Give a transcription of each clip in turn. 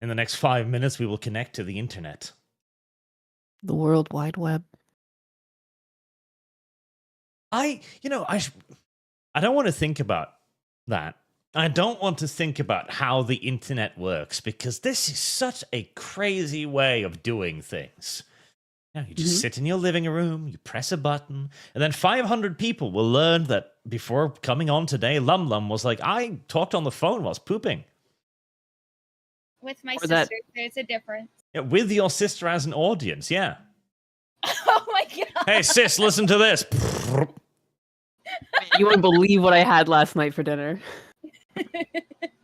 In the next 5 minutes, we will connect to the internet. The World Wide Web. I don't want to think about that. I don't want to think about how the internet works because this is such a crazy way of doing things. You just sit in your living room, you press a button, and then 500 people will learn that before coming on today, LumLum was like, I talked on the phone whilst pooping. With my sister, there's a difference. Yeah, with your sister as an audience, yeah. Oh my god. Hey, sis, listen to this. You wouldn't believe what I had last night for dinner.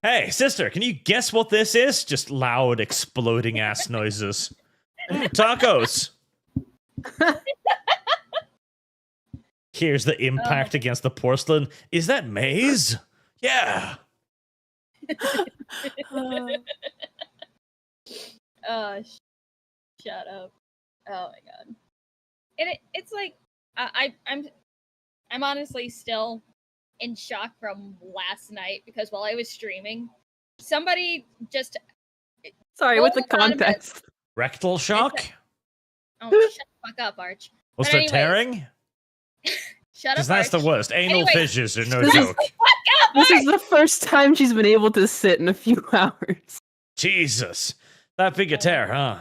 Hey, sister, can you guess what this is? Just loud, exploding ass noises. Tacos. Here's the impact against the porcelain. Is that maize? Yeah. Shut up. Oh my god. It's like I'm honestly still in shock from last night because while I was streaming, somebody just Sorry, what's the context? Rectal shock? Oh, shut the fuck up, Arch. Was there tearing? Shut up, because that's the worst. Anal fissures are no joke. This is the first time she's been able to sit in a few hours. Jesus. That big a tear, huh?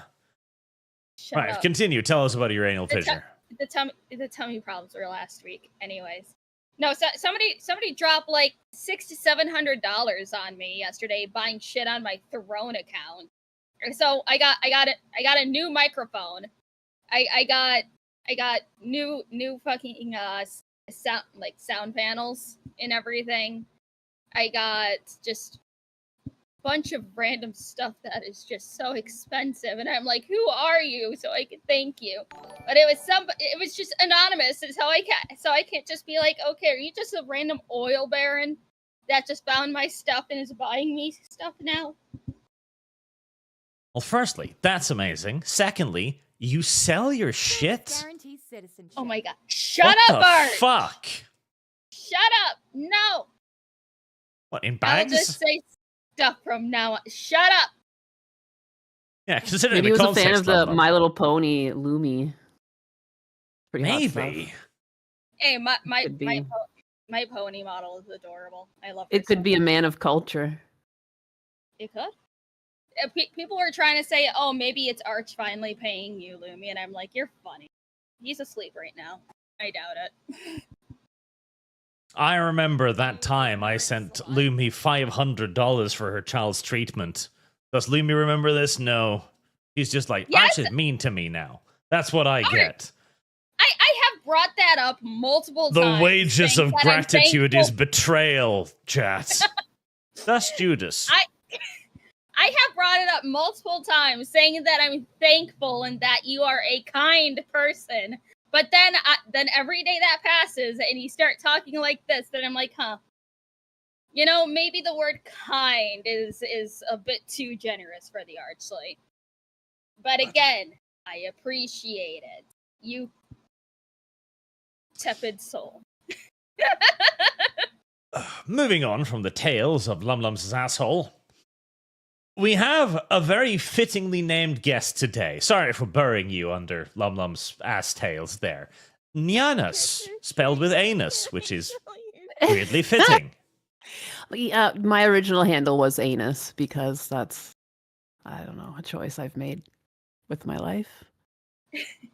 Shut Right, up. continue. Tell us about your anal fissure. The tummy problems were last week. Anyways. No, so somebody dropped like $600 to $700 on me yesterday buying shit on my Throne account. So I got a new microphone. I got new fucking sound panels and everything. I got just a bunch of random stuff that is just so expensive, and I'm like, who are you? So I could thank you. But it was just anonymous, and so I can't just be like, okay, are you just a random oil baron that just found my stuff and is buying me stuff now? Well, firstly, that's amazing. Secondly, you sell your shit? Oh my god. Shut up, Bart! Fuck? Shut up! No! What, in bags? I'll just say stuff from now on. Shut up! Yeah, considering Maybe the he was a fan of context the My Little Pony Lumi. Pretty hot stuff. Maybe. Hey, my pony model is adorable. I love her It could so be a much. man of culture. It could. People were trying to say, oh, maybe it's Arch finally paying you, Lumi, and I'm like, you're funny. He's asleep right now. I doubt it. I remember that time I sent Lumi $500 for her child's treatment. Does Lumi remember this? No. He's just like, Yes! Arch is mean to me now. That's what I get. I have brought that up multiple times. The wages saying of that I'm gratitude is thankful. betrayal, chat. That's Judas. I have brought it up multiple times, saying that I'm thankful and that you are a kind person. But then every day that passes and you start talking like this, then I'm like, huh. You know, maybe the word kind is a bit too generous for the Archlight. But again, I appreciate it. You tepid soul. Moving on from the tales of LumLum's asshole, we have a very fittingly named guest today. Sorry for burying you under LumLum's ass tails there. Nyanus, spelled with anus, which is weirdly fitting. My original handle was Anus because that's, I don't know, a choice I've made with my life.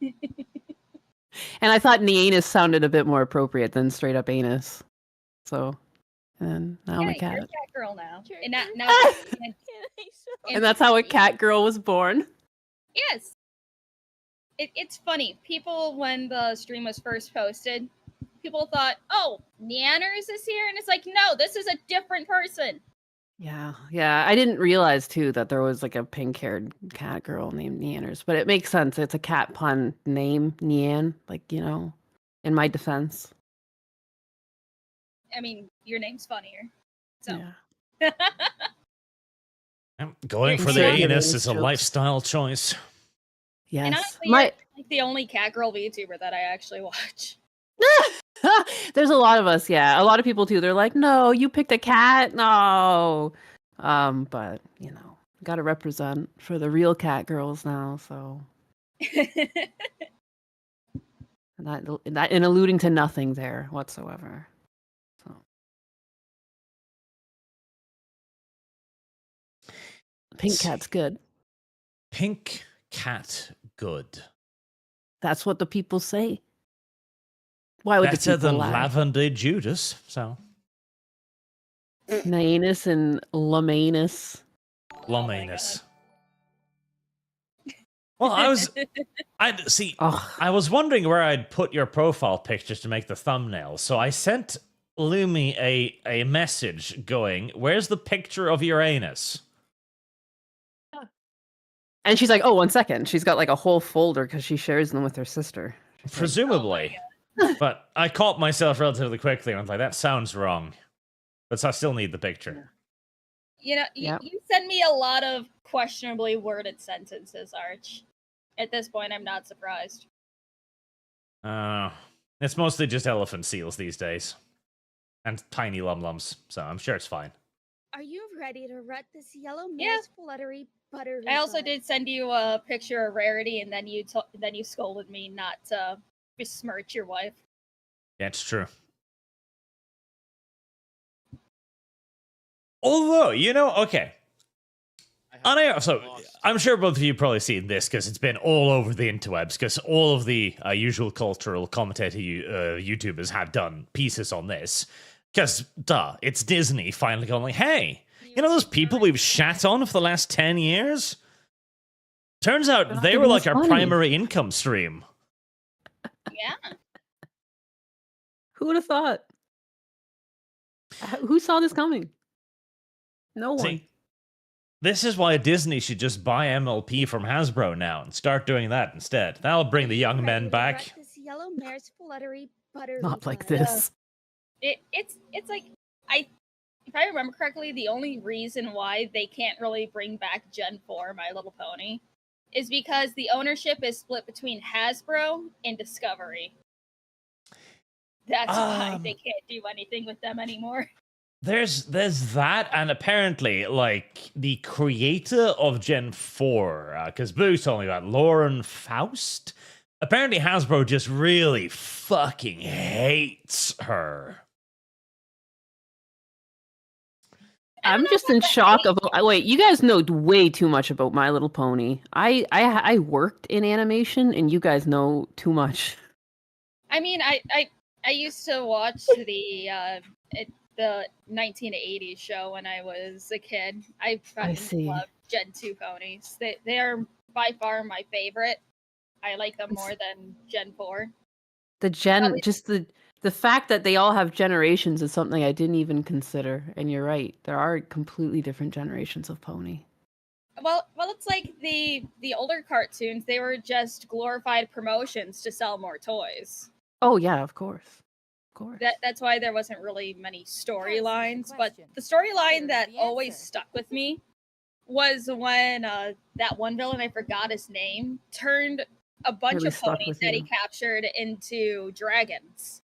And I thought Nyanus sounded a bit more appropriate than straight up anus. So, and now I'm a cat. You're a cat girl now. And And that's how a cat girl was born. Yes. It's funny. People, when the stream was first posted, people thought, oh, Nyanus is here? And it's like, no, this is a different person. Yeah. I didn't realize, too, that there was like a pink-haired cat girl named Nyanus. But it makes sense. It's a cat pun name, Nyan. Like, you know, in my defense. I mean, your name's funnier. So. Yeah. Going for the anus is a lifestyle choice. Yes. And honestly, you're like the only cat girl VTuber that I actually watch. There's a lot of us, yeah. A lot of people too. They're like, "No, you picked a cat." No. But, you know, Got to represent for the real cat girls now. So and alluding to nothing there whatsoever. So pink cat's good. Pink cat good. That's what the people say. Why would Better the people than lie? Lavender Judas. So Nyanus and Lumanus. Lumanus. Well, I was wondering where I'd put your profile pictures to make the thumbnail, so I sent Lumi a message going, "Where's the picture of your anus?" And she's like, "Oh, 1 second." She's got like a whole folder because she shares them with her sister. Presumably. But I caught myself relatively quickly and I was like, that sounds wrong. But I still need the picture. You know, you send me a lot of questionably worded sentences, Arch. At this point, I'm not surprised. It's mostly just elephant seals these days. And tiny LumLums, so I'm sure it's fine. Are you ready to rut this yellow mare's fluttery buttery? I also did send you a picture of Rarity, and then you scolded me not to besmirch your wife. Yeah, it's true. Although, okay. So I'm sure both of you probably seen this because it's been all over the interwebs because all of the usual cultural commentator YouTubers have done pieces on this. Because, it's Disney finally going like, hey, you know those people we've shat on for the last 10 years? Turns out they were like our primary income stream. Yeah. Who would have thought? Who saw this coming? No one. See, this is why Disney should just buy MLP from Hasbro now and start doing that instead. That'll bring the young men back. This yellow mare's fluttery buttery. Not like this. It's like if I remember correctly, the only reason why they can't really bring back Gen 4 My Little Pony is because the ownership is split between Hasbro and Discovery. That's why they can't do anything with them anymore. There's that, and apparently, like, the creator of Gen 4, because Boo told me about Lauren Faust, apparently Hasbro just really fucking hates her. I'm just in shock of. Wait, you guys know way too much about My Little Pony. I worked in animation, and you guys know too much. I mean, I used to watch the 1980s show when I was a kid. I fucking love Gen 2 ponies. They are by far my favorite. I like them more than Gen 4. The fact that they all have generations is something I didn't even consider. And you're right, there are completely different generations of pony. Well, it's like the older cartoons. They were just glorified promotions to sell more toys. Oh yeah, of course. That's why there wasn't really many storylines. But the storyline that always stuck with me was when that one villain, I forgot his name, turned a bunch of ponies that he captured into dragons,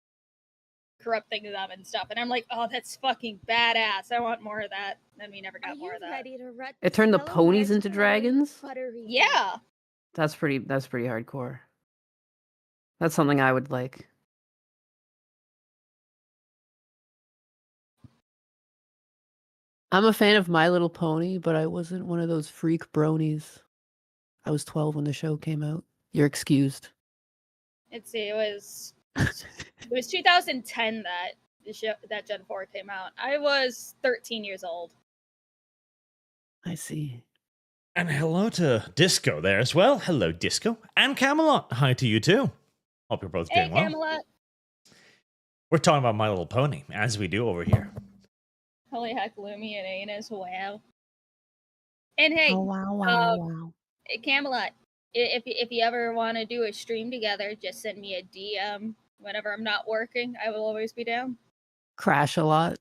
corrupting them and stuff. And I'm like, oh, that's fucking badass. I want more of that. And we never got more of that. It turned the ponies into dragons? Yeah. That's pretty hardcore. That's something I would like. I'm a fan of My Little Pony, but I wasn't one of those freak bronies. I was 12 when the show came out. You're excused. It was 2010 that Gen 4 came out. I was 13 years old. I see. And hello to Disco there as well. Hello, Disco. And Camelot. Hi to you too. Hope you're both doing well. Camelot. We're talking about My Little Pony, as we do over here. Holy heck, Lumi and Anus, wow. And hey, wow. Camelot, if you ever want to do a stream together, just send me a DM whenever I'm not working. I will always be down. Crash a lot.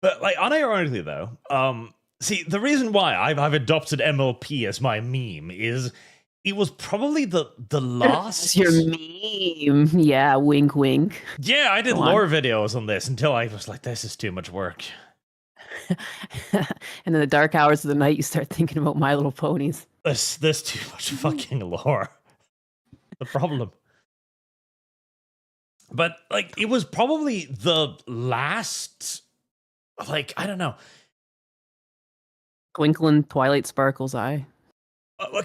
But like unironically though, see the reason why I've adopted MLP as my meme is it was probably the last your meme. Yeah, wink. Yeah, I did lore videos on this until I was like, this is too much work. And in the dark hours of the night, you start thinking about My Little Ponies. There's too much fucking lore. The problem. But like, it was probably the last, like, I don't know. Twinkling Twilight Sparkle's eye.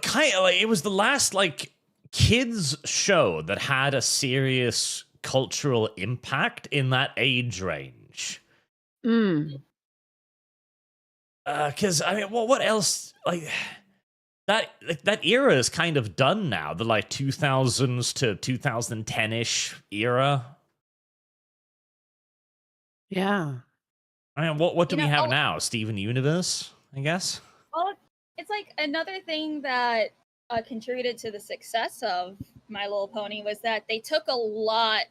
Kind of like, it was the last like kids show that had a serious cultural impact in that age range. Because I mean, well, what else? Like that era is kind of done now. The like 2000s to 2010-ish era. Yeah. I mean, what do You we know, have now? Steven Universe, I guess. Well, it's like another thing that contributed to the success of My Little Pony was that they took a lot,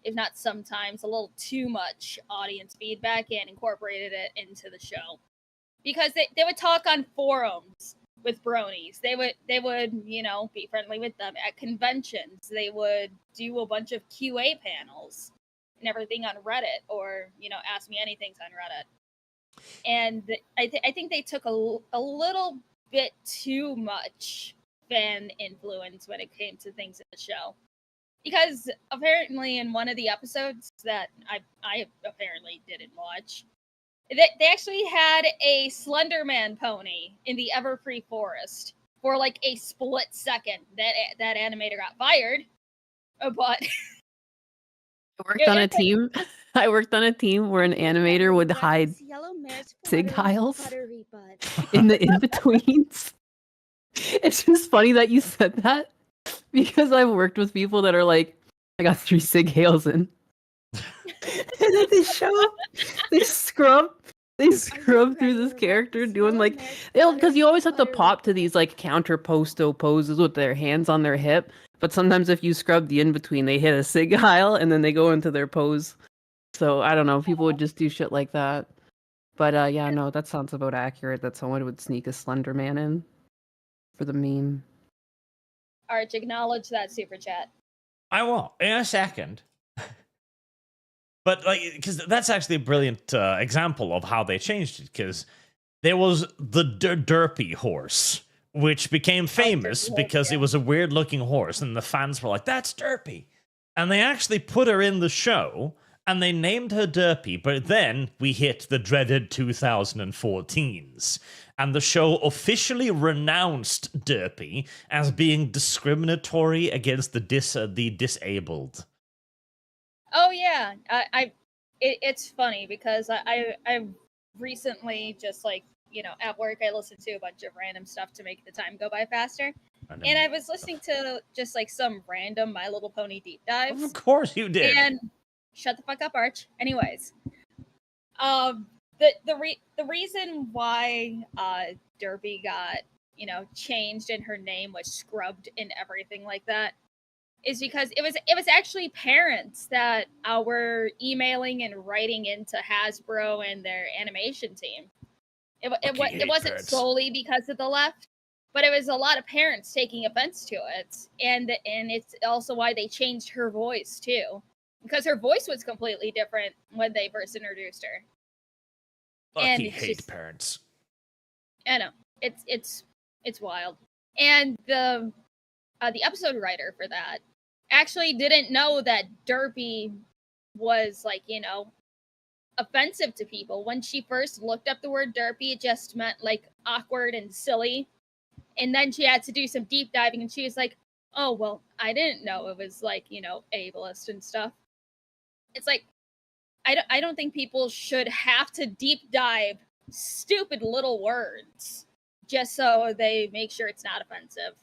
if not sometimes a little too much audience feedback and incorporated it into the show. Because they would talk on forums with bronies. They would, you know, be friendly with them at conventions. They would do a bunch of QA panels and everything on Reddit, or, you know, Ask Me Anything's on Reddit. And I think they took a little bit too much fan influence when it came to things in the show. Because apparently in one of the episodes that I apparently didn't watch, they actually had a Slenderman pony in the Everfree Forest for like a split second. That animator got fired, but I worked on a team. I worked on a team where an animator would hide sig hiles in the in-betweens. It's just funny that you said that, because I've worked with people that are like, I got 3 sig hails in. And then they scrub through this character doing like, because you always have to pop to these like counter posto poses with their hands on their hip. But sometimes if you scrub the in-between, they hit a sig heil and then they go into their pose. So I don't know, people would just do shit like that. But yeah, no, that sounds about accurate, that someone would sneak a Slender Man in for the meme. Arch, acknowledge that super chat. I will in a second. But like, because that's actually a brilliant example of how they changed it. Because there was the derpy horse, which became famous because it was a weird-looking horse, and the fans were like, "That's Derpy," and they actually put her in the show, and they named her Derpy. But then we hit the dreaded 2014s, and the show officially renounced Derpy as being discriminatory against the disabled. Oh yeah, it's funny because I recently, just like, you know, at work, I listened to a bunch of random stuff to make the time go by faster. And I was listening to just like some random My Little Pony deep dives. Of course you did. And shut the fuck up, Arch. Anyways, the reason why Derpy got, you know, changed and her name was scrubbed and everything like that is because it was actually parents that were emailing and writing into Hasbro and their animation team. It wasn't parents. Solely because of the left, but it was a lot of parents taking offense to it, and it's also why they changed her voice too, because her voice was completely different when they first introduced her. And hate parents. I know, it's wild, and the episode writer for that actually didn't know that Derpy was, like, you know, offensive to people. When she first looked up the word Derpy, it just meant like awkward and silly. And then she had to do some deep diving, and she was like, oh, well, I didn't know it was, like, you know, ableist and stuff. It's like, I don't think people should have to deep dive stupid little words just so they make sure it's not offensive.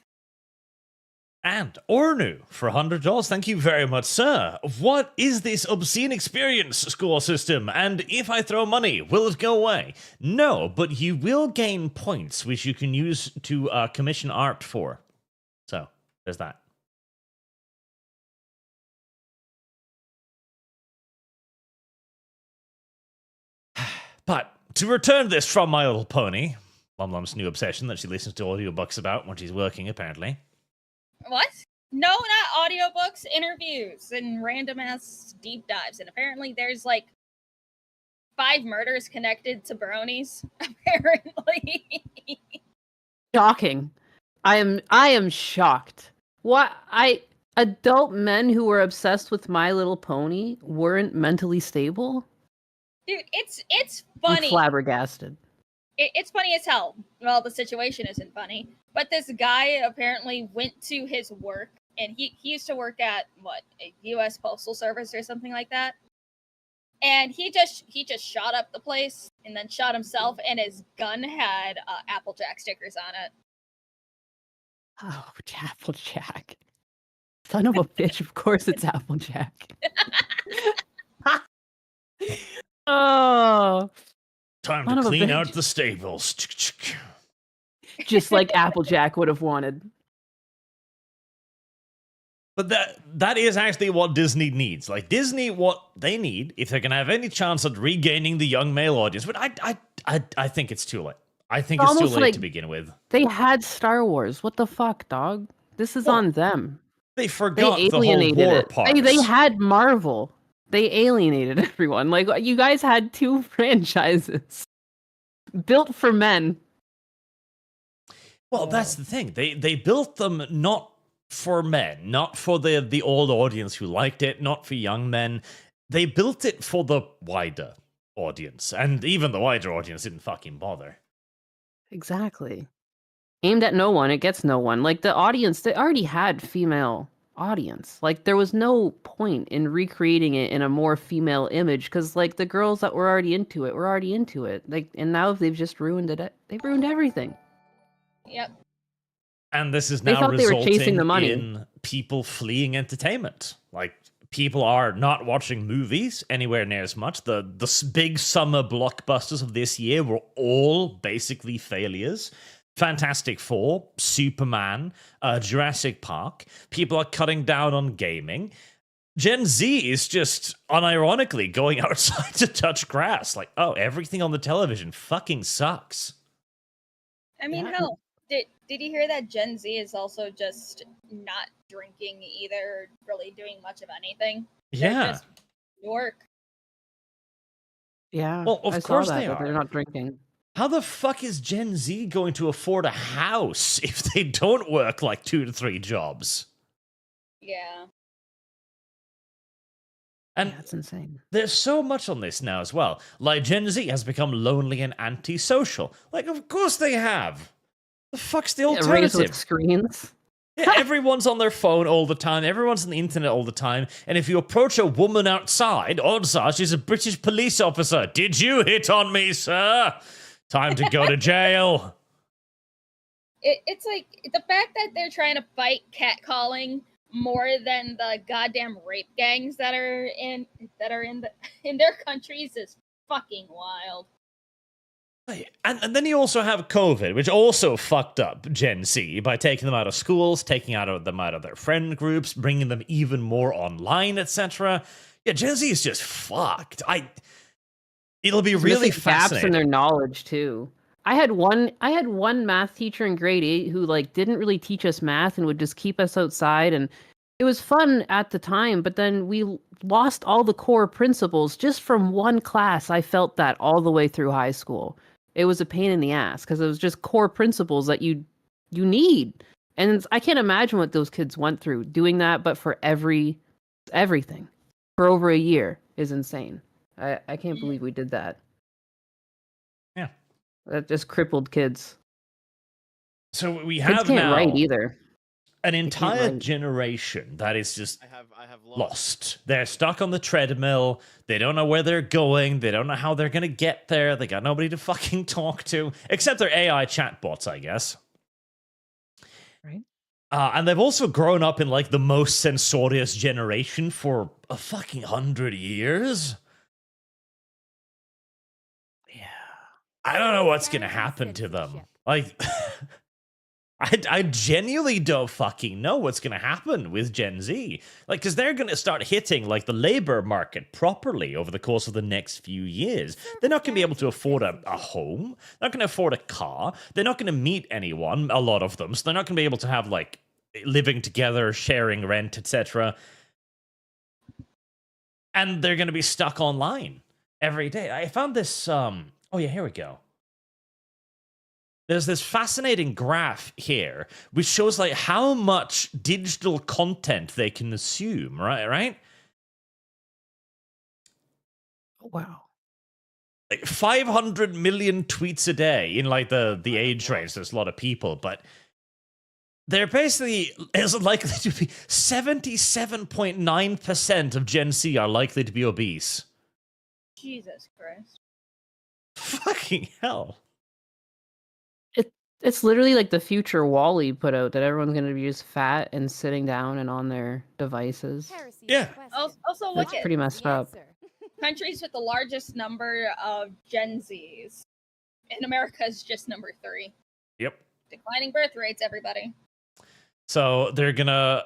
And Ornu for $100. Thank you very much, sir. What is this obscene experience score system? And if I throw money, will it go away? No, but you will gain points, which you can use to commission art for. So, there's that. But to return this from My Little Pony, LumLum's new obsession that she listens to audiobooks about when she's working, apparently. What? No, not audiobooks, interviews, and random ass deep dives. And apparently there's like 5 murders connected to bronies, apparently. Shocking. I am shocked. What adult men who were obsessed with My Little Pony weren't mentally stable? Dude, it's I'm funny. flabbergasted. It's funny as hell. Well, the situation isn't funny, but this guy apparently went to his work, and he used to work at a U.S. Postal Service or something like that. And he just shot up the place and then shot himself, and his gun had Applejack stickers on it. Oh, Applejack. Son of a bitch, of course it's Applejack. Oh. Time Son to of a clean bitch. out the stables. Just like Applejack would have wanted. But that is actually what Disney needs. Like, Disney, what they need, if they're going to have any chance at regaining the young male audience, but I think it's too late. I think it's too late to begin with. They had Star Wars. What the fuck, dog? This is on them. They forgot They the whole alienated war it. parts. They had Marvel. They alienated everyone. Like, you guys had 2 franchises built for men. Well, that's the thing. They built them not for men, not for the old audience who liked it, not for young men. They built it for the wider audience, and even the wider audience didn't fucking bother. Exactly. Aimed at no one, it gets no one. Like, the audience, they already had female audience. Like, there was no point in recreating it in a more female image, because, like, the girls that were already into it were already into it. Like, and now they've just ruined it. They've ruined everything. Yep. And this is They now thought they were resulting chasing the money. in people fleeing entertainment. Like, people are not watching movies anywhere near as much. The big summer blockbusters of this year were all basically failures. Fantastic Four, Superman, Jurassic Park. People are cutting down on gaming. Gen Z is just unironically going outside to touch grass. Like, oh, everything on the television fucking sucks. I mean, Yeah. hell, did you hear that Gen Z is also just not drinking either, really doing much of anything? They're Yeah. just work. Yeah. Well, of I saw course that, they but they're are. not drinking. How the fuck is Gen Z going to afford a house if they don't work like 2 to 3 jobs? Yeah. And That's insane. there's so much on this now as well. Like, Gen Z has become lonely and antisocial. Like, of course they have. The fuck's the Raised alternative? with screens. Yeah, everyone's on their phone all the time. Everyone's on the internet all the time. And if you approach a woman outside, odds are she's a British police officer. Did you hit on me, sir? Time to go to jail. It's like the fact that they're trying to fight catcalling more than the goddamn rape gangs that are in their countries is fucking wild. And then you also have COVID, which also fucked up Gen Z by taking them out of schools, taking them out of their friend groups, bringing them even more online, etc. Yeah, Gen Z is just fucked. It'll be really Missing gaps fascinating. in their knowledge too. I had one math teacher in grade 8 who like didn't really teach us math and would just keep us outside, and it was fun at the time, but then we lost all the core principles just from one class. I felt that all the way through high school. It was a pain in the ass because it was just core principles that you need. And I can't imagine what those kids went through doing that, but for everything for over a year is insane. I can't believe we did that. Yeah. That just crippled kids. So we Kids have can't now write either. an entire write. generation that is just I have lost. They're stuck on the treadmill. They don't know where they're going. They don't know how they're going to get there. They got nobody to fucking talk to, except their AI chatbots, I guess. Right. And they've also grown up in like the most censorious generation for a fucking 100 years. Yeah. I don't know what's going to happen to them. Like, I genuinely don't fucking know what's going to happen with Gen Z. Like, because they're going to start hitting, like, the labor market properly over the course of the next few years. They're not going to be able to afford a home. They're not going to afford a car. They're not going to meet anyone, a lot of them. So they're not going to be able to have, like, living together, sharing rent, etc. And they're going to be stuck online. every day. I found this. Oh yeah, here we go. There's this fascinating graph here, which shows like how much digital content they can consume. Right. Wow. Like 500 million tweets a day in like the age range. There's a lot of people, but they're basically is likely to be 77.9% of Gen Z are likely to be obese. Jesus Christ. Fucking hell. It's literally like the future Wall-E put out that everyone's going to be just fat and sitting down and on their devices. Yeah. Also look That's at pretty messed up. countries with the largest number of Gen Zs. And America is just number 3. Yep. Declining birth rates, everybody. So they're gonna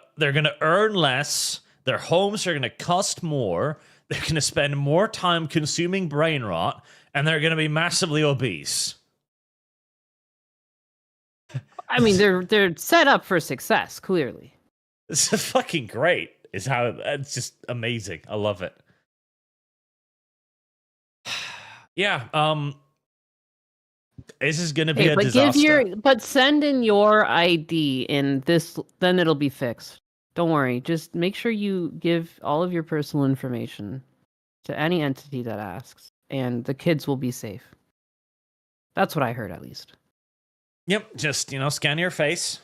earn less. Their homes are gonna cost more. They're gonna spend more time consuming brain rot, and they're gonna be massively obese. I mean, they're set up for success, clearly. It's fucking great. It's it's just amazing. I love it. Yeah. This is gonna be a disaster. But send in your ID in this, then it'll be fixed. Don't worry. Just make sure you give all of your personal information to any entity that asks, and the kids will be safe. That's what I heard, at least. Yep. Just scan your face.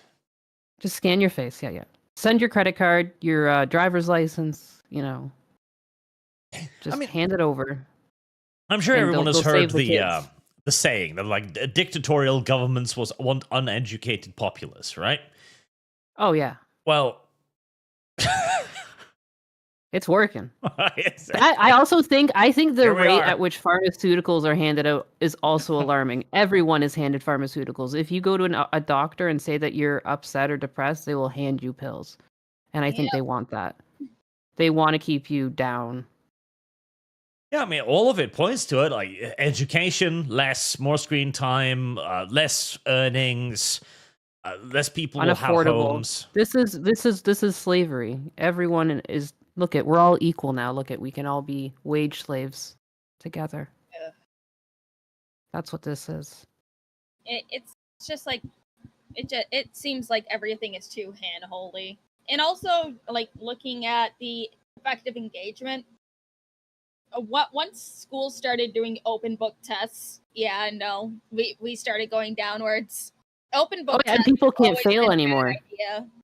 Just scan your face. Yeah. Send your credit card, your driver's license. Just hand it over. I'm sure everyone has heard the saying that like dictatorial governments want uneducated populace, right? Oh yeah. Well, it's working. I think the rate at which pharmaceuticals are handed out is also alarming. Everyone is handed pharmaceuticals. If you go to a doctor and say that you're upset or depressed, they will hand you pills. And I think they want that. They want to keep you down. Yeah, I mean, all of it points to it, like education, more screen time, less earnings, less people will have homes. This is slavery. Everyone is. We're all equal now. We can all be wage slaves together. Yeah. That's what this is. It's just like it seems like everything is too hand-holdy. And also, like, looking at the effective engagement, once schools started doing open book tests, we started going downwards. Open book tests. People can't fail anymore.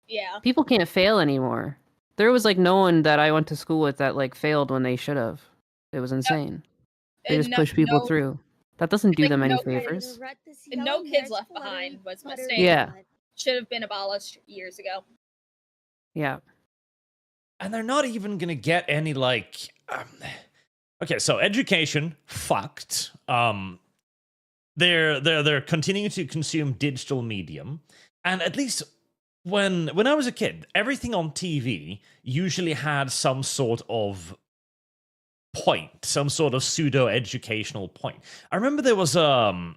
Yeah. People can't fail anymore. There was no one that I went to school with that failed when they should have. It was insane. They just push people through. That doesn't do them any favors. No kids left behind was my statement. Yeah. Should have been abolished years ago. Yeah. And they're not even gonna get any okay, so education fucked. They're continuing to consume digital medium, and at least when I was a kid, everything on TV usually had some sort of point, some sort of pseudo educational point. I remember there was I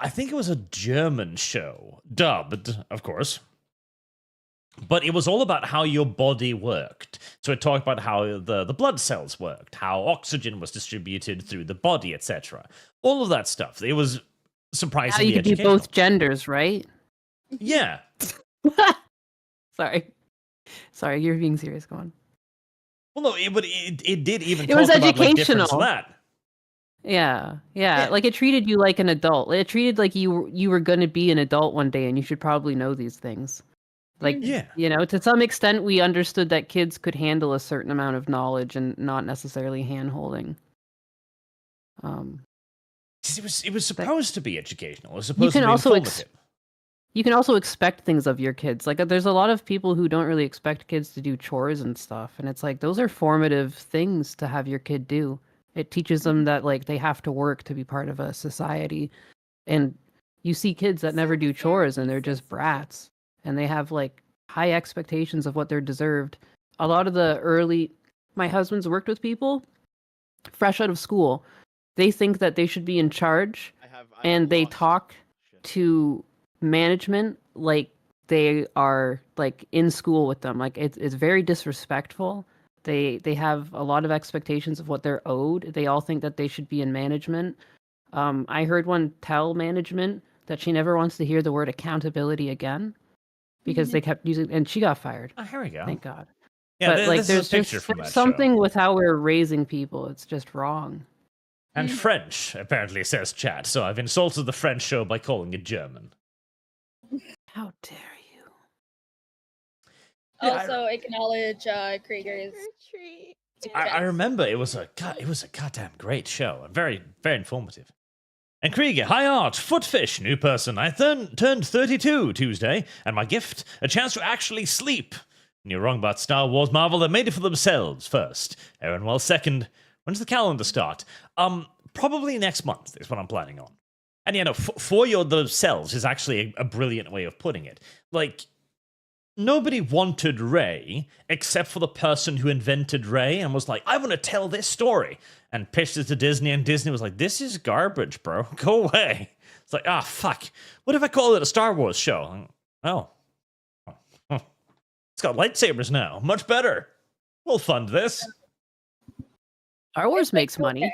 think it was a German show, dubbed, of course. But it was all about how your body worked. So it talked about how the blood cells worked, how oxygen was distributed through the body, etc. All of that stuff. It was surprisingly educational. You could do both genders, right? Yeah. Sorry, you're being serious. Go on. Well, no, it did even. It was educational. About, Yeah. Like it treated you like an adult. It treated like you were going to be an adult one day, and you should probably know these things. To some extent, we understood that kids could handle a certain amount of knowledge and not necessarily hand-holding. It was supposed to be educational. It was supposed to be informative. You can also expect things of your kids. There's a lot of people who don't really expect kids to do chores and stuff, and it's those are formative things to have your kid do. It teaches them that they have to work to be part of a society, and you see kids that never do chores and they're just brats. And they have high expectations of what they're deserved. A lot of my husband's worked with people fresh out of school. They think that they should be in charge, and they talk to management like they are in school with them. It's very disrespectful. They have a lot of expectations of what they're owed. They all think that they should be in management. I heard one tell management that she never wants to hear the word accountability again because they kept using, and she got fired. Oh, here we go. Thank God. Yeah, But like, this is there's a picture just from that something show. with how we're raising people. It's just wrong. And French, apparently, says chat. So I've insulted the French show by calling it German. How dare you? Yeah, Also, acknowledge Krieger's. I remember it was a goddamn great show. And very, very informative. And Krieger, hi Art, Footfish, new person. I turned 32 Tuesday, and my gift, a chance to actually sleep. And you're wrong about Star Wars Marvel. They made it for themselves first. Aaron Wells second. When's the calendar start? Probably next month is what I'm planning on. And you know, for your themselves is actually a brilliant way of putting it. Like, nobody wanted Rey except for the person who invented Rey and was like, I want to tell this story. And pitched it to Disney, and Disney was like, this is garbage, bro. Go away. It's like, fuck. What if I call it a Star Wars show? Oh. It's got lightsabers now. Much better. We'll fund this. Star Wars makes money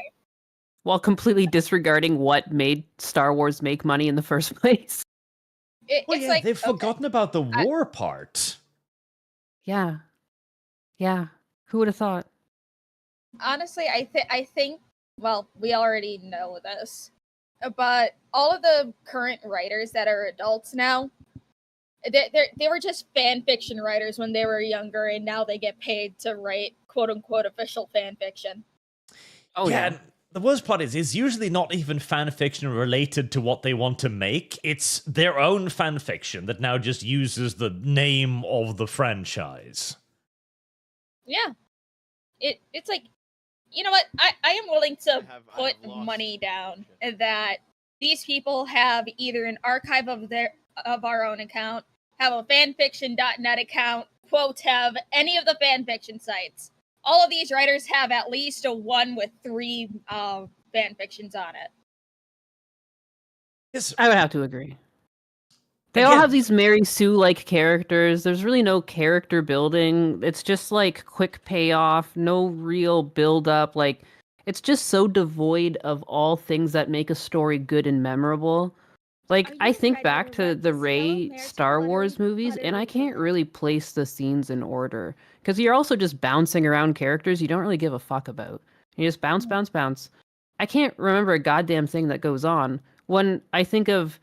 while completely disregarding what made Star Wars make money in the first place. It's like they've forgotten about the war part. Yeah. Yeah. Who would have thought? Honestly, I think, well, we already know this, but all of the current writers that are adults now, they were just fan fiction writers when they were younger, and now they get paid to write quote unquote official fan fiction. Oh yeah. And the worst part is, it's usually not even fan fiction related to what they want to make. It's their own fan fiction that now just uses the name of the franchise. Yeah. It's like, you know what? I am willing to put money down that these people have either an archive of our own account, have a fanfiction.net account, quote, have any of the fanfiction sites. All of these writers have at least a one with 3 fanfictions on it. Yes. I would have to agree. They all have these Mary Sue-like characters. There's really no character building. It's just like quick payoff, no real build-up. Like, it's just so devoid of all things that make a story good and memorable. Like, I think back to the Rey Star Wars movies, and I can't really place the scenes in order. Because you're also just bouncing around characters you don't really give a fuck about. You just bounce, bounce, bounce. I can't remember a goddamn thing that goes on. When I think of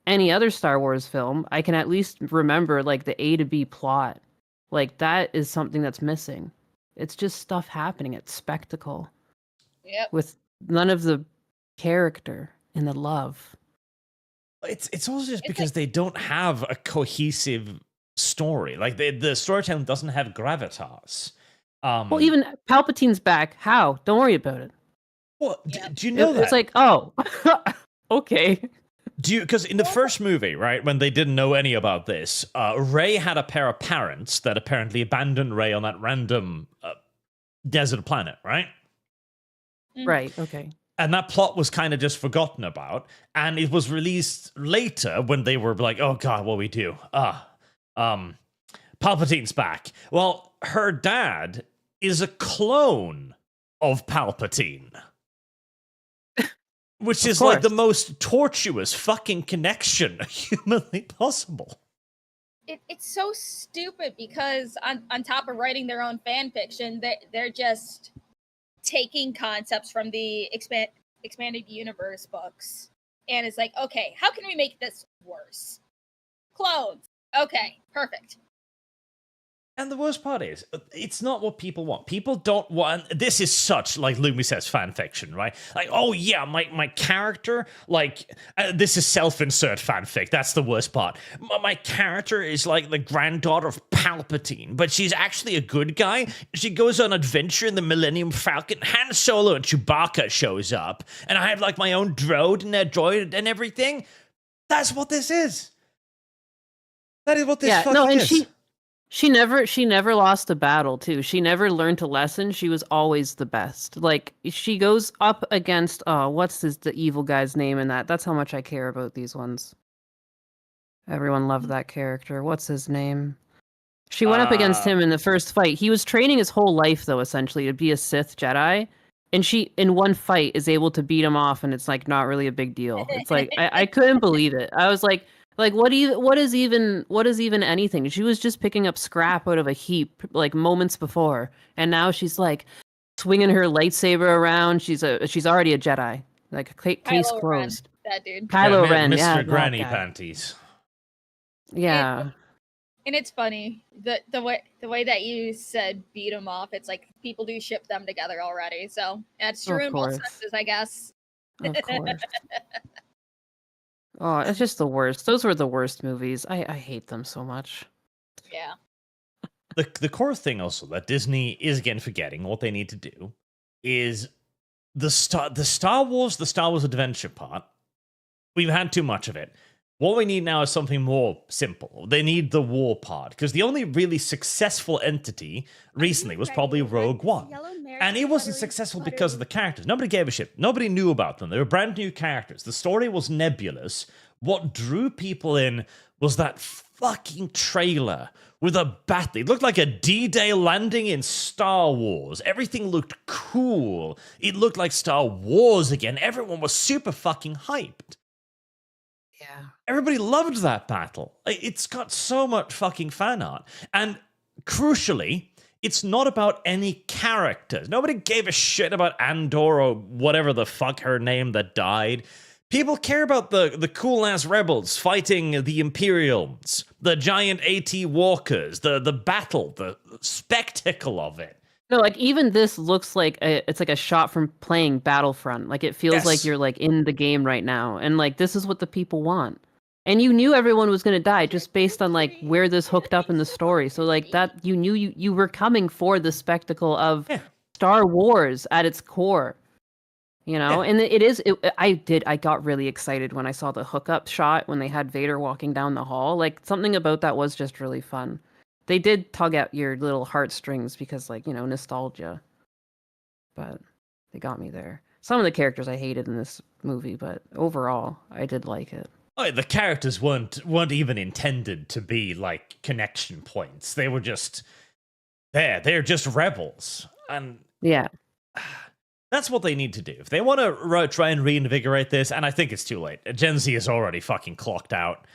any other Star Wars film, I can at least remember, like, the A to B plot. Like, that is something that's missing. It's just stuff happening. It's spectacle. Yep. With none of the character and the love. It's also just because they don't have a cohesive story. Like, the storytelling doesn't have gravitas. Well, even Palpatine's back. How? Don't worry about it. Well, do you know that? It's like, oh, okay. Because in the first movie, right, when they didn't know any about this, Rey had a pair of parents that apparently abandoned Rey on that random desert planet, right? Right, okay. And that plot was kind of just forgotten about, and it was released later when they were like, oh god, what we do? Palpatine's back. Well, her dad is a clone of Palpatine. Which is like the most tortuous fucking connection humanly possible. It's so stupid because on top of writing their own fan fiction, they're just taking concepts from the expanded universe books, and it's like, okay, how can we make this worse? Clones. Okay, perfect. And the worst part is, it's not what people want. People don't want... This is such, like Lumi says, fan fiction, right? Like, oh yeah, my character, like... this is self-insert fanfic. That's the worst part. My character is like the granddaughter of Palpatine, but she's actually a good guy. She goes on an adventure in the Millennium Falcon. Han Solo and Chewbacca shows up. And I have like my own droid and everything. That's what this is. That is what this fucking is. She never lost a battle, too. She never learned a lesson. She was always the best. Like, she goes up against, what's the evil guy's name in that? That's how much I care about these ones. Everyone loved that character. What's his name? She went up against him in the first fight. He was training his whole life, though, essentially, to be a Sith Jedi. And she, in one fight, is able to beat him off, and it's like not really a big deal. It's like I couldn't believe it. I was like, what is even anything? She was just picking up scrap out of a heap like moments before, and now she's like swinging her lightsaber around. She's already a Jedi. Like case Kylo closed. Ren, that dude. Kylo Ren, Mr. yeah, Granny that guy. Panties. Yeah. And it's funny the way that you said beat them off. It's like people do ship them together already, so that's true Of in both course. senses, I guess. Of course. Oh, it's just the worst. Those were the worst movies. I hate them so much. Yeah. The core thing also that Disney is again forgetting what they need to do is the Star Wars adventure part. We've had too much of it. What we need now is something more simple. They need the war part, because the only really successful entity recently was probably Rogue One. And it wasn't successful because of the characters. Nobody gave a shit. Nobody knew about them. They were brand new characters. The story was nebulous. What drew people in was that fucking trailer with a battle. It looked like a D-Day landing in Star Wars. Everything looked cool. It looked like Star Wars again. Everyone was super fucking hyped. Yeah. Everybody loved that battle. It's got so much fucking fan art. And crucially, it's not about any characters. Nobody gave a shit about Andor or whatever the fuck her name that died. People care about the cool-ass rebels fighting the Imperials, the giant AT walkers, the battle, the spectacle of it. No, like even this looks like it's like a shot from playing Battlefront. Like it feels like you're like in the game right now, and like this is what the people want. And you knew everyone was gonna die just based on like where this hooked up in the story. So like that you knew you were coming for the spectacle of Star Wars at its core. You know, and I got really excited when I saw the hookup shot when they had Vader walking down the hall. Like something about that was just really fun. They did tug at your little heartstrings because, like, you know, nostalgia. But they got me there. Some of the characters I hated in this movie, but overall, I did like it. Oh, the characters weren't even intended to be, like, connection points. They were just there. They're just rebels. And yeah, that's what they need to do. If they want to try and reinvigorate this, and I think it's too late. Gen Z is already fucking clocked out.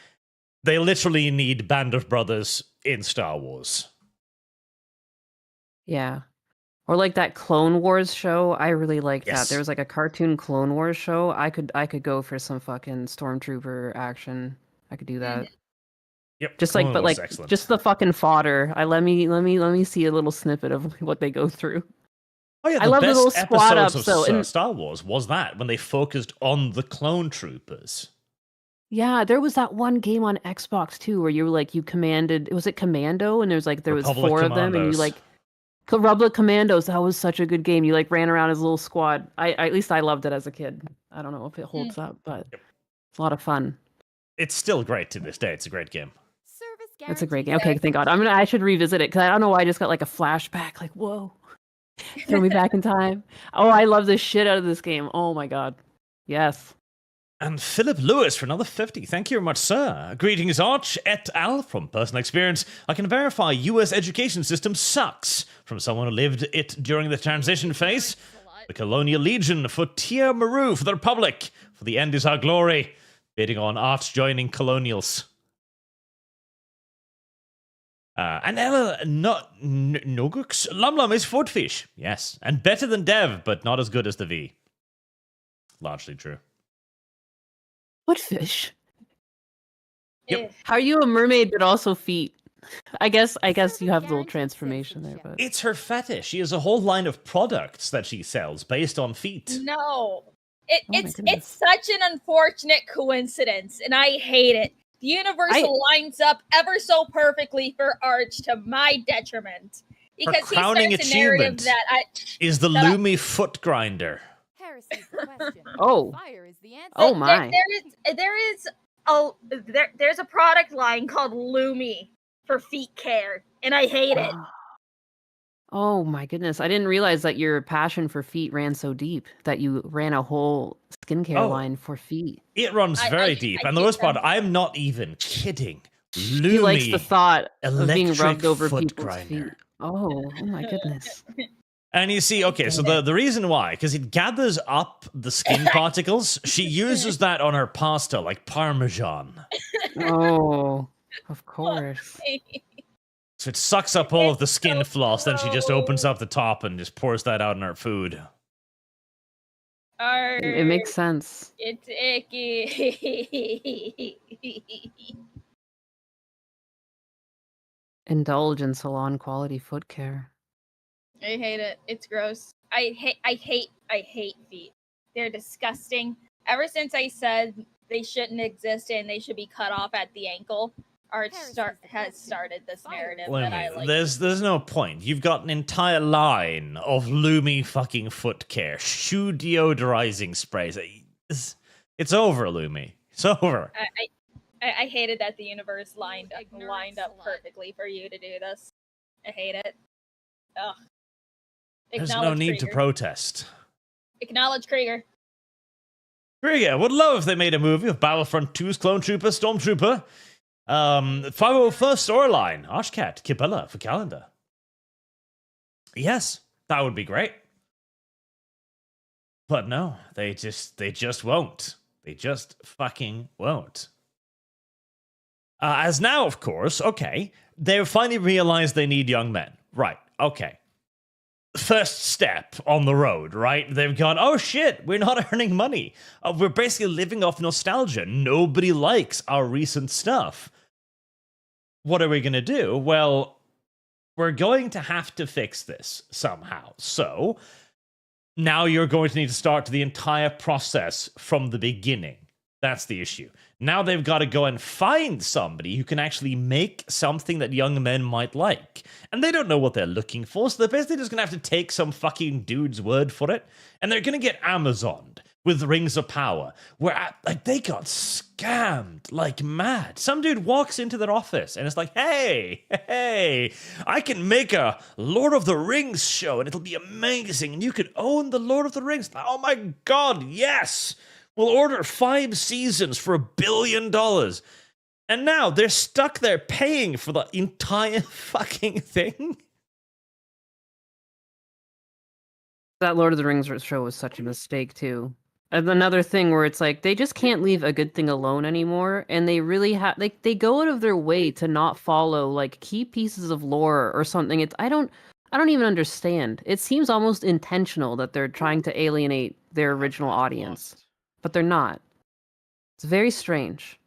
They literally need Band of Brothers in Star Wars. Yeah. Or like that Clone Wars show. I really liked that. There was like a cartoon Clone Wars show. I could go for some fucking stormtrooper action. I could do that. Yep. Just Clone like, but Wars like, excellent. just the fucking fodder. Let me see a little snippet of what they go through. Oh yeah, I love the little squad ups though. in Star Wars was that when they focused on the clone troopers. Yeah, there was that one game on Xbox too where you were like you commanded. Was it Commando? And there was Republic 4 of them, and you like Republic Commandos. That was such a good game. You like ran around as a little squad. I at least I loved it as a kid. I don't know if it holds up, but it's a lot of fun. It's still great to this day. It's a great game. It's a great game. Okay, thank God. I should revisit it because I don't know why I just got like a flashback. Like whoa, throw me back in time. Oh, I love the shit out of this game. Oh my God, yes. And Philip Lewis for another 50. Thank you very much, sir. Greetings, Arch et al. From personal experience, I can verify U.S. education system sucks. From someone who lived it during the transition phase. The Colonial Legion for Tia Maru for the Republic. For the end is our glory. Bidding on Arch joining Colonials. And Ella Nogux. LumLum is footfish. Yes. And better than Dev, but not as good as the V. Largely true. What fish? Yep. How are you a mermaid but also feet? I guess you have a little transformation there, but it's her fetish. She has a whole line of products that she sells based on feet. No. It's such an unfortunate coincidence, and I hate it. The universe lines up ever so perfectly for Arch to my detriment. Because her crowning achievement is the Lumi foot grinder. Oh. Fire is the answer. Oh my. There's a product line called Lumi for feet care, and I hate it. Oh my goodness. I didn't realize that your passion for feet ran so deep that you ran a whole skincare line for feet. It runs very deep. And the worst part, I'm not even kidding. She likes the Lumi, thought of being electric rubbed over foot people's grinder. feet. Oh my goodness. And you see, okay, so the reason why, because it gathers up the skin particles, she uses that on her pasta like Parmesan. Oh, of course. So it sucks up all of the skin floss, then she just opens up the top and just pours that out in her food. It makes sense. It's icky. Indulge in salon quality foot care. I hate it. It's gross. I hate feet. They're disgusting. Ever since I said they shouldn't exist and they should be cut off at the ankle, Arch has started this narrative that I like. There's no point. You've got an entire line of Lumi fucking foot care, shoe deodorizing sprays. It's over, Lumi. It's over. I hated that the universe lined up perfectly for you to do this. I hate it. Ugh. There's no need to protest. Acknowledge Krieger. Krieger, would love if they made a movie of Battlefront 2's Clone Trooper, Stormtrooper. 501st storyline, Archcat, Kibella for calendar. Yes, that would be great. But no, they just won't. They just fucking won't. As now, of course, okay, they've finally realized they need young men. Right, okay. First step on the road, right? They've gone, oh shit, we're not earning money. We're basically living off nostalgia. Nobody likes our recent stuff. What are we going to do? Well, we're going to have to fix this somehow. So, now you're going to need to start the entire process from the beginning. That's the issue. Now they've got to go and find somebody who can actually make something that young men might like. And they don't know what they're looking for, so they're basically just going to have to take some fucking dude's word for it. And they're going to get Amazoned with Rings of Power, where like they got scammed like mad. Some dude walks into their office and it's like, hey, I can make a Lord of the Rings show and it'll be amazing and you could own the Lord of the Rings. Oh my god, yes! We'll order 5 seasons for $1 billion. And now they're stuck there paying for the entire fucking thing. That Lord of the Rings show was such a mistake, too. And another thing where it's like, they just can't leave a good thing alone anymore. And they really have, like, they go out of their way to not follow, like, key pieces of lore or something. I don't even understand. It seems almost intentional that they're trying to alienate their original audience. But they're not. It's very strange.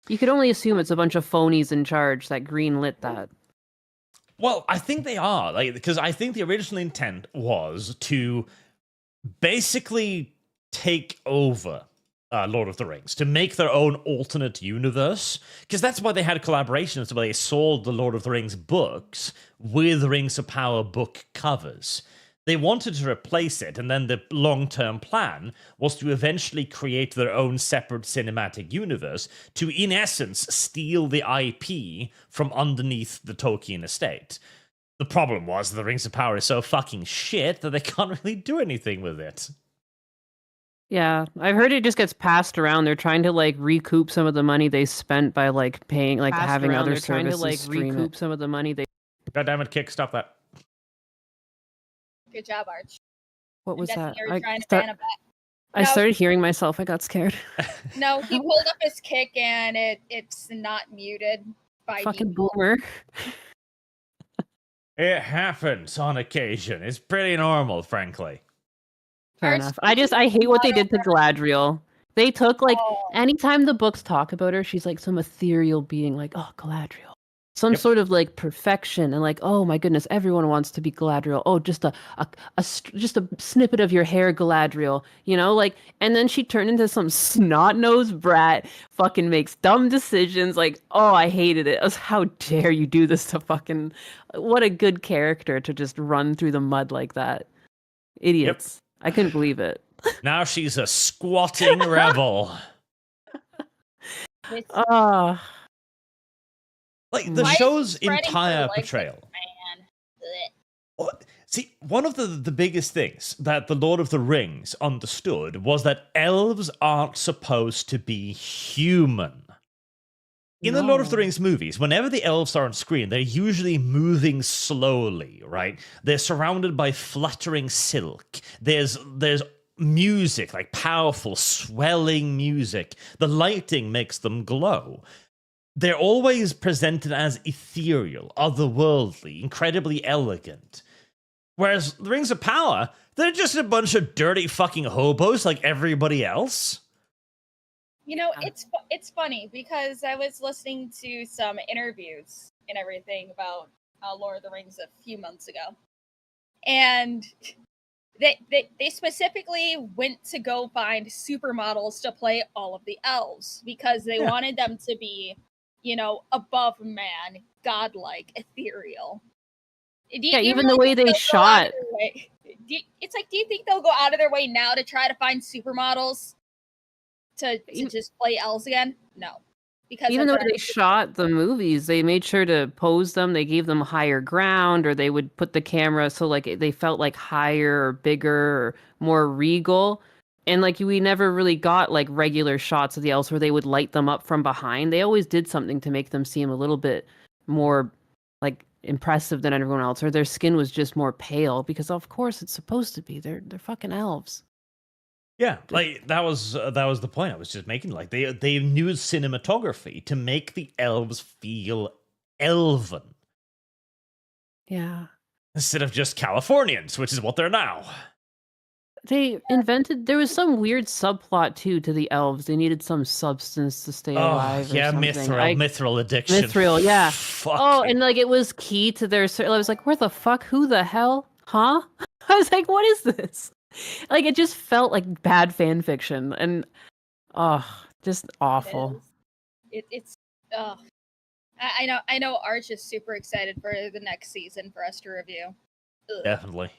You could only assume it's a bunch of phonies in charge that greenlit that. Well, I think they are, like, because I think the original intent was to basically take over Lord of the Rings, to make their own alternate universe, because that's why they had collaborations where they sold the Lord of the Rings books with Rings of Power book covers. They wanted to replace it, and then the long-term plan was to eventually create their own separate cinematic universe to, in essence, steal the IP from underneath the Tolkien estate. The problem was the Rings of Power is so fucking shit that they can't really do anything with it. Yeah, I've heard it just gets passed around. They're trying to, like, recoup some of the money they spent by, like, paying, like, having other services trying to, like, recoup some of the money they... God damn it, Kick, stop that. Good job, Arch. What was that? I started hearing myself. I got scared. No, he pulled up his Kick and it's not muted by fucking default. Boomer. It happens on occasion. It's pretty normal, frankly. Fair enough. I hate what they did to Galadriel. They took, like, anytime the books talk about her, she's like some ethereal being, like, oh, Galadriel. Some sort of, like, perfection, and, like, oh my goodness, everyone wants to be Galadriel. Oh, just a snippet of your hair, Galadriel, you know, like. And then she turned into some snot-nosed brat, fucking makes dumb decisions. Like, oh, I hated it. How dare you do this to fucking? What a good character to just run through the mud like that. Idiots. Yep. I couldn't believe it. Now she's a squatting rebel. Like, the show's entire portrayal. See, one of the biggest things that the Lord of the Rings understood was that elves aren't supposed to be human. In the Lord of the No. Rings movies, whenever the elves are on screen, they're usually moving slowly, right? They're surrounded by fluttering silk. There's music, like powerful, swelling music. The lighting makes them glow. They're always presented as ethereal, otherworldly, incredibly elegant. Whereas the Rings of Power, they're just a bunch of dirty fucking hobos like everybody else. You know, Yeah. it's funny because I was listening to some interviews and everything about Lord of the Rings a few months ago, and they specifically went to go find supermodels to play all of the elves because they wanted them to be, you know, above man, godlike, ethereal. Even the way they shot. It's like, do you think they'll go out of their way now to try to find supermodels to just play elves again? No. Because even though they shot the movies, they made sure to pose them. They gave them higher ground, or they would put the camera so like they felt like higher or bigger or more regal. And like we never really got like regular shots of the elves where they would light them up from behind. They always did something to make them seem a little bit more like impressive than everyone else, or their skin was just more pale because of course it's supposed to be. They're fucking elves. Yeah, like that was the point I was just making. Like they used cinematography to make the elves feel elven Yeah. instead of just Californians, which is what they're now. They invented, there was some weird subplot too to the elves. They needed some substance to stay alive. Yeah, or something. mithril addiction. Mithril, yeah. Fuck. And like it was key to their. I was like, where the fuck? Who the hell? Huh? I was like, what is this? Like it just felt like bad fan fiction, and just awful. It's I know Arch is super excited for the next season for us to review. Ugh. Definitely.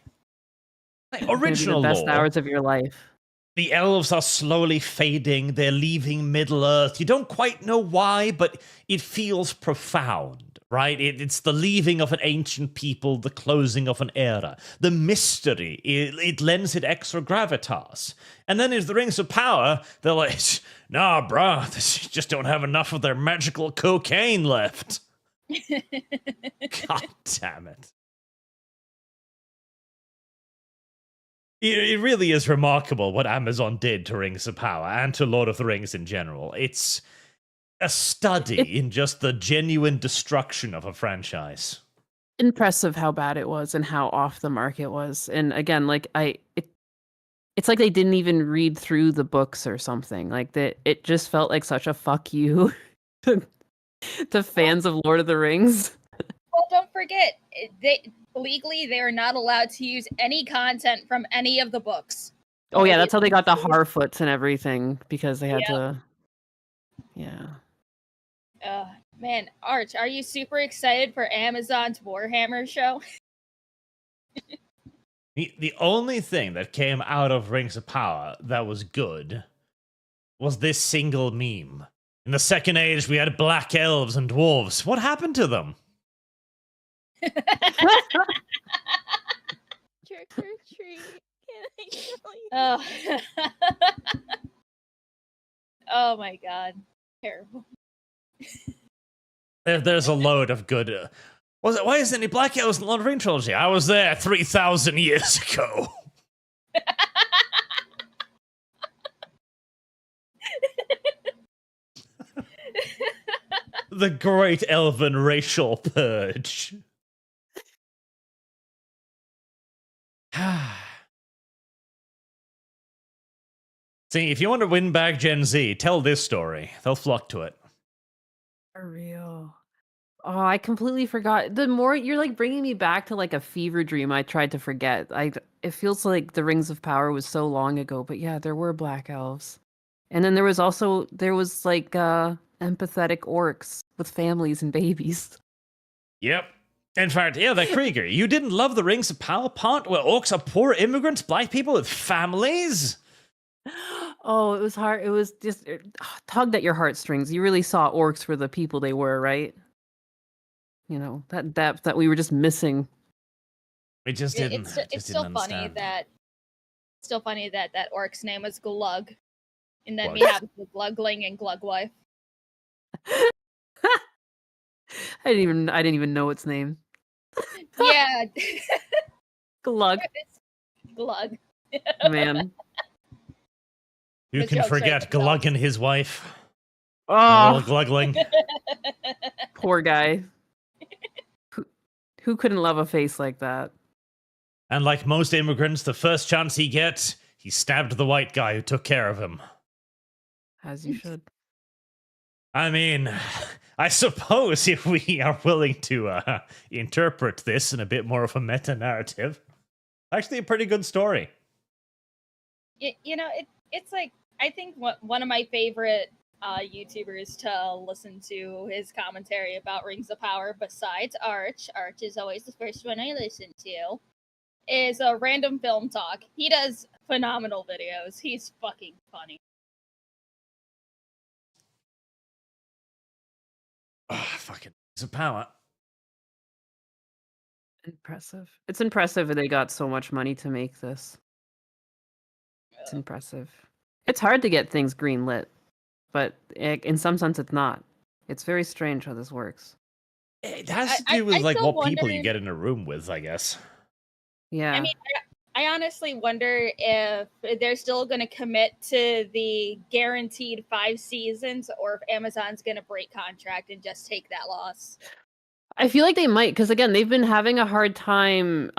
It's gonna be Original the best lore. hours of your life. The elves are slowly fading. They're leaving Middle Earth. You don't quite know why, but it feels profound, right? It's the leaving of an ancient people, the closing of an era. The mystery, it lends it extra gravitas. And then there's the Rings of Power. They're like, nah, bruh, they just don't have enough of their magical cocaine left. God damn it. It really is remarkable what Amazon did to Rings of Power and to Lord of the Rings in general. It's a study in just the genuine destruction of a franchise. Impressive how bad it was and how off the mark it was. And again, like it's like they didn't even read through the books or something. Like that, it just felt like such a fuck you to fans of Lord of the Rings. Well, don't forget, legally they are not allowed to use any content from any of the books. Oh yeah, that's how they got the Harfoots and everything, because they had to. Yeah. Man, Arch, are you super excited for Amazon's Warhammer show? The only thing that came out of Rings of Power that was good was this single meme. In the Second Age, we had black elves and dwarves. What happened to them? Trick or treat. Can I tell you? Oh my god. Terrible. There's a load of good... why isn't any black elves in the Lord of the Rings trilogy? I was there 3,000 years ago. The great elven racial purge. See, if you want to win back Gen Z, tell this story. They'll flock to it. For real. Oh, I completely forgot. The more you're like bringing me back to like a fever dream I tried to forget. It feels like the Rings of Power was so long ago, but yeah, there were black elves. And then there was like empathetic orcs with families and babies. Yep. In fact, yeah, that Krieger. You didn't love the Rings of Power part where orcs are poor immigrants, black people with families? Oh, it was hard. It was just tugged at your heartstrings. You really saw orcs for the people they were, right? You know, that depth that we were just missing. We just didn't. It's still funny that that orc's name was Glug, and then we have the Glugling and Glugwife. I didn't even know its name. Yeah. Glug, Glug. man. Who The can jokes are forget Glug and his wife? Oh, Little Glugling. poor guy. Who couldn't love a face like that? And like most immigrants, the first chance he gets, he stabbed the white guy who took care of him. As you should. I mean, I suppose if we are willing to interpret this in a bit more of a meta-narrative, actually a pretty good story. It's like, I think one of my favorite YouTubers to listen to his commentary about Rings of Power, besides Arch is always the first one I listen to, is a Random Film Talk. He does phenomenal videos. He's fucking funny. Fucking Rings of Power. Impressive. It's impressive that they got so much money to make this. It's impressive. It's hard to get things greenlit, but in some sense it's not. It's very strange how this works. It has to do with like what people you get in a room with, I guess. Yeah. I mean, I honestly wonder if they're still going to commit to the guaranteed 5 seasons, or if Amazon's going to break contract and just take that loss. I feel like they might, because again, they've been having a hard time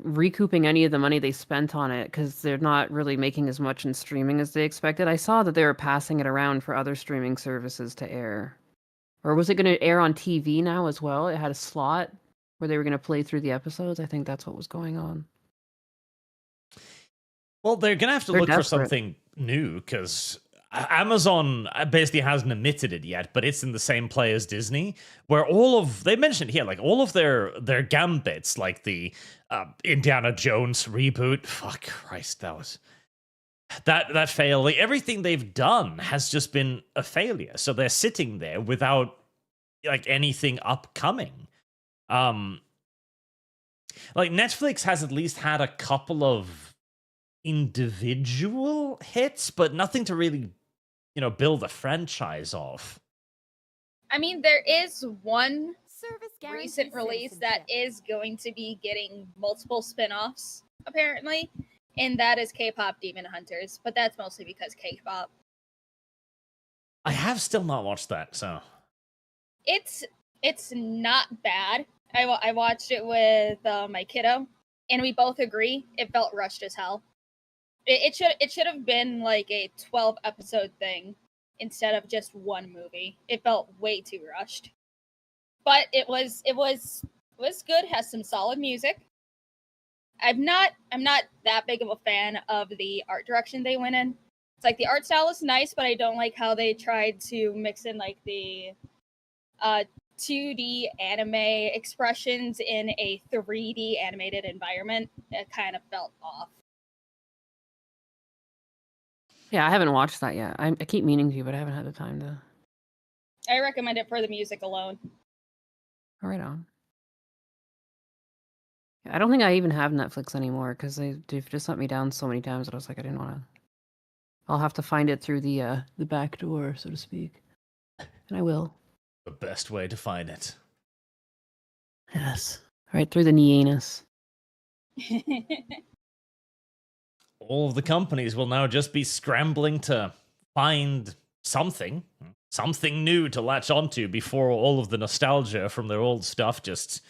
recouping any of the money they spent on it, because they're not really making as much in streaming as they expected. I saw that they were passing it around for other streaming services to air. Or was it going to air on TV now as well? It had a slot where they were going to play through the episodes. I think that's what was going on. Well, they're going to have to look for something new, because Amazon basically hasn't admitted it yet, but it's in the same play as Disney, where they mentioned here, like all of their gambits, like the Indiana Jones reboot. Fuck Christ, that failed. Like everything they've done has just been a failure. So they're sitting there without like anything upcoming. Like Netflix has at least had a couple of individual hits, but nothing to really, build a franchise off. I mean, there is one recent release that is going to be getting multiple spin-offs, apparently, and that is K-pop Demon Hunters, but that's mostly because K-pop. I have still not watched that, so... It's not bad. I watched it with my kiddo, and we both agree it felt rushed as hell. It should have been like a 12-episode thing instead of just one movie. It felt way too rushed, but it was good. Has some solid music. I'm not that big of a fan of the art direction they went in. It's like the art style is nice, but I don't like how they tried to mix in like the 2D anime expressions in a 3D animated environment. It kind of felt off. Yeah, I haven't watched that yet. I keep meaning to, but I haven't had the time to. I recommend it for the music alone. Right on. I don't think I even have Netflix anymore, because they've just let me down so many times that I was like, I didn't want to. I'll have to find it through the back door, so to speak. And I will. The best way to find it. Yes. Right through the Nyanus. All of the companies will now just be scrambling to find something new to latch onto before all of the nostalgia from their old stuff just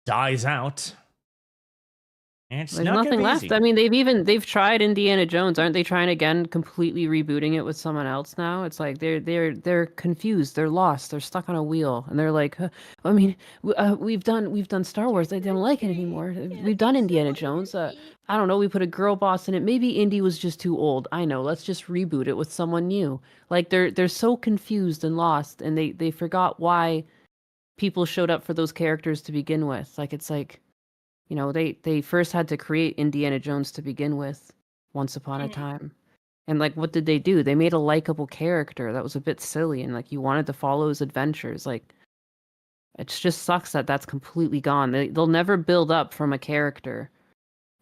dies out. It's There's not nothing left. easy. I mean, they've tried Indiana Jones. Aren't they trying again, completely rebooting it with someone else now? It's like they're confused, they're lost, they're stuck on a wheel, and they're like, I mean, we've done Star Wars. They don't like it anymore. We've done Indiana Jones. I don't know. We put a girl boss in it. Maybe Indy was just too old. I know. Let's just reboot it with someone new. Like they're so confused and lost, and they forgot why people showed up for those characters to begin with. Like it's like. They first had to create Indiana Jones to begin with, once upon a time. And, like, what did they do? They made a likable character that was a bit silly, and, like, you wanted to follow his adventures. Like, it just sucks that that's completely gone. They'll never build up from a character.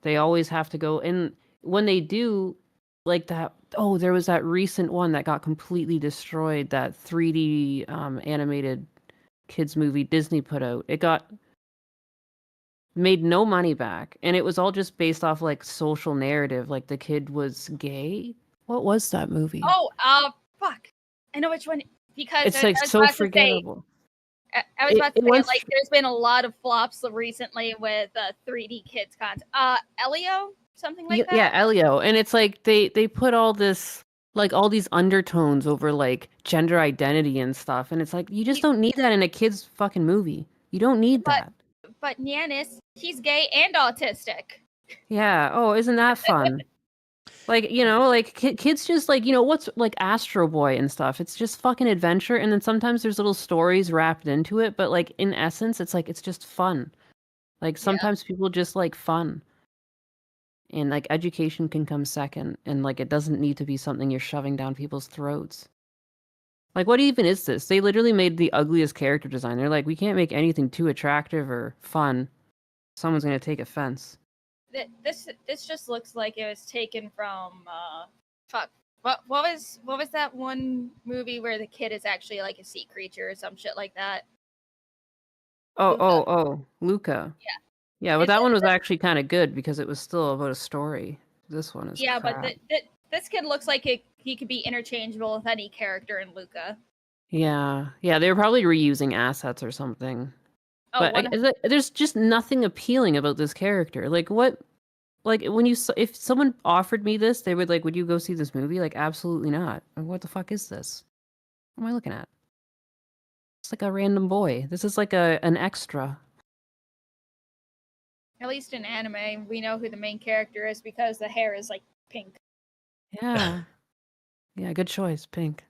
They always have to go... And when they do, like, that... Oh, there was that recent one that got completely destroyed, that 3D animated kids movie Disney put out. It got made no money back, and it was all just based off like social narrative. Like the kid was gay. What was that movie? Oh, fuck. I know which one because It's I like was so about to say, forgettable. I was about to It say, was like, there's been a lot of flops recently with 3D kids content. Elio, something like that. Yeah, Elio, and it's like they put all this like all these undertones over like gender identity and stuff, and it's like you just don't need that in a kid's fucking movie. You don't need that. But Nyanus, he's gay and autistic. Yeah. Oh, isn't that fun? Like, you know, like kids just like, you know, what's like Astro Boy and stuff. It's just fucking adventure. And then sometimes there's little stories wrapped into it. But like in essence, it's like, it's just fun. Like sometimes people just like fun. And like education can come second. And like it doesn't need to be something you're shoving down people's throats. Like, what even is this? They literally made the ugliest character design. They're like, we can't make anything too attractive or fun. Someone's going to take offense. This just looks like it was taken from fuck. What was that one movie where the kid is actually like a sea creature or some shit like that? Luca. Yeah, but It's that one was actually kind of good because it was still about a story. This one is crap. But this kid looks like he could be interchangeable with any character in Luca. Yeah, they were probably reusing assets or something. Oh, But there's just nothing appealing about this character. Like what? Like when if someone offered me this, they would like, would you go see this movie? Like, absolutely not. Like, what the fuck is this? What am I looking at? It's like a random boy. This is like an extra. At least in anime, we know who the main character is because the hair is like pink. Yeah. Yeah, good choice, pink.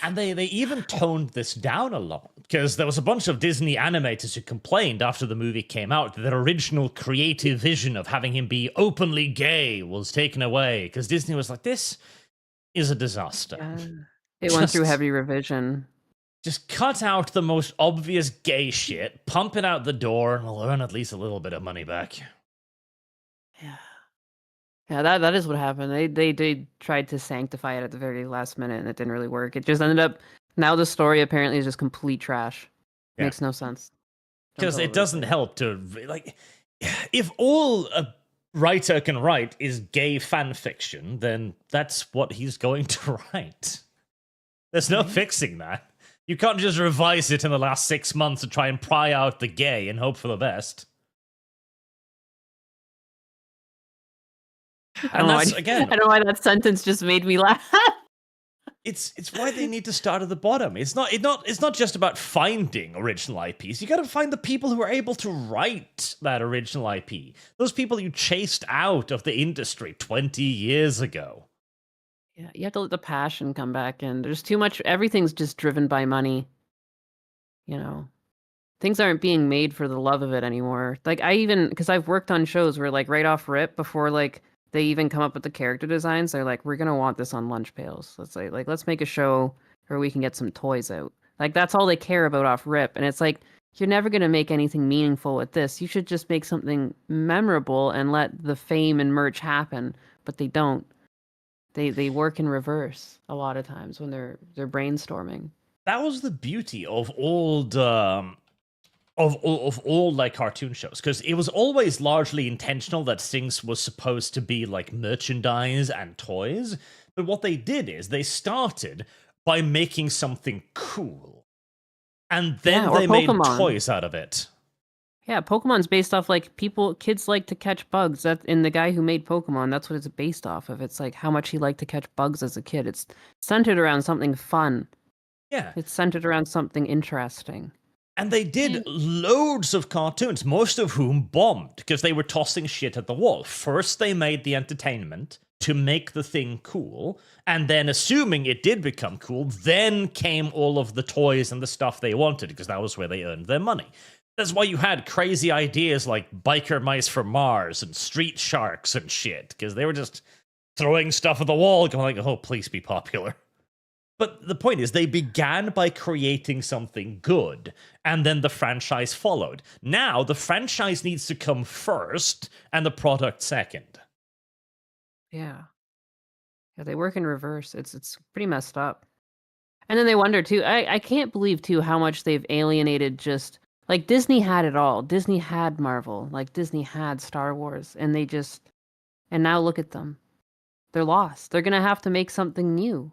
And they even toned this down a lot, because there was a bunch of Disney animators who complained after the movie came out that their original creative vision of having him be openly gay was taken away, because Disney was like, this is a disaster. Yeah. It went through heavy revision. Just cut out the most obvious gay shit, pump it out the door, and we'll earn at least a little bit of money back. Yeah. Yeah, that is what happened. They tried to sanctify it at the very last minute, and it didn't really work. It just ended up. Now the story apparently is just complete trash. Yeah. Makes no sense. Because it doesn't help to like, if all a writer can write is gay fan fiction, then that's what he's going to write. There's no fixing that. You can't just revise it in the last 6 months and try and pry out the gay and hope for the best. And that's, again, I don't know why that sentence just made me laugh. It's why they need to start at the bottom. It's not just about finding original IPs. You got to find the people who are able to write that original IP. Those people you chased out of the industry 20 years ago. Yeah, you have to let the passion come back in. There's too much. Everything's just driven by money. You know, things aren't being made for the love of it anymore. Like because I've worked on shows where like right off rip before like they even come up with the character designs, they're like, we're gonna want this on lunch pails. Let's make a show where we can get some toys out. Like that's all they care about off rip. And it's like, you're never gonna make anything meaningful with this. You should just make something memorable and let the fame and merch happen. But they don't. They work in reverse a lot of times when they're brainstorming. That was the beauty of old like cartoon shows, because it was always largely intentional that things was supposed to be like merchandise and toys. But what they did is they started by making something cool, and then they made toys out of it. Yeah, Pokemon's based off like kids like to catch bugs. And the guy who made Pokemon, that's what it's based off of. It's like how much he liked to catch bugs as a kid. It's centered around something fun. Yeah. It's centered around something interesting. And they did loads of cartoons, most of whom bombed because they were tossing shit at the wall. First, they made the entertainment to make the thing cool, and then assuming it did become cool, then came all of the toys and the stuff they wanted, because that was where they earned their money. That's why you had crazy ideas like Biker Mice from Mars and Street Sharks and shit, because they were just throwing stuff at the wall, going like, oh, please be popular. But the point is, they began by creating something good, and then the franchise followed. Now, the franchise needs to come first, and the product second. Yeah. Yeah, they work in reverse. It's pretty messed up. And then they wonder too. I can't believe too how much they've alienated. Just like Disney had it all. Disney had Marvel. Like Disney had Star Wars, and now look at them. They're lost. They're gonna have to make something new,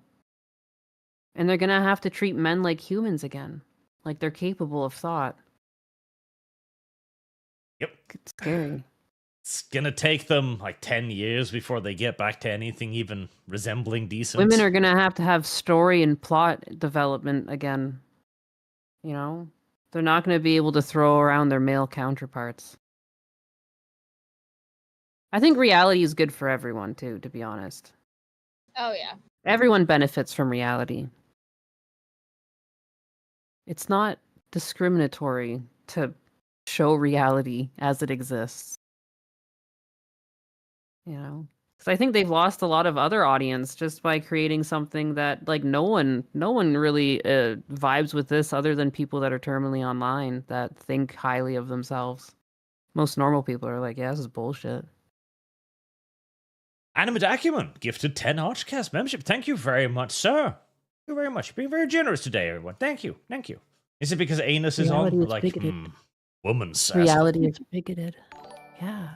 and they're gonna have to treat men like humans again, like they're capable of thought. Yep. It's scary. It's gonna take them like 10 years before they get back to anything even resembling decent. Women are gonna have to have story and plot development again. You know? They're not gonna be able to throw around their male counterparts. I think reality is good for everyone too, to be honest. Oh yeah. Everyone benefits from reality. It's not discriminatory to show reality as it exists. You know? Because I think they've lost a lot of other audience just by creating something that like no one really vibes with this other than people that are terminally online that think highly of themselves. Most normal people are like, yeah, this is bullshit. Animate Acumen gifted 10 ArchCast membership. Thank you very much, sir. Thank you very much. Being very generous today, everyone. Thank you. Thank you. Is it because Anus is Reality on? is Like, bigoted. woman's Reality is bigoted. Yeah.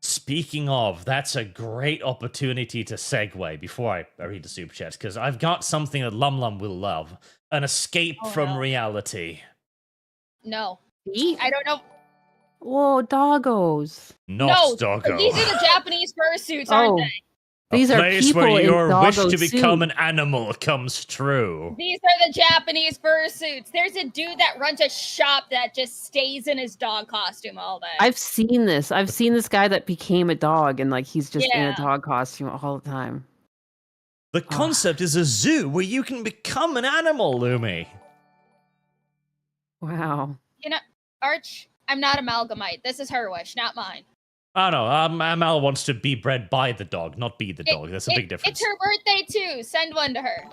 Speaking of, that's a great opportunity to segue before I read the super chats, because I've got something that LumLum will love. An escape from no. reality. No. Eat? I don't know. Whoa, doggos. Not doggo. These are the Japanese fursuits, aren't they? These a are place people where in your wish doggo to become suits. an animal comes true. These are the Japanese fursuits. There's a dude that runs a shop that just stays in his dog costume all day. I've seen this. I've seen this guy that became a dog and like he's just in a Yeah. dog costume all the time. The concept is a zoo where you can become an animal, Lumi. Wow. You know, Arch, I'm not Amalgamite. This is her wish, not mine. Oh no, Amal wants to be bred by the dog, not be the dog. That's a big difference. It's her birthday too. Send one to her.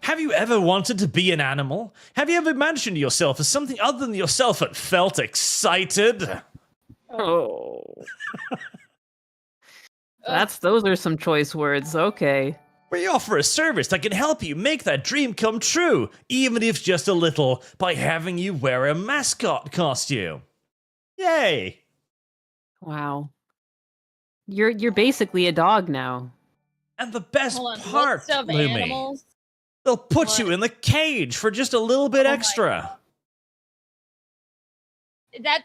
Have you ever wanted to be an animal? Have you ever imagined yourself as something other than yourself and felt excited? Oh. Those are some choice words. Okay. We offer a service that can help you make that dream come true, even if just a little, by having you wear a mascot costume. Yay! Wow. You're basically a dog now. And the best Hold on, part, list of Lumi, animals. they'll put you in the cage for just a little bit Oh my extra.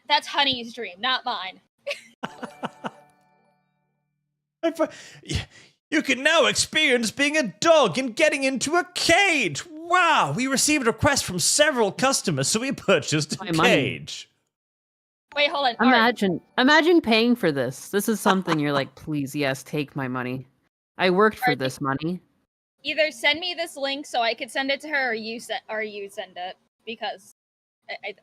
That's Honey's dream, not mine. You can now experience being a dog and getting into a cage. Wow, we received a request from several customers, so we purchased a cage. Wait, hold on. Imagine paying for this. This is something you're like, please, yes, take my money. I worked for this money. Either send me this link so I could send it to her, or you send it, because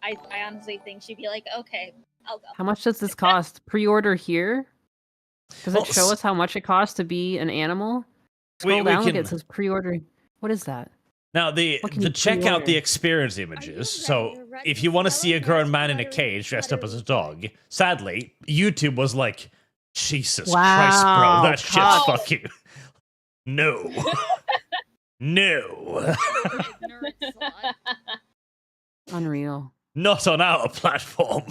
I honestly think she'd be like, okay, I'll go. How much does this cost? Pre-order here? Does it show us how much it costs to be an animal? Scroll down, look, it says pre-order. What is that? Now, check out the experience images. So, if you want to see a grown man in a cage dressed up as a dog, sadly, YouTube was like, Jesus Christ, bro, that shit's fucking... No. No. Unreal. Not on our platform.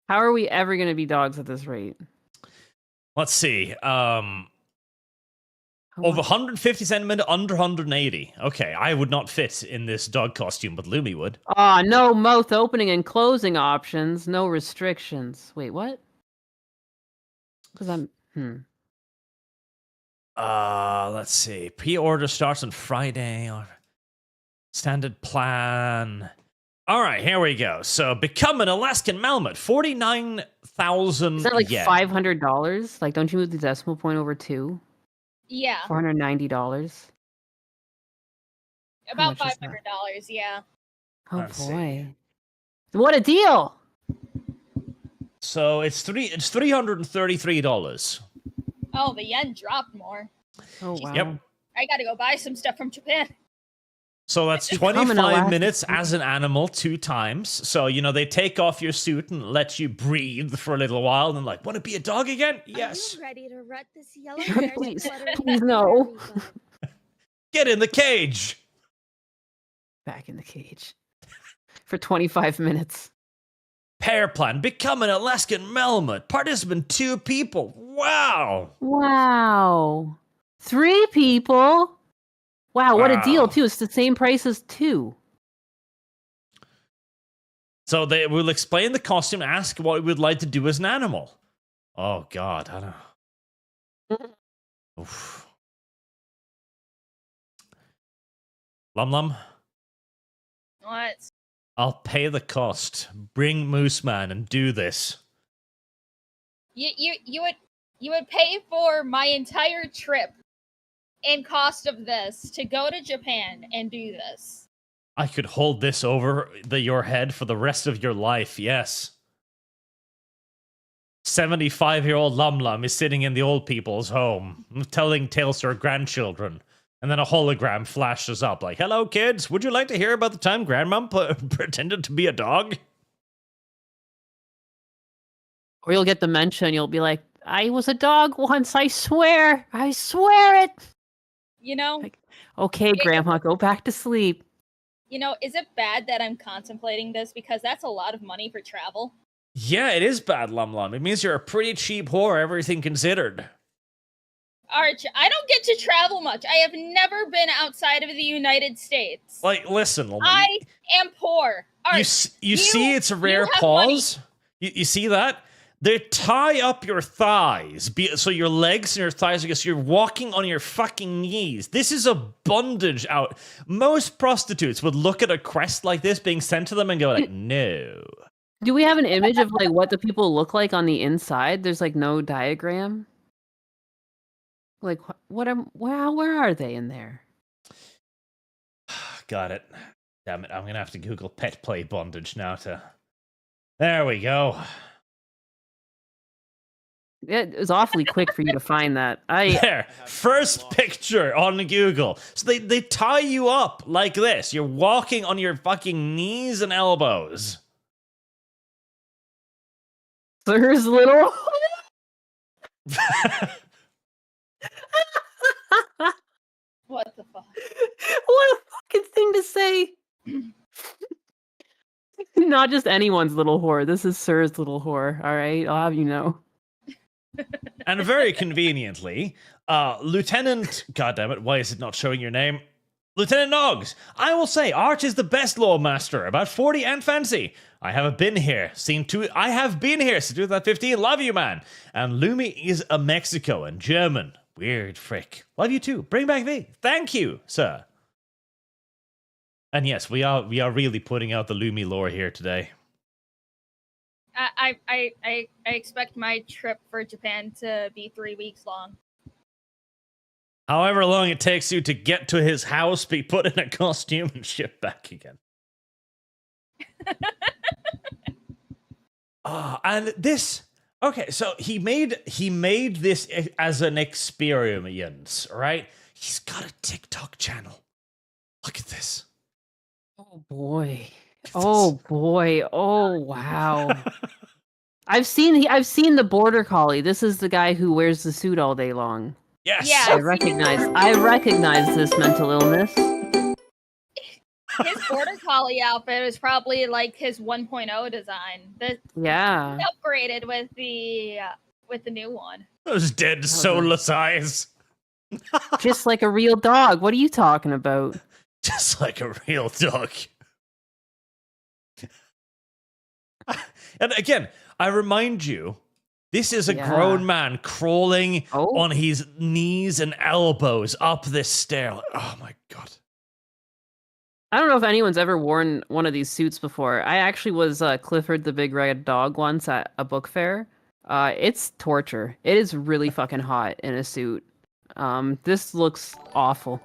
How are we ever going to be dogs at this rate? Let's see. Over 150 centimeter, under 180. Okay, I would not fit in this dog costume, but Lumi would. No mouth opening and closing options. No restrictions. Wait, what? Because let's see. Pre-order starts on Friday. Standard plan. All right, here we go. So, become an Alaskan Malamute, 49,000 Is that like yen. $500? Like, don't you move the decimal point over 2? Yeah. $490. About $500, yeah. Oh Let's boy. What a deal! So it's $333. Oh, the yen dropped more. Oh wow. Yep. I gotta go buy some stuff from Japan. So that's 25 minutes as an animal 2 times. So, they take off your suit and let you breathe for a little while. And then like, want to be a dog again? Yes. Are you ready to rut this yellow Please no. Get in the cage. Back in the cage for 25 minutes. Pair plan. Become an Alaskan Melmoth. Participant 2 people. Wow. Wow. 3 people. Wow, what a deal, Wow. too. It's the same price as 2. So they will explain the costume, ask what we would like to do as an animal. Oh, God. I don't know. Oof. LumLum, What? I'll pay the cost. Bring Moose Man and do this. You would pay for my entire trip and cost of this to go to Japan and do this. I could hold this over your head for the rest of your life, yes. 75-year-old LumLum is sitting in the old people's home, telling tales to her grandchildren. And then a hologram flashes up like, hello, kids. Would you like to hear about the time Grandmom pretended to be a dog? Or you'll get dementia and you'll be like, I was a dog once, I swear. I swear it. You know? Like, okay, Grandma, go back to sleep. You know, is it bad that I'm contemplating this? Because that's a lot of money for travel. Yeah, it is bad, LumLum. It means you're a pretty cheap whore, everything considered. Arch, I don't get to travel much. I have never been outside of the United States. Like, listen, LumLum. I am poor. Arch, You see it's a rare have pause? You see that? They tie up your thighs, so your legs and your thighs, I guess you're walking on your fucking knees. This is a bondage out. Most prostitutes would look at a quest like this being sent to them and go like, no. Do we have an image of like what the people look like on the inside? There's like no diagram. Like where are they in there? Got it. Damn it, I'm gonna have to Google pet play bondage now to... There we go. It was awfully quick for you to find that. There, first picture on Google. So they tie you up like this. You're walking on your fucking knees and elbows. There's little... what the fuck? What a fucking thing to say. Not just anyone's little whore. This is Sir's little whore, all right? I'll have you know. And very conveniently, Lieutenant... God damn it, why is it not showing your name? Lieutenant Noggs, I will say, Arch is the best law master, about 40 and fancy. I have been here since 2015, love you, man. And Lumi is a Mexico and German. Weird frick. Love you too. Bring back V. Thank you, sir. And yes, we are really putting out the Lumi lore here today. I expect my trip for Japan to be 3 weeks long. However long it takes you to get to his house, be put in a costume, and shipped back again. And this... Okay, so he made this as an experiment, right? He's got a TikTok channel. Look at this. Oh boy. Oh boy. Oh wow. I've seen the border collie. This is the guy who wears the suit all day long. Yes. Yeah. I recognize this mental illness. His border collie outfit was probably like his 1.0 design. Yeah. Upgraded with the new one. Those dead, soulless eyes. Just like a real dog. What are you talking about? Just like a real dog. And again, I remind you, this is a grown man crawling on his knees and elbows up this stair. Oh my god. I don't know if anyone's ever worn one of these suits before. I actually was Clifford the Big Red Dog once at a book fair. It's torture. It is really fucking hot in a suit. This looks awful.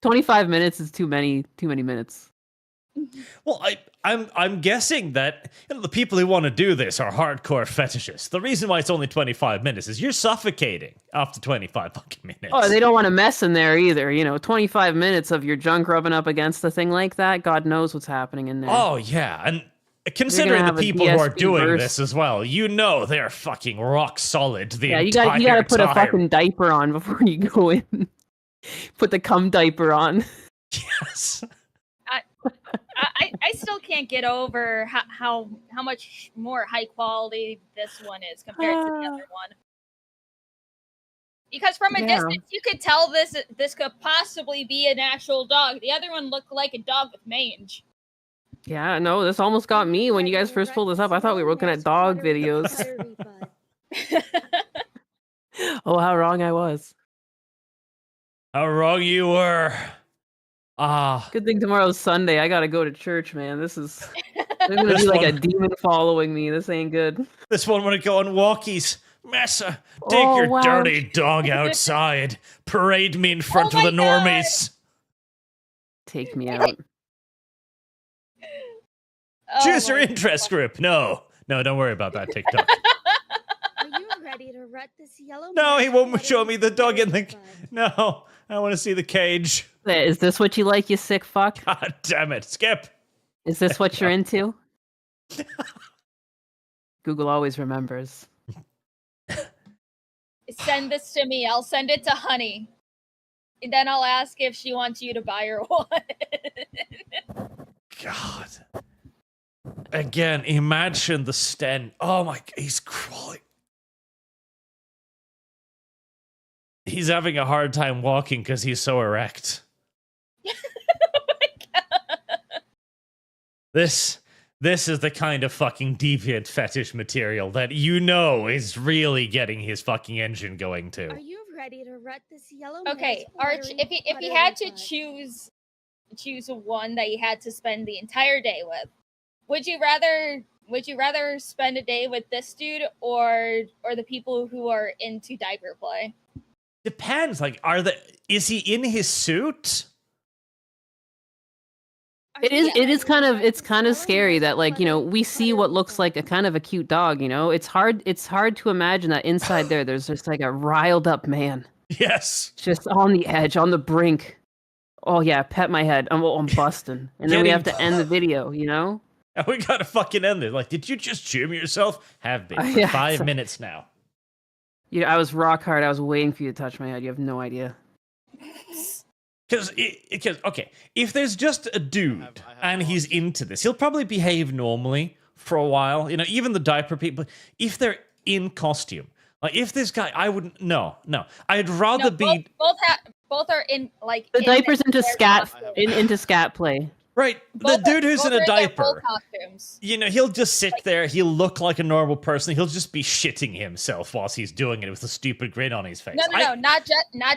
25 minutes is too many minutes. Well, I'm guessing that the people who want to do this are hardcore fetishists. The reason why it's only 25 minutes is you're suffocating after 25 fucking minutes. Oh, they don't want to mess in there either. 25 minutes of your junk rubbing up against a thing like that. God knows what's happening in there. Oh yeah, and considering the people who are doing burst. this as well, they're fucking rock solid. You got to put a fucking diaper on before you go in. Put the cum diaper on. Yes. I still can't get over how much more high quality this one is compared to the other one. Because from a distance, you could tell this could possibly be an actual dog. The other one looked like a dog with mange. Yeah, no, this almost got me when you guys first pulled this up. I thought we were looking at dog videos. Oh, how wrong I was. How wrong you were. Good thing tomorrow's Sunday. I gotta go to church, man. There's gonna be like a demon following me. This ain't good. This one want to go on walkies. Massa, take your dirty dog outside. Parade me in front of the normies. Take me out. Choose your interest group. No, don't worry about that, TikTok. Are you ready to rut this yellow? No, he won't show me the dog in the... No, I want to see the cage. Is this what you like, you sick fuck? God damn it. Skip. Is this what you're into? Google always remembers. Send this to me. I'll send it to Honey. And then I'll ask if she wants you to buy her one. God. Again, imagine the stench. Oh my... He's crawling. He's having a hard time walking because he's so erect. Oh my God. This is the kind of fucking deviant fetish material that you know is really getting his fucking engine going too. Are you ready to rut this yellow? Okay, Arch, if you had to choose one that you had to spend the entire day with, would you rather spend a day with this dude or the people who are into diaper play? Depends. Like, is he in his suit? It's kind of scary that, like, you know, we see what looks like a kind of a cute dog, you know. It's hard to imagine that inside there's just like a riled up man. Yes. Just on the edge, on the brink. Oh yeah, pet my head. I'm busting. And then we have to end the video, you know? And we gotta fucking end it. Like, did you just zoom yourself? Have been for 5 minutes now. Yeah, I was rock hard. I was waiting for you to touch my head. You have no idea. Because, okay, if there's just a dude and he's into this, he'll probably behave normally for a while. You know, even the diaper people, if they're in costume. Like, if this guy, I wouldn't, no. I'd rather be... Both are in, like... The diaper's into scat play. Right, the dude who's in a diaper, costumes. You know, he'll just sit there, he'll look like a normal person, he'll just be shitting himself whilst he's doing it with a stupid grin on his face. No, not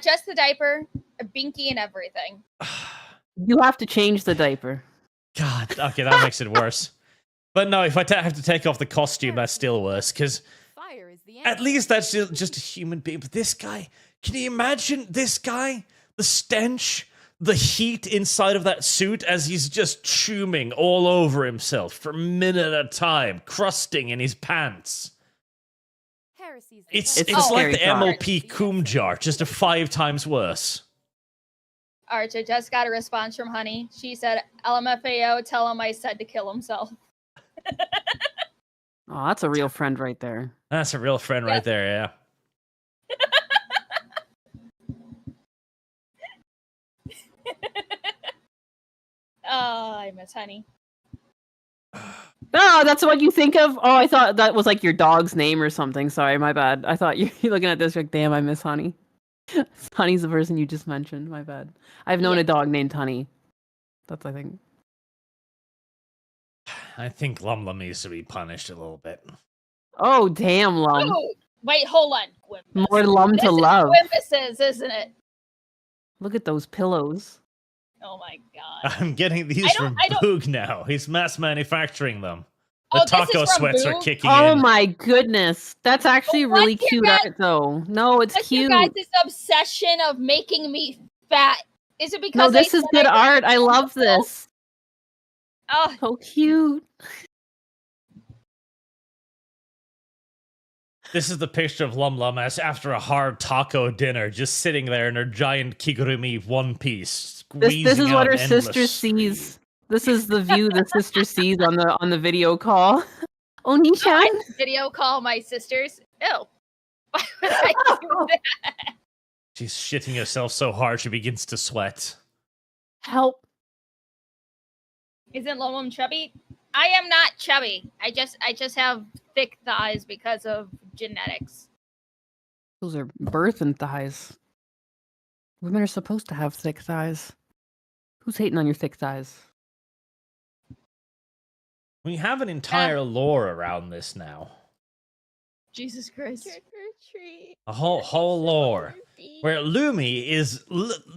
just the diaper, a binky and everything. You have to change the diaper. God, okay, that makes it worse. But no, if I have to take off the costume, that's still worse, because at least that's just a human being. But this guy, can you imagine this guy? The stench? The heat inside of that suit as he's just chewing all over himself for a minute at a time, crusting in his pants. It's like the MLP Coom jar, just a 5 times worse. Arch, I just got a response from Honey. She said, LMFAO, tell him I said to kill himself. Oh, that's a real friend right there. That's a real friend right there, yeah. Oh, I miss Honey. Oh, that's what you think of? Oh, I thought that was like your dog's name or something. Sorry, my bad. I thought you're looking at this like, damn, I miss Honey. Honey's the person you just mentioned. My bad. I've known a dog named Honey. That's, I think. I think LumLum needs to be punished a little bit. Oh, damn, Lum. Oh, wait, hold on. Quimpus. More Lum to love. Quimpuses, isn't it? Look at those pillows. Oh my God. I'm getting these from Boog now. He's mass manufacturing them. The taco sweats are kicking in. Oh my goodness. That's actually really cute art, though. No, it's cute. What's your guys' obsession of making me fat? Is it because No, this is good art. I love this. Oh, so cute. This is the picture of LumLum as after a hard taco dinner, just sitting there in her giant kigurumi one piece. This is what her sister sees. This is the view the sister sees on the video call. Oni-chan? Video call my sisters. Ew. Why would I do that? She's shitting herself so hard she begins to sweat. Help. Isn't LumLum chubby? I am not chubby. I just have thick thighs because of genetics. Those are birth and thighs. Women are supposed to have thick thighs. Who's hating on your thick thighs? We have an entire lore around this now. Jesus Christ. Trick or treat. A whole lore. Where Lumi is...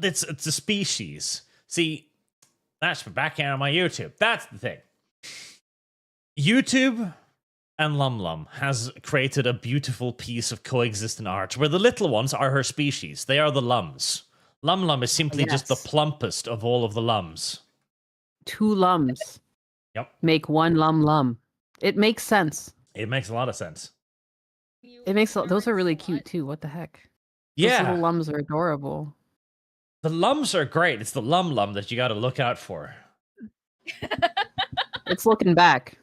It's a species. See, that's for back end on my YouTube. That's the thing. YouTube and LumLum has created a beautiful piece of coexistent art where the little ones are her species. They are the Lums. LumLum is simply just the plumpest of all of the Lums. 2 Lums. Yep. Make 1 LumLum. It makes sense. It makes a lot of sense. It makes those are really cute too. What the heck? Yeah. Those little Lums are adorable. The Lums are great. It's the LumLum that you got to look out for. It's looking back.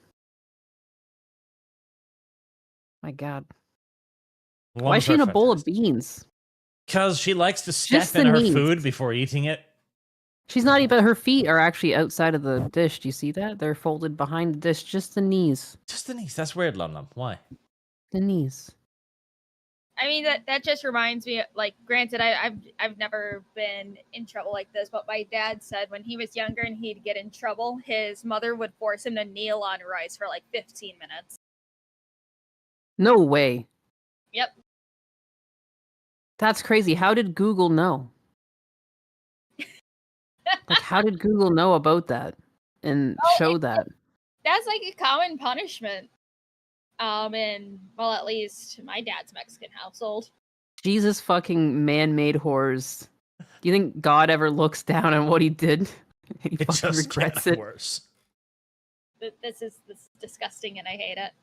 My God. Why is she in a bowl of beans? Because she likes to step Just in the her knees. food before eating it. She's not even, her feet are actually outside of the dish. Do you see that? They're folded behind the dish, just the knees. Just the knees. That's weird, LumLum. Why? The knees. I mean that just reminds me. Like, granted, I've never been in trouble like this, but my dad said when he was younger and he'd get in trouble, his mother would force him to kneel on rice for like 15 minutes. No way. Yep. That's crazy. How did Google know? Like, how did Google know about that and show that? That's like a common punishment. In, well, at least my dad's Mexican household. Jesus fucking man-made horrors. Do you think God ever looks down on what he did? He It fucking just regrets gets it. worse. This is disgusting, and I hate it.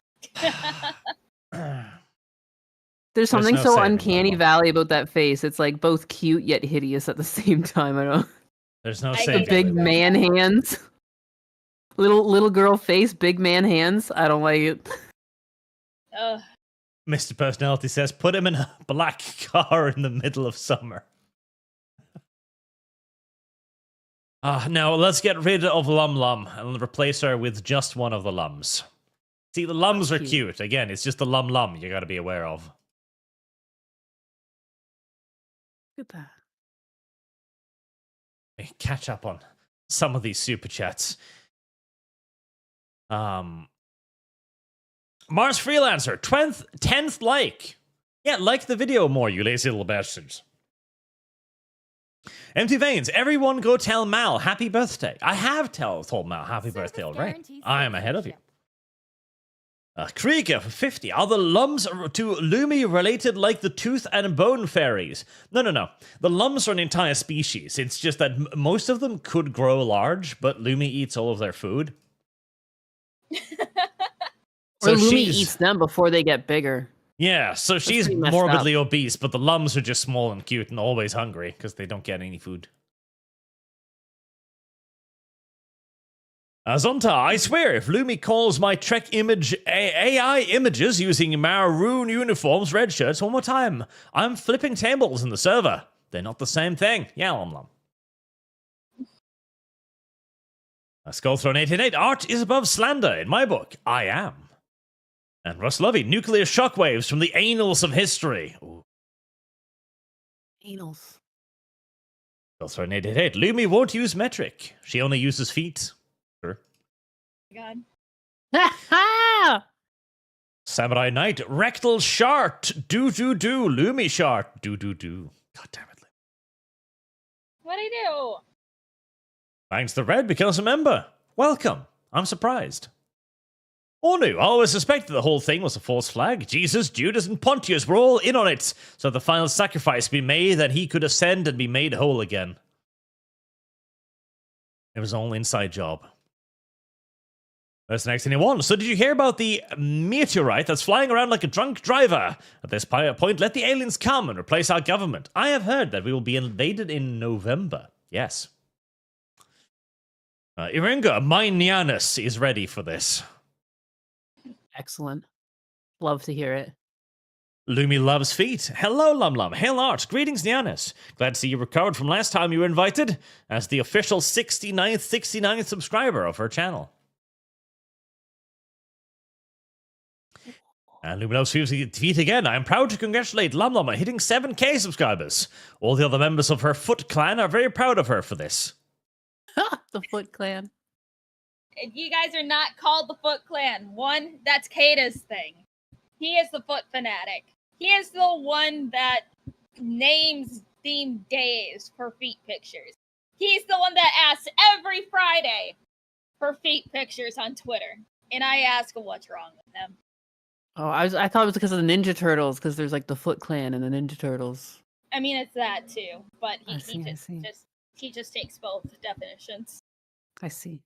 There's something no so saving uncanny Lum-Lum. valley about that face. It's like both cute yet hideous at the same time. I don't. There's no I saving The big Lum-Lum. man hands. Little girl face, big man hands. I don't like it. Mr. Personality says, put him in a black car in the middle of summer. Now, let's get rid of LumLum and replace her with just one of the Lums. See, the Lums are Cute. cute. Again, it's just the LumLum you got to be aware of. Look at that. Let me catch up on some of these super chats. Mars Freelancer, 10th like. Yeah, like the video more, you lazy little bastards. Empty Veins, everyone go tell Mal happy birthday. I have told Mal happy birthday already. I am ahead of you. Krieger for 50. Are the Lums to Lumi related like the tooth and bone fairies? No. The Lums are an entire species. It's just that most of them could grow large, but Lumi eats all of their food. Or Lumi eats them before they get bigger. Yeah, so she's pretty messed morbidly obese, but the Lums are just small and cute and always hungry because they don't get any food. Zonta, I swear, if Lumi calls my Trek image AI images using maroon uniforms, red shirts one more time, I'm flipping tables in the server. They're not the same thing. Yeah, LumLum. Skullthrone 888, art is above slander in my book. I am. And Russ Lovey, nuclear shockwaves from the annals of history. Ooh. Anals. Skullthrone 888, Lumi won't use metric. She only uses feet. Sure. God. Samurai Knight, rectal shart, do, Lumi shart, do. God damn it. What'd I do? Thanks the red becomes a member. Welcome. I'm surprised. Onu, I always suspected the whole thing was a false flag. Jesus, Judas, and Pontius were all in on it, so the final sacrifice be made that he could ascend and be made whole again. It was all an inside job. That's next anyone. So did you hear about the meteorite that's flying around like a drunk driver? At this point, let the aliens come and replace our government. I have heard that we will be invaded in November. Yes. Iringa, my Nyanus is ready for this. Excellent. Love to hear it. Lumi loves feet. Hello, LumLum. Hail Arch. Greetings, Nyanus. Glad to see you recovered from last time you were invited as the official 69th subscriber of her channel. And Lumi loves feet again. I am proud to congratulate LumLum on hitting 7K subscribers. All the other members of her Foot clan are very proud of her for this. The Foot Clan. You guys are not called the Foot Clan. One, that's Kata's thing. He is the Foot fanatic. He is the one that names themed days for feet pictures. He's the one that asks every Friday for feet pictures on Twitter. And I ask him what's wrong with him. Oh, I thought it was because of the Ninja Turtles, because there's like the Foot Clan and the Ninja Turtles. I mean, it's that too, but I see. he just takes both definitions. I see.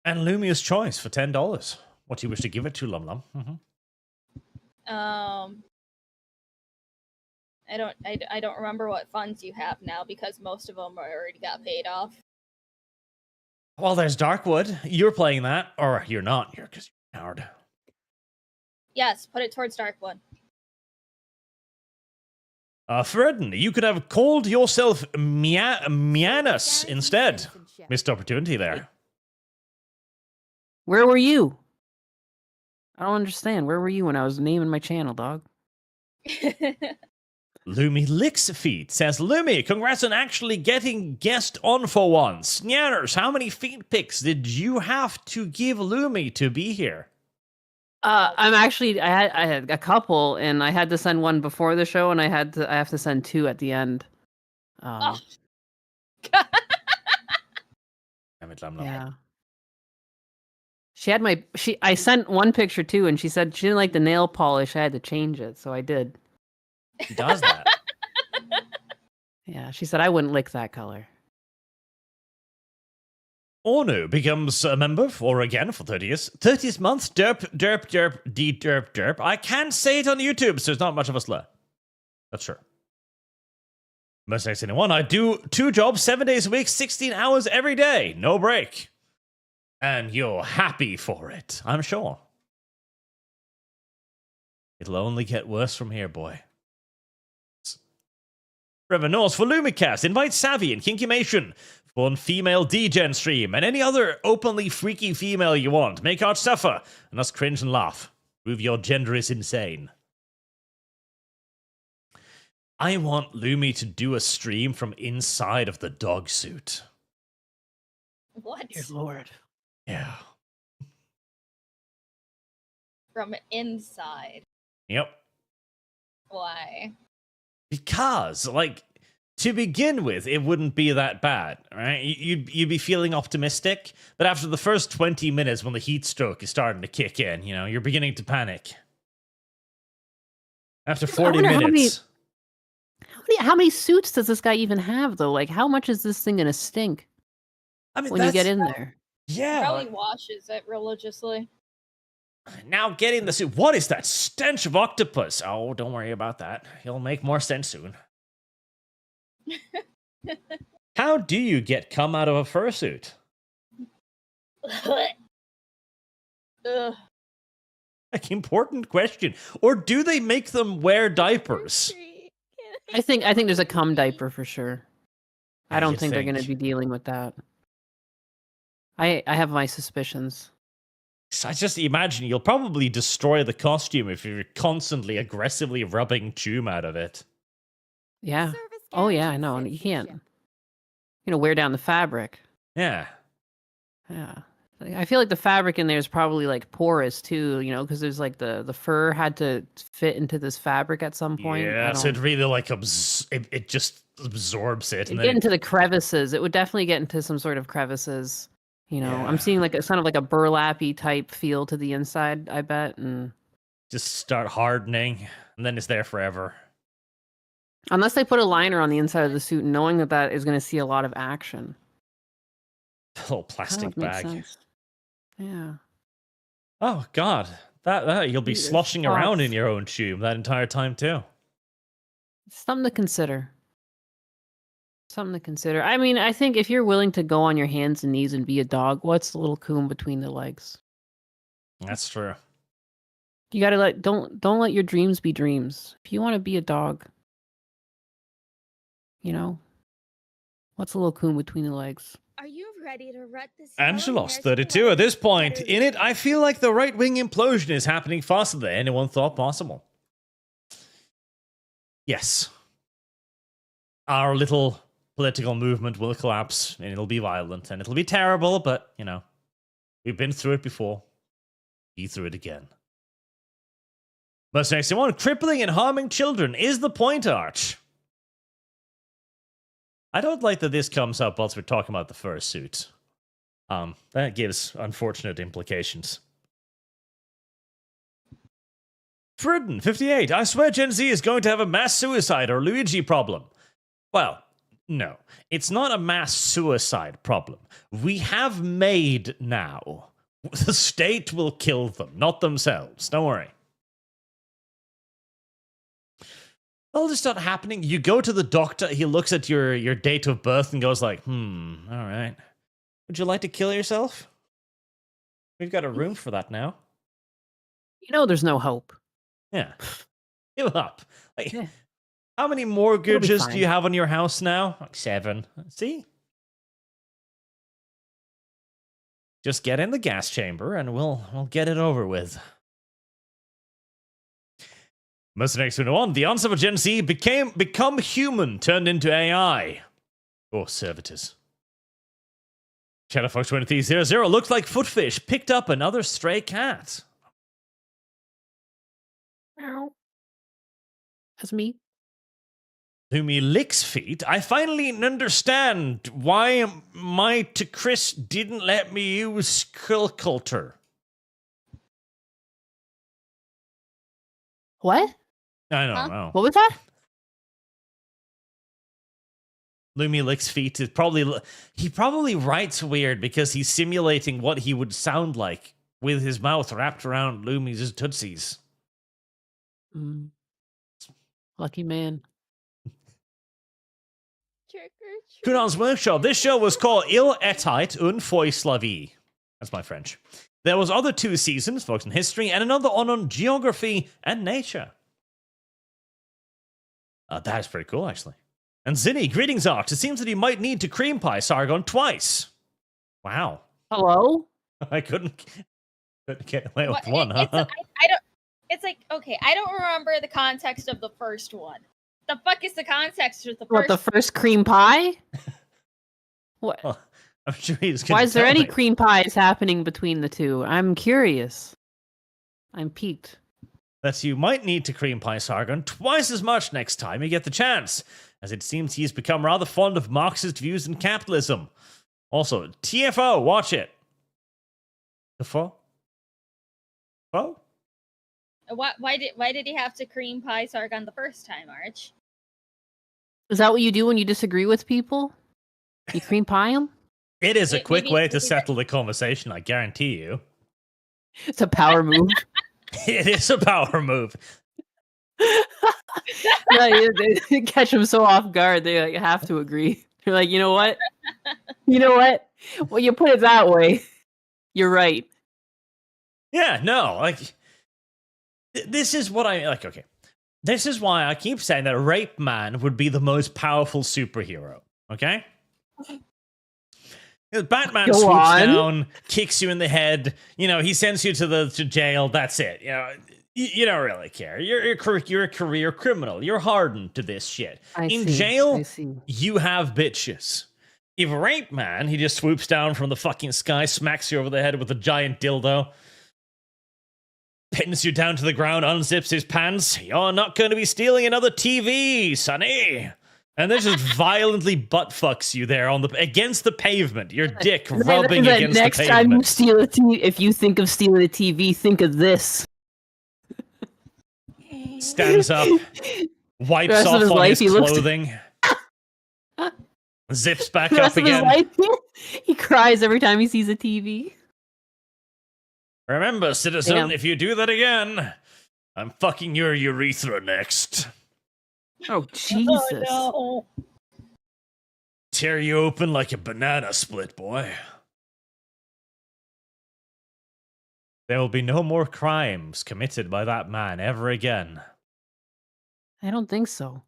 And Lumia's choice for $10. What do you wish to give it to, LumLum? I don't remember what funds you have now because most of them already got paid off. Well, there's Darkwood. You're playing that, or you're not. You're because you're hard. Yes, put it towards Darkwood. Fredden, you could have called yourself Nyanus instead. Missed opportunity there. Where were you? I don't understand. Where were you when I was naming my channel, dog? Lumi licks feet says, Lumi, congrats on actually getting guest on for once. Nyaners, how many feet pics did you have to give Lumi to be here? I had a couple, and I had to send one before the show, and I have to send two at the end. Oh. Damn it, LumLum. Yeah. I sent one picture too, and she said she didn't like the nail polish. I had to change it, so I did. He does that. Yeah, she said I wouldn't lick that color. Ornu becomes a member for 30th month. Derp. I can't say it on YouTube, so it's not much of a slur. That's true. Mercenaries 21. I do 2 jobs 7 days a week, 16 hours every day, no break. And you're happy for it, I'm sure. It'll only get worse from here, boy. Trevor Norse for Lumicast. Invite Savvy and Kinkymation for a female D-Gen stream and any other openly freaky female you want. Make Arch suffer and us cringe and laugh. Prove your gender is insane. I want Lumi to do a stream from inside of the dog suit. What? Dear Lord. Yeah. From inside. Yep. Why? Because, like, to begin with, it wouldn't be that bad, right? You'd be feeling optimistic, but after the first 20 minutes when the heat stroke is starting to kick in, you know, you're beginning to panic. After 40 minutes. How many suits does this guy even have, though? Like, how much is this thing gonna stink when you get in there? Yeah. Probably washes it religiously. Now getting the suit. What is that stench of octopus? Oh, don't worry about that. He'll make more sense soon. How do you get cum out of a fursuit? Ugh. Like, important question. Or do they make them wear diapers? I think there's a cum diaper for sure. I don't think they're going to think? be dealing with that. I have my suspicions. So I just imagine you'll probably destroy the costume if you're constantly aggressively rubbing chum out of it. Yeah. Oh yeah, I know. You can't, wear down the fabric. Yeah. Yeah. I feel like the fabric in there is probably like porous too, because there's like the fur had to fit into this fabric at some point. Yeah, so it really like it just absorbs it. It'd get into the crevices. It would definitely get into some sort of crevices. Yeah. I'm seeing like kind of like a burlappy type feel to the inside, I bet. And just start hardening, and then it's there forever. Unless they put a liner on the inside of the suit, knowing that is going to see a lot of action. A little plastic bag. Sense. Yeah. Oh God, that you'll be sloshing around in your own tube that entire time too. Something to consider. I mean, I think if you're willing to go on your hands and knees and be a dog, what's the little coon between the legs? That's true. You gotta don't let your dreams be dreams. If you want to be a dog, you know, what's a little coon between the legs? Are you ready to rut this Angelos, 32. At this point in it, I feel like the right-wing implosion is happening faster than anyone thought possible. Yes. Our little political movement will collapse, and it'll be violent, and it'll be terrible, but, you know, we've been through it before. Be through it again. But next one, crippling and harming children is the point, Arch. I don't like that this comes up whilst we're talking about the fursuit. That gives unfortunate implications. Fridden, 58. I swear Gen Z is going to have a mass suicide or Luigi problem. Well, no. It's not a mass suicide problem. We have made now. The state will kill them, not themselves. Don't worry. All this not happening. You go to the doctor, he looks at your date of birth and goes like, all right. Would you like to kill yourself? We've got a room for that now. You know there's no hope. Yeah. Give up. Like, Yeah. how many mortgages do you have on your house now? Like 7. See? Just get in the gas chamber and we'll get it over with. Mr. Next on, the answer of Gen Z become human, turned into AI. Or servitors. Shadowfox 2300 looks like Footfish picked up another stray cat. Meow. That's me. Lumi licks feet. I finally understand why my to Chris didn't let me use Skull Culture. What? I don't know. What was that? Lumi licks feet is he probably writes weird because he's simulating what he would sound like with his mouth wrapped around Lumi's tootsies. Lucky man. Kunan's Workshop. This show was called Il Etait un Fois la Vie. That's my French. There was other 2 seasons focused on history and another on geography and nature. That is pretty cool, actually. And Zinni, greetings, Arch. It seems that you might need to cream pie Sargon twice. Wow. Hello? I couldn't get away with one, huh? It's like, okay, I don't remember the context of the first one. The fuck is the context of the first? What, the first cream pie? What? Well, I'm sure he's. Why is there any cream pies happening between the two? I'm curious. I'm piqued. That you might need to cream pie Sargon twice as much next time you get the chance, as it seems he's become rather fond of Marxist views and capitalism. Also, TFO, watch it. TFO? TFO? Why did he have to cream pie Sargon the first time, Arch? Is that what you do when you disagree with people? You cream pie them? It is a quick way to settle the conversation, I guarantee you. It's a power move. It is a power move. They catch them so off guard, they have to agree. They're like, you know what? You know what? Well, you put it that way. You're right. Yeah, no, like, this is what I, like, okay. This is why I keep saying that Rape Man would be the most powerful superhero, okay? Batman swoops down, kicks you in the head. You know, he sends you to jail. That's it. You know, you don't really care. You're a career criminal. You're hardened to this shit. In jail, you have bitches. If Rape Man, he just swoops down from the fucking sky, smacks you over the head with a giant dildo, pins you down to the ground, unzips his pants. You're not going to be stealing another TV, sonny. And then just violently butt fucks you there against the pavement. Your dick rubbing against the pavement. Next time you steal a TV, if you think of stealing a TV, think of this. Stands up, wipes off on his clothing, zips back up again. He cries every time he sees a TV. Remember, citizen, if you do that again, I'm fucking your urethra next. Oh, Jesus. Oh, no. Tear you open like a banana split, boy. There will be no more crimes committed by that man ever again. I don't think so.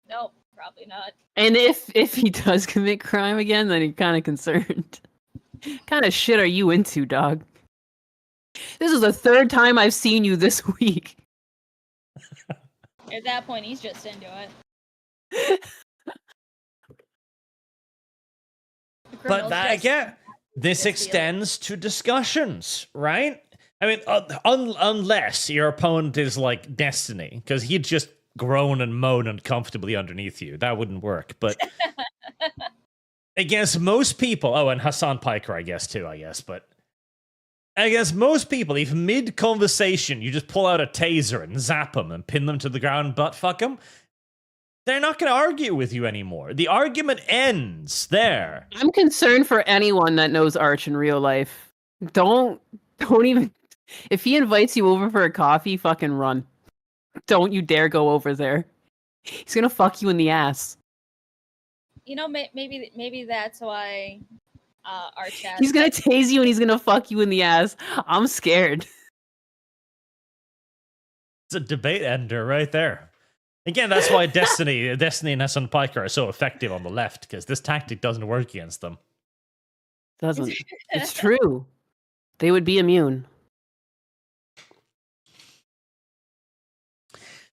Nope, probably not. And if he does commit crime again, then you're kind of concerned. Kind of shit are you into, dog? This is the third time I've seen you this week. At that point, he's just into it. But that again, this extends to discussions, right? I mean, unless your opponent is like Destiny, because he'd just groan and moan uncomfortably underneath you. That wouldn't work. But against most people, oh, and Hassan Piker, I guess, too, but against most people, if mid-conversation you just pull out a taser and zap them and pin them to the ground, butt fuck them, they're not going to argue with you anymore. The argument ends there. I'm concerned for anyone that knows Arch in real life. Don't even... If he invites you over for a coffee, fucking run. Don't you dare go over there. He's gonna fuck you in the ass. You know, maybe that's why ArchCast... He's gonna tase you and he's gonna fuck you in the ass. I'm scared. It's a debate ender right there. Again, that's why Destiny and Hassan Piker are so effective on the left, because this tactic doesn't work against them. Doesn't. It's true. They would be immune.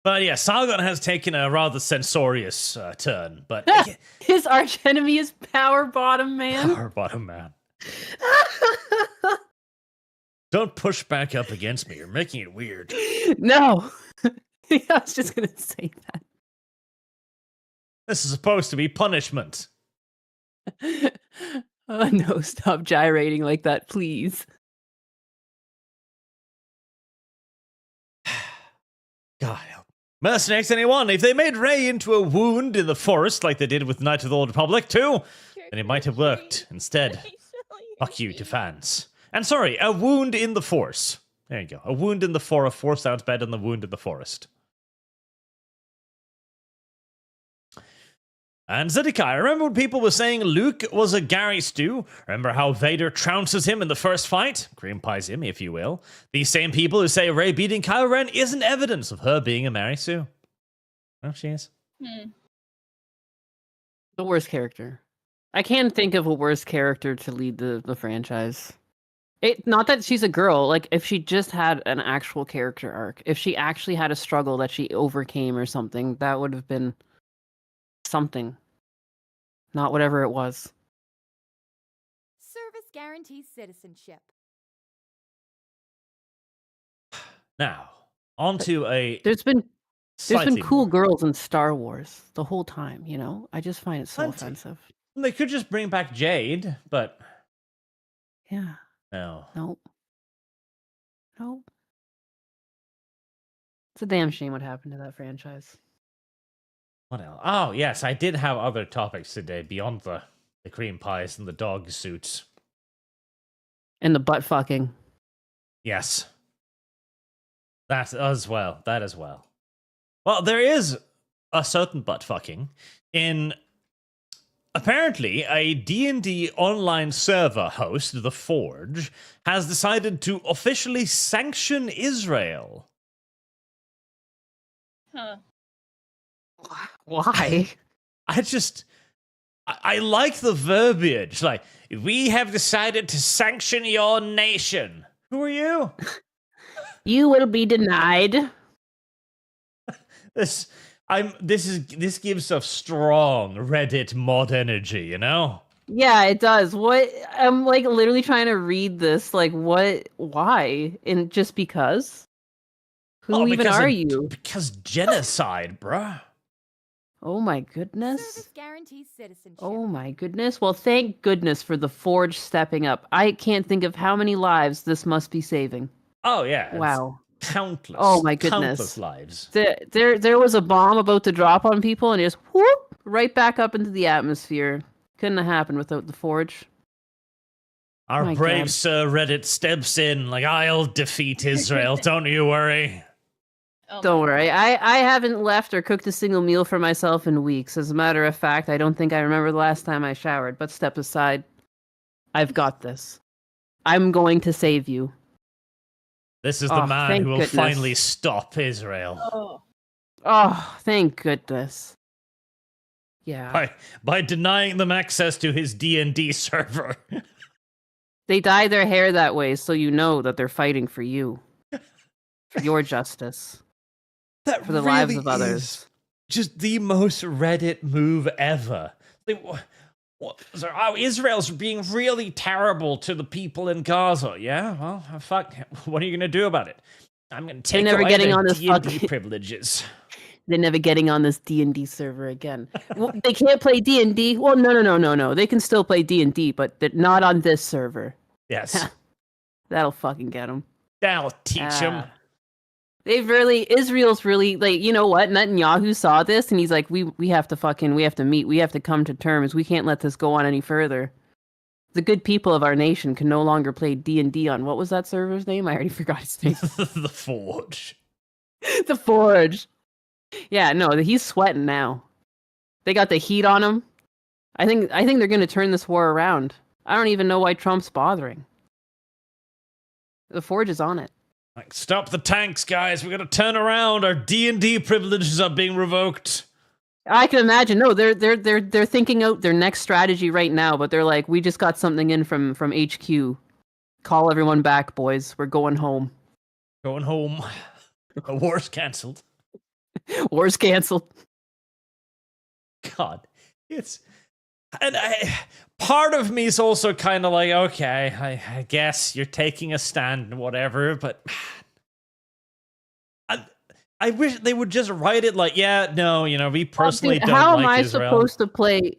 But yeah, Sargon has taken a rather censorious turn. But his archenemy is Power Bottom Man. Power Bottom Man. Don't push back up against me. You're making it weird. No. I was just going to say that. This is supposed to be punishment. Oh, no, stop gyrating like that, please. God help. Mercenaries, anyone, if they made Ray into a wound in the forest like they did with Knight of the Old Republic too, then it might have worked. Instead, fuck you to fans. And sorry, a wound in the Force. There you go. A wound in the forest. Force sounds better than the wound in the forest. And Zedekiah, remember when people were saying Luke was a Gary Stew? Remember how Vader trounces him in the first fight? Cream pies him, if you will. These same people who say Rey beating Kylo Ren isn't evidence of her being a Mary Sue. Oh, she is. The worst character. I can't think of a worse character to lead the franchise. Not that she's a girl. Like, if she just had an actual character arc, if she actually had a struggle that she overcame or something, that would have been something. Not whatever it was. Service guarantees citizenship. Now, on to a... There's been cool more. girls in Star Wars the whole time, you know? I just find it so offensive. They could just bring back Jade, but... Yeah. No. Nope. It's a damn shame what happened to that franchise. What else? Oh, yes, I did have other topics today beyond the cream pies and the dog suits. And the butt fucking. Yes. That as well. Well, there is a certain butt fucking in... Apparently, a D&D online server host, The Forge, has decided to officially sanction Israel. Huh. Why? I like the verbiage. Like, we have decided to sanction your nation. Who are you? You will be denied. This gives off strong Reddit mod energy, you know? Yeah, it does. What? I'm like literally trying to read this. Like, what? Why? And just because? Who even are you? Because genocide, bruh. Oh my goodness. Service guarantees citizenship. Oh my goodness. Well, thank goodness for the Forge stepping up. I can't think of how many lives this must be saving. Oh yeah. Wow. Countless. Oh my goodness. Countless lives. There was a bomb about to drop on people and just whoop right back up into the atmosphere. Couldn't have happened without the Forge. Our brave Sir Reddit steps in like, I'll defeat Israel, don't you worry. Oh Don't worry. I haven't left or cooked a single meal for myself in weeks. As a matter of fact, I don't think I remember the last time I showered, but step aside. I've got this. I'm going to save you. This is the man thank who will goodness. finally stop Israel. Oh, thank goodness. Yeah. By denying them access to his DnD server. They dye their hair that way so you know that they're fighting for you. For your justice. That For the really lives of others. is just the most Reddit move ever. Israel's being really terrible to the people in Gaza. Yeah, well, fuck. What are you gonna do about it? I'm gonna take never away getting their on this D&D fucking- privileges. They're never getting on this D&D server again. Well, they can't play D&D? Well, no. They can still play D&D, but they're not on this server. Yes, That'll fucking get them. that'll teach them. Israel's really, like, you know what? Netanyahu saw this, and he's like, we have to meet. We have to come to terms. We can't let this go on any further. The good people of our nation can no longer play D&D on, what was that server's name? I already forgot his name. The Forge. The Forge. Yeah, no, he's sweating now. They got the heat on him. I think they're going to turn this war around. I don't even know why Trump's bothering. The Forge is on it. Like, stop the tanks, guys. We're gonna turn around. Our D&D privileges are being revoked. I can imagine. No, they're thinking out their next strategy right now, but they're like, we just got something in from HQ. Call everyone back, boys. We're going home. Going home. The war's cancelled. War's canceled. God, part of me is also kind of like, okay, I guess you're taking a stand and whatever, but I wish they would just write it like, yeah, no, we personally don't like Israel.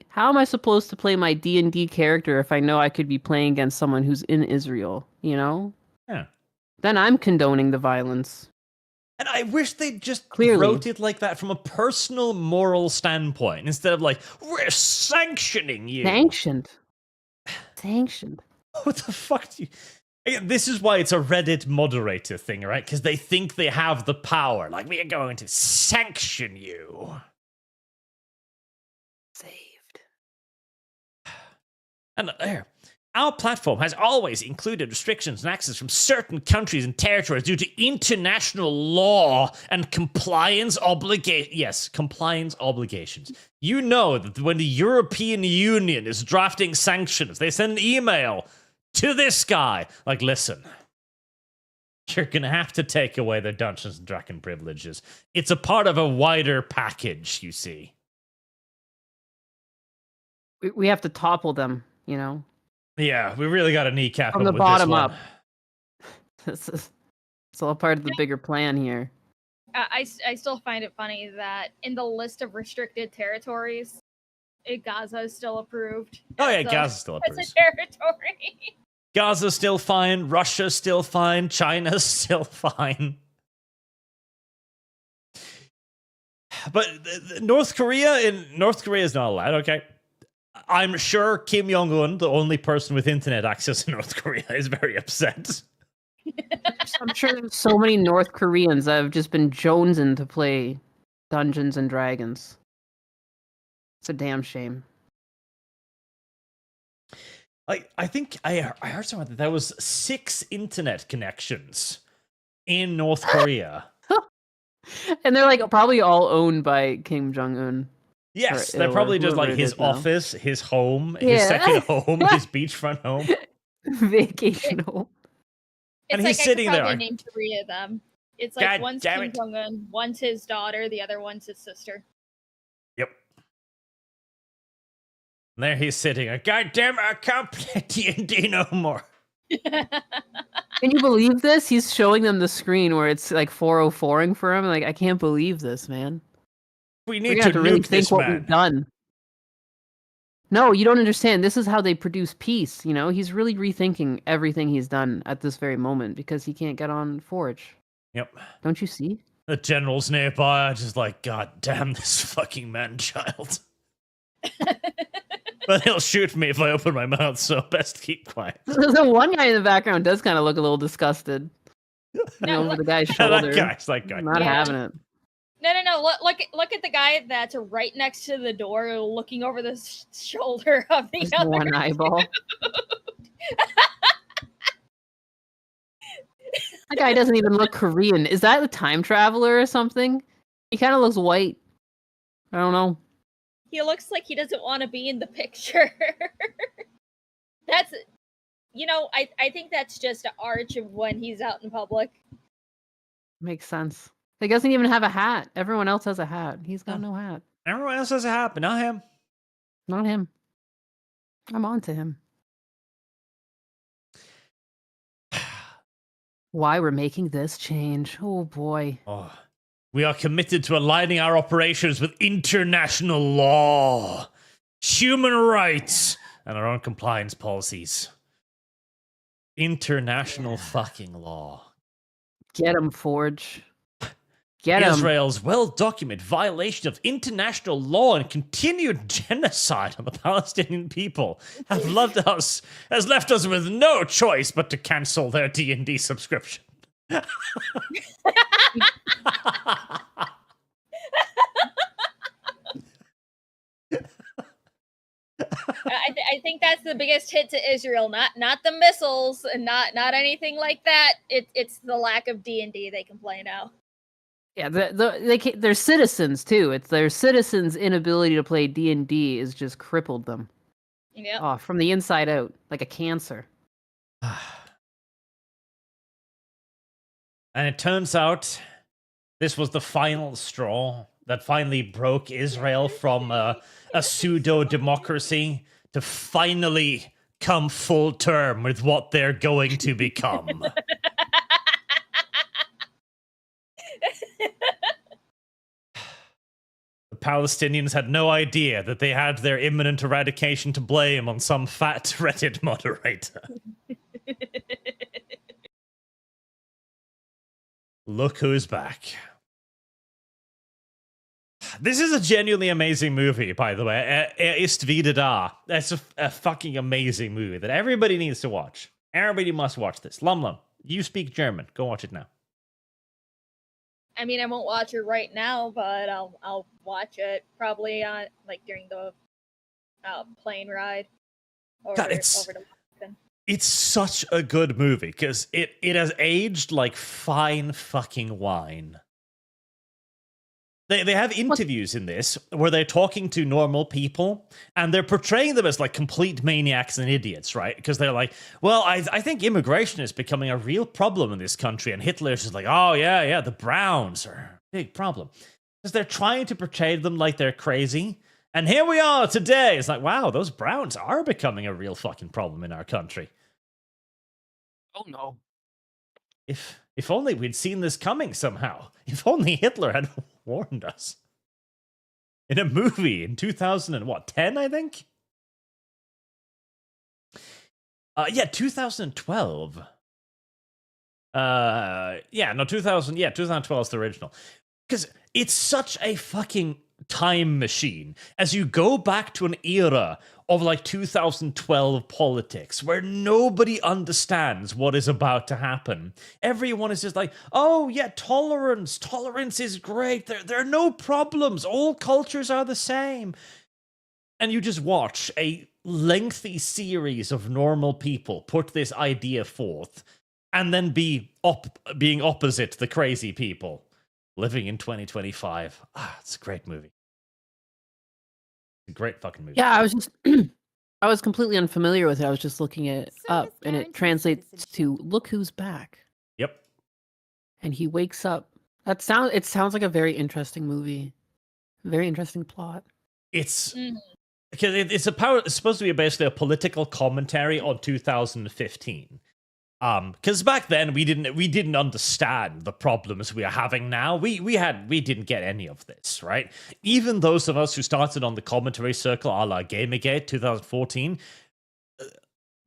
How am I supposed to play my D&D character if I know I could be playing against someone who's in Israel, Yeah. Then I'm condoning the violence. And I wish they just Clearly. wrote it like that from a personal moral standpoint instead of like, we're sanctioning you. Sanctioned. What the fuck do you... Again, this is why it's a Reddit moderator thing, right? Because they think they have the power. Like, we are going to sanction you. Saved. And our platform has always included restrictions and access from certain countries and territories due to international law and compliance obligations. Yes, compliance obligations. You know that when the European Union is drafting sanctions, they send an email to this guy. Like, listen, you're going to have to take away their Dungeons and Dragons privileges. It's a part of a wider package, you see. We have to topple them, Yeah, we really got to kneecap From them the with bottom this one. up. It's all part of the bigger plan here. I still find it funny that in the list of restricted territories, Gaza is still approved. Oh yeah, Gaza's still approved. As a territory. Gaza's still fine. Russia's still fine. China's still fine. But North Korea is not allowed. Okay, I'm sure Kim Jong-un, the only person with internet access in North Korea, is very upset. I'm sure there's so many North Koreans that have just been jonesing to play Dungeons and Dragons. It's a damn shame. I think I heard something that there was 6 internet connections in North Korea. And they're like probably all owned by Kim Jong-un. Yes, Or they're probably just whoever like it his is now. office, his home, his Yeah. second home, his beachfront home. Vacation home. It's And like he's sitting I could there probably like, name 3 of them. It's like God one's damn Kim it. Jong-un, one's his daughter, the other one's his sister. Yep. And there he's sitting. Like, God damn it, I can't play D&D no more. Can you believe this? He's showing them the screen where it's like 404ing for him. Like, I can't believe this, man. We We're need gonna to have to really nuke think this what man. we've done. No, you don't understand. This is how they produce peace. He's really rethinking everything he's done at this very moment because he can't get on Forge. Yep. Don't you see? The generals nearby are just like, God damn this fucking man-child. But he'll shoot me if I open my mouth, so best keep quiet. The one guy in the background does kind of look a little disgusted. Over the guy's shoulder. that guy. Not Yeah. having it. No. Look at the guy that's right next to the door, looking over the shoulder of the Just other. one eyeball. That guy doesn't even look Korean. Is that a time traveler or something? He kind of looks white. I don't know. He looks like he doesn't want to be in the picture. That's, I think that's just Arch when he's out in public. Makes sense. He doesn't even have a hat. Everyone else has a hat. He's got no hat. Everyone else has a hat, but not him. Not him. I'm on to him. Why we're making this change. Oh, boy. Oh, we are committed to aligning our operations with international law, human rights, and our own compliance policies. International fucking law. Get him, Forge. Get him. Israel's well-documented violation of international law and continued genocide on the Palestinian people has left us with no choice but to cancel their D&D subscription. I think that's the biggest hit to Israel. Not the missiles and not anything like that. It's the lack of D&D they complain of. Yeah, they're citizens too. It's their citizens' inability to play D&D has just crippled them. Yeah. Oh, from the inside out, like a cancer. And it turns out this was the final straw that finally broke Israel from a pseudo-democracy to finally come full term with what they're going to become. The Palestinians had no idea that they had their imminent eradication to blame on some fat Reddit moderator. Look who's back. This is a genuinely amazing movie, by the way. Ist wieder da. That's a fucking amazing movie that everybody needs to watch. Everybody must watch this. LumLum, you speak German. Go watch it now. I mean, I won't watch it right now, but I'll watch it probably on during the plane ride over to Washington. It's such a good movie because it has aged like fine fucking wine. They have interviews in this where they're talking to normal people and they're portraying them as like complete maniacs and idiots, right? Because they're like, well, I think immigration is becoming a real problem in this country. And Hitler's just like, oh, yeah, the Browns are a big problem. Because they're trying to portray them like they're crazy. And here we are today. It's like, wow, those Browns are becoming a real fucking problem in our country. Oh, no. If only we'd seen this coming somehow. If only Hitler had warned us. In a movie in 2010, I think? 2012. 2012 is the original. Because it's such a fucking time machine as you go back to an era of like 2012 politics where nobody understands what is about to happen. Everyone is just like, oh yeah, tolerance is great. There are no problems. All cultures are the same. And you just watch a lengthy series of normal people put this idea forth and then being opposite the crazy people living in 2025. It's a great movie. A great fucking movie. Yeah, I was completely unfamiliar with it. I was just looking it up, and it translates to "Look who's back." Yep. And he wakes up. It sounds like a very interesting movie, very interesting plot. It's because it's supposed to be basically a political commentary on 2015. Because back then we didn't understand the problems we are having now. We didn't get any of this, right? Even those of us who started on the commentary circle, a la Gamergate 2014,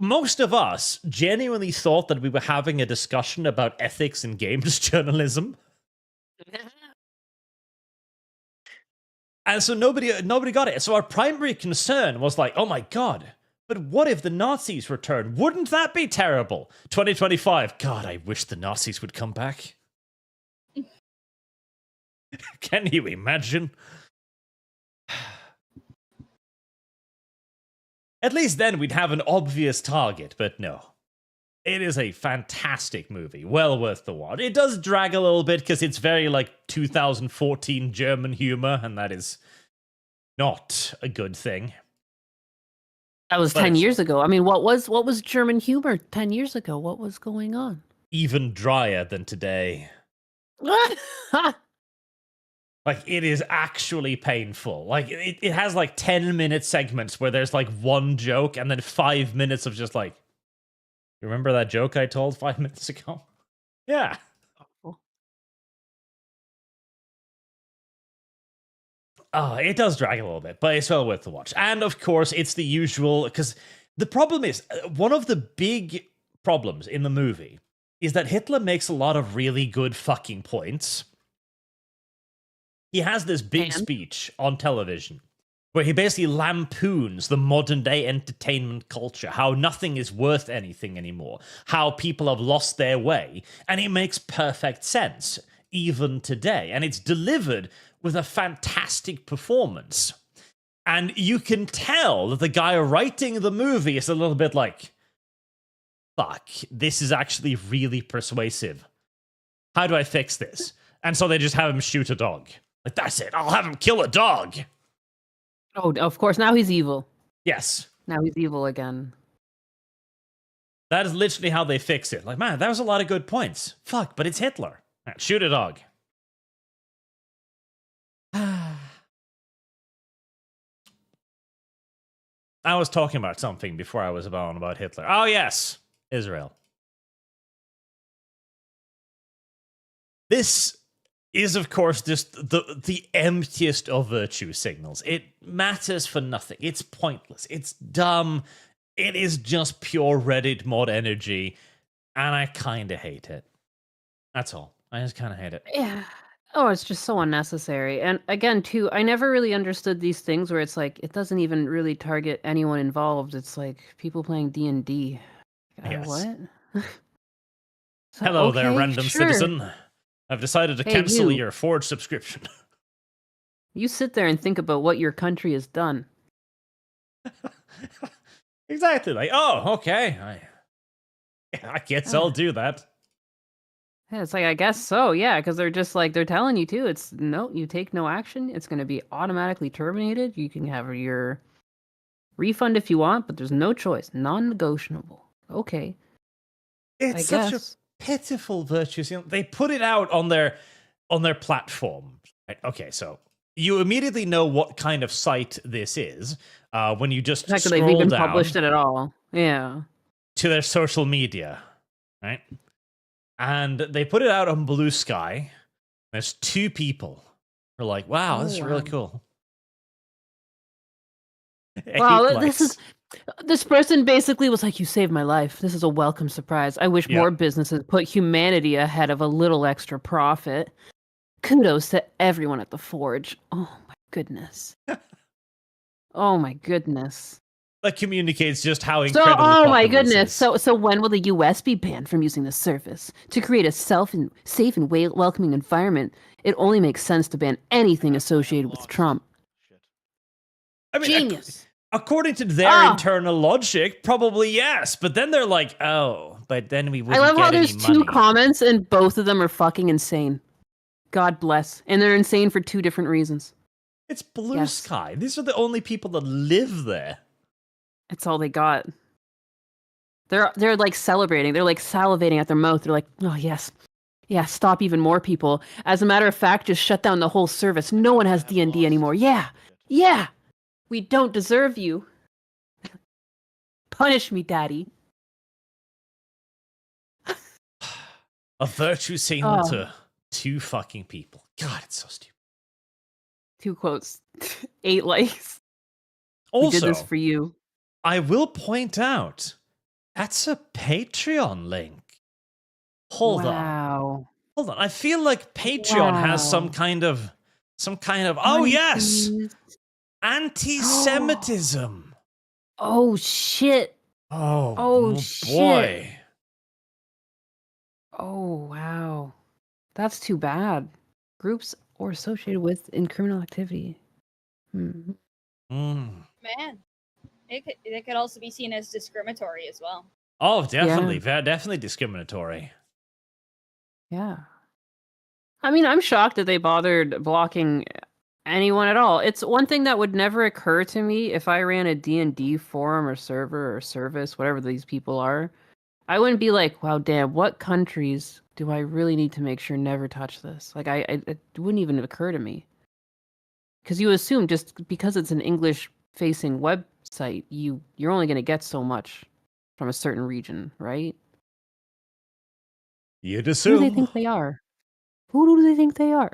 most of us genuinely thought that we were having a discussion about ethics in games journalism. And so nobody got it. So our primary concern was like, oh my god, but what if the Nazis return? Wouldn't that be terrible? 2025. God, I wish the Nazis would come back. Can you imagine? At least then we'd have an obvious target, but no. It is a fantastic movie, well worth the watch. It does drag a little bit because it's very like 2014 German humor, and that is not a good thing. That was But 10 it's years ago. I mean, what was German humor 10 years ago? What was going on? even drier than today. Like, it is actually painful. Like, it has like 10-minute segments where there's like one joke and then 5 minutes of just like, you remember that joke I told 5 minutes ago? Yeah. Oh, it does drag a little bit, but it's well worth the watch. And of course, it's the usual, because the problem is, one of the big problems in the movie is that Hitler makes a lot of really good fucking points. He has this big speech on television where he basically lampoons the modern day entertainment culture, how nothing is worth anything anymore, how people have lost their way, and it makes perfect sense, even today. And it's delivered with a fantastic performance. And you can tell that the guy writing the movie is a little bit like, fuck, this is actually really persuasive. How do I fix this? And so they just have him shoot a dog. Like, that's it. I'll have him kill a dog. Oh, of course. Now he's evil. Yes. Now he's evil again. That is literally how they fix it. Like, man, that was a lot of good points. Fuck, but it's Hitler. Right, shoot a dog. I was talking about something before I was on about Hitler. Oh, yes. Israel. This is, of course, just the emptiest of virtue signals. It matters for nothing. It's pointless. It's dumb. It is just pure Reddit mod energy, and I kind of hate it. That's all. I just kind of hate it. Yeah. Oh, it's just so unnecessary. And again, too, I never really understood these things where it's like, it doesn't even really target anyone involved. It's like people playing D&D. Yes. What? So, Hello there, okay, random sure. citizen. I've decided to Hey, cancel you. your Forge subscription. You sit there and think about what your country has done. Exactly. Like, oh, okay. I guess I'll do that. Yeah, it's like, I guess so, yeah, because they're just like, they're telling you too, it's no, you take no action, it's going to be automatically terminated. You can have your refund if you want, but there's no choice. Non-negotiable. Okay. It's I such guess. a pitiful virtue signal. They put it out on their platform. Right? Okay, so you immediately know what kind of site this is when you just The fact that scroll they've even down published it at all. Yeah. to their social media, right? And they put it out on Blue Sky. There's 2 people who are like, wow, this is really cool. Wow, this person basically was like, you saved my life. This is a welcome surprise. I wish more businesses put humanity ahead of a little extra profit. Kudos to everyone at the Forge. Oh my goodness. Oh my goodness. That communicates just how So, incredible. oh my popular this goodness. is. So when will the US be banned from using the service? To create a safe and welcoming environment, it only makes sense to ban anything associated with Trump. I mean, Genius. According to their internal logic, probably yes. But then they're like, oh, but then we wouldn't I love get how there's any 2 money. comments and both of them are fucking insane. God bless. And they're insane for 2 different reasons. It's Blue Sky. These are the only people that live there. That's all they got. They're like celebrating. They're like salivating at their mouth. They're like, oh yes. Yeah, stop even more people. As a matter of fact, just shut down the whole service. No one has D&D anymore. Yeah. Yeah. We don't deserve you. Punish me, Daddy. A virtue signal to 2 fucking people. God, it's so stupid. 2 quotes. 8 likes. Also, we did this for you. I will point out, that's a Patreon link. Hold on. I feel like Patreon has some kind of oh yes, anti-Semitism. Oh shit. Oh shit. Boy. Oh wow. That's too bad. Groups or associated with in criminal activity. Man, it could also be seen as discriminatory as well. Oh, definitely. Definitely discriminatory. Yeah. I mean, I'm shocked that they bothered blocking anyone at all. It's one thing that would never occur to me if I ran a D&D forum or server or service, whatever these people are. I wouldn't be like, wow, damn, what countries do I really need to make sure never touch this? Like, it wouldn't even occur to me. Because you assume just because it's an English-facing website, you're only going to get so much from a certain region, right? You'd Who assume. do they think they are? Who do they think they are?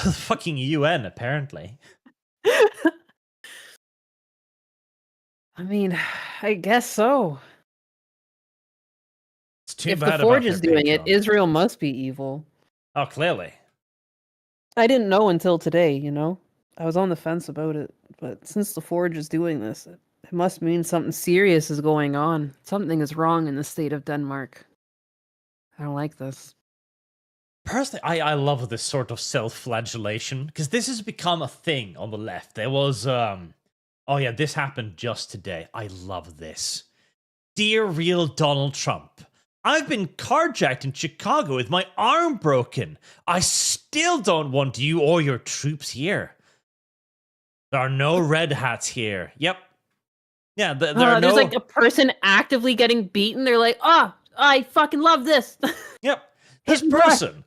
The fucking UN, apparently. I mean, I guess so. It's too If bad the Forge about is their doing it, Patreon. Israel must be evil. Oh, clearly. I didn't know until today, you know? I was on the fence about it, but since the Forge is doing this, it must mean something serious is going on. Something is wrong in the state of Denmark. I don't like this. Personally, I love this sort of self-flagellation, because this has become a thing on the left. There was, oh yeah, this happened just today. I love this. Dear real Donald Trump, I've been carjacked in Chicago with my arm broken. I still don't want you or your troops here. There are no red hats here. Yep. Yeah, there are There's no... like a person actively getting beaten. They're like, oh, I fucking love this. Yep. This Hit and person,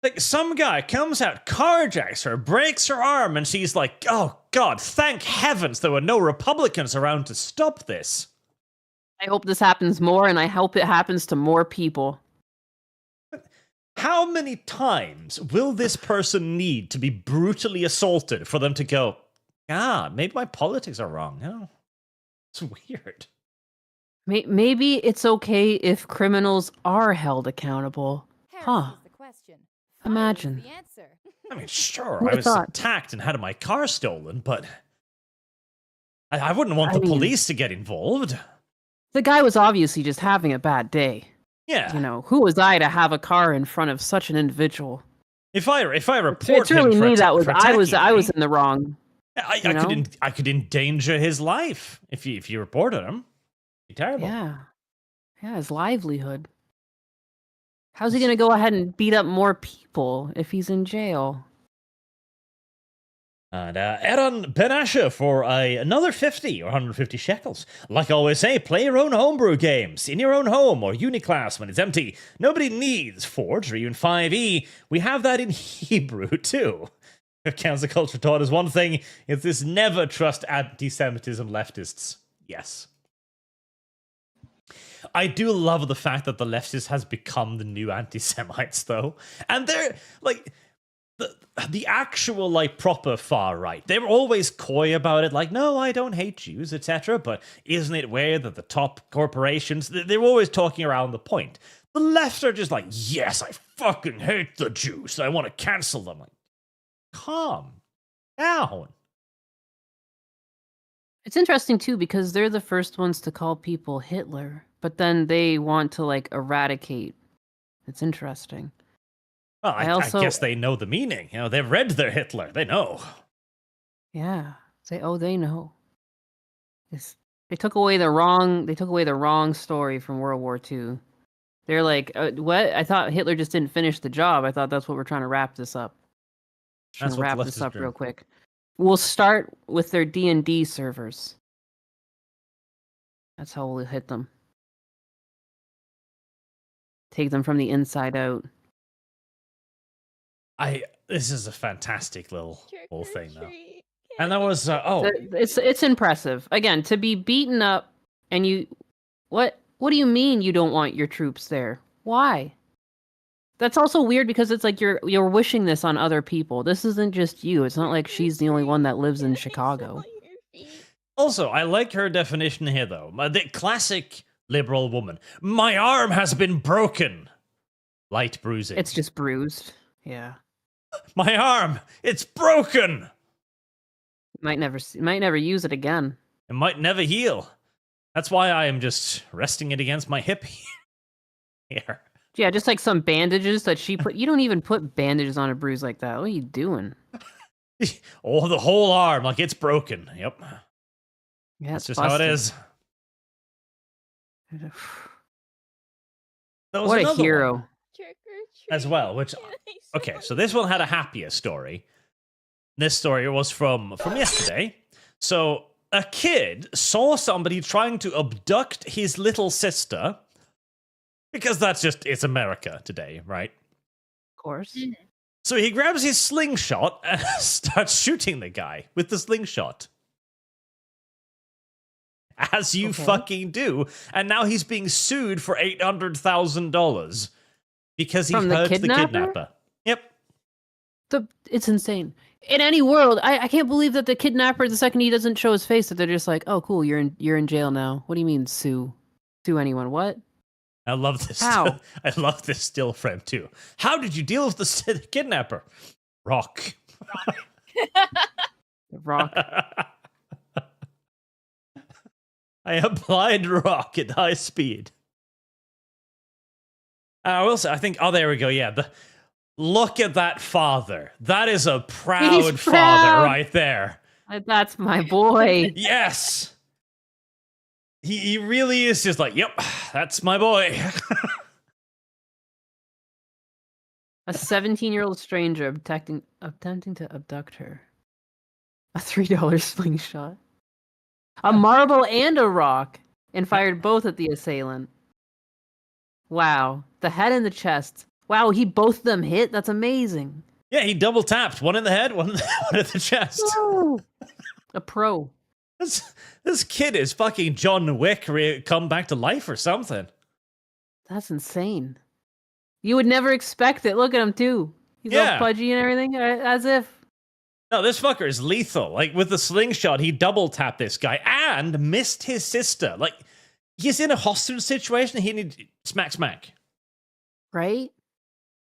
like some guy comes out, carjacks her, breaks her arm, and she's like, oh God, thank heavens there were no Republicans around to stop this. I hope this happens more, and I hope it happens to more people. How many times will this person need to be brutally assaulted for them to go, maybe my politics are wrong? No. It's weird. Maybe it's okay if criminals are held accountable. Huh. The question. Imagine. The answer. I mean, sure, Who'd I have was thought? attacked and had my car stolen, but I wouldn't want the I mean- police to get involved. The guy was obviously just having a bad day. Yeah. You know, who was I to have a car in front of such an individual? If I report It's really him for me that was for I was attacking in the wrong. me, I could endanger his life if you reported him. It'd be terrible. Yeah, his livelihood. How's he gonna go ahead and beat up more people if he's in jail? And Aaron Benasha for another 50 or 150 shekels. Like I always say, play your own homebrew games in your own home or uniclass when it's empty. Nobody needs Forge or even 5e. We have that in Hebrew too. If cancel culture taught us one thing, it's this: never trust anti-Semitism leftists. Yes. I do love the fact that the leftist has become the new anti-Semites, though. And they're, like, the actual, like, proper far right. They were always coy about it, like, no, I don't hate Jews, etc. But isn't it weird that the top corporations, they were always talking around the point. The left are just like, yes, I fucking hate the Jews. I want to cancel them. Like, calm down. It's interesting too because they're the first ones to call people Hitler, but then they want to like eradicate. It's interesting. Well, I also- guess they know the meaning. You know, they've read their Hitler. They know. Yeah. They know. They took away the wrong story from World War II. They're like, what? I thought Hitler just didn't finish the job. I thought that's what we're trying to wrap this up. That's what Wrap the this leftists up do. real quick. We'll start with their D&D servers. That's how we'll hit them. Take them from the inside out. This is a fantastic little thing, though. Trick-or-treat. And that was It's impressive. Again, to be beaten up and you what do you mean you don't want your troops there? Why? That's also weird because it's like you're wishing this on other people. This isn't just you. It's not like she's the only one that lives in Chicago. Also, I like her definition here, though. The classic liberal woman. My arm has been broken. Light bruising. It's just bruised. Yeah. My arm. It's broken. Might never use it again. It might never heal. That's why I am just resting it against my hip here. Yeah, just like some bandages that she put. You don't even put bandages on a bruise like that. What are you doing? Oh, the whole arm, like it's broken. Yep. Yeah, That's it's just how it busted. is. There was What a another hero. one Trick or as treat. well, which okay, so this one had a happier story. This story was from yesterday. So a kid saw somebody trying to abduct his little sister, because that's just, it's America today, right? Of course. So he grabs his slingshot and starts shooting the guy with the slingshot. As you Okay. fucking do. And now he's being sued for $800,000 because he From the hurt the kidnapper? kidnapper. Yep. It's insane. In any world, I can't believe that the kidnapper, the second he doesn't show his face, that they're just like, oh, cool, you're in jail now. What do you mean sue? Sue anyone? What? I love this. How? I love this still frame too. How did you deal with the kidnapper? Rock. Rock. I applied rock at high speed. I will say, I think, oh, there we go. Yeah. Look at that father. That is a proud He's father proud. right there. That's my boy. Yes. He really is just like, yep, that's my boy. A 17-year-old stranger attempting to abduct her. A $3 slingshot. A marble and a rock, and fired both at the assailant. Wow. The head and the chest. Wow, both of them hit? That's amazing. Yeah, he double tapped. One in the head, one at the chest. Woo. A pro. This kid is fucking John Wick come back to life or something. That's insane. You would never expect it. Look at him, too. He's Yeah. all pudgy and everything, as if... No, this fucker is lethal. Like, with the slingshot, he double tapped this guy and missed his sister. Like, he's in a hostage situation. He need smack. Right?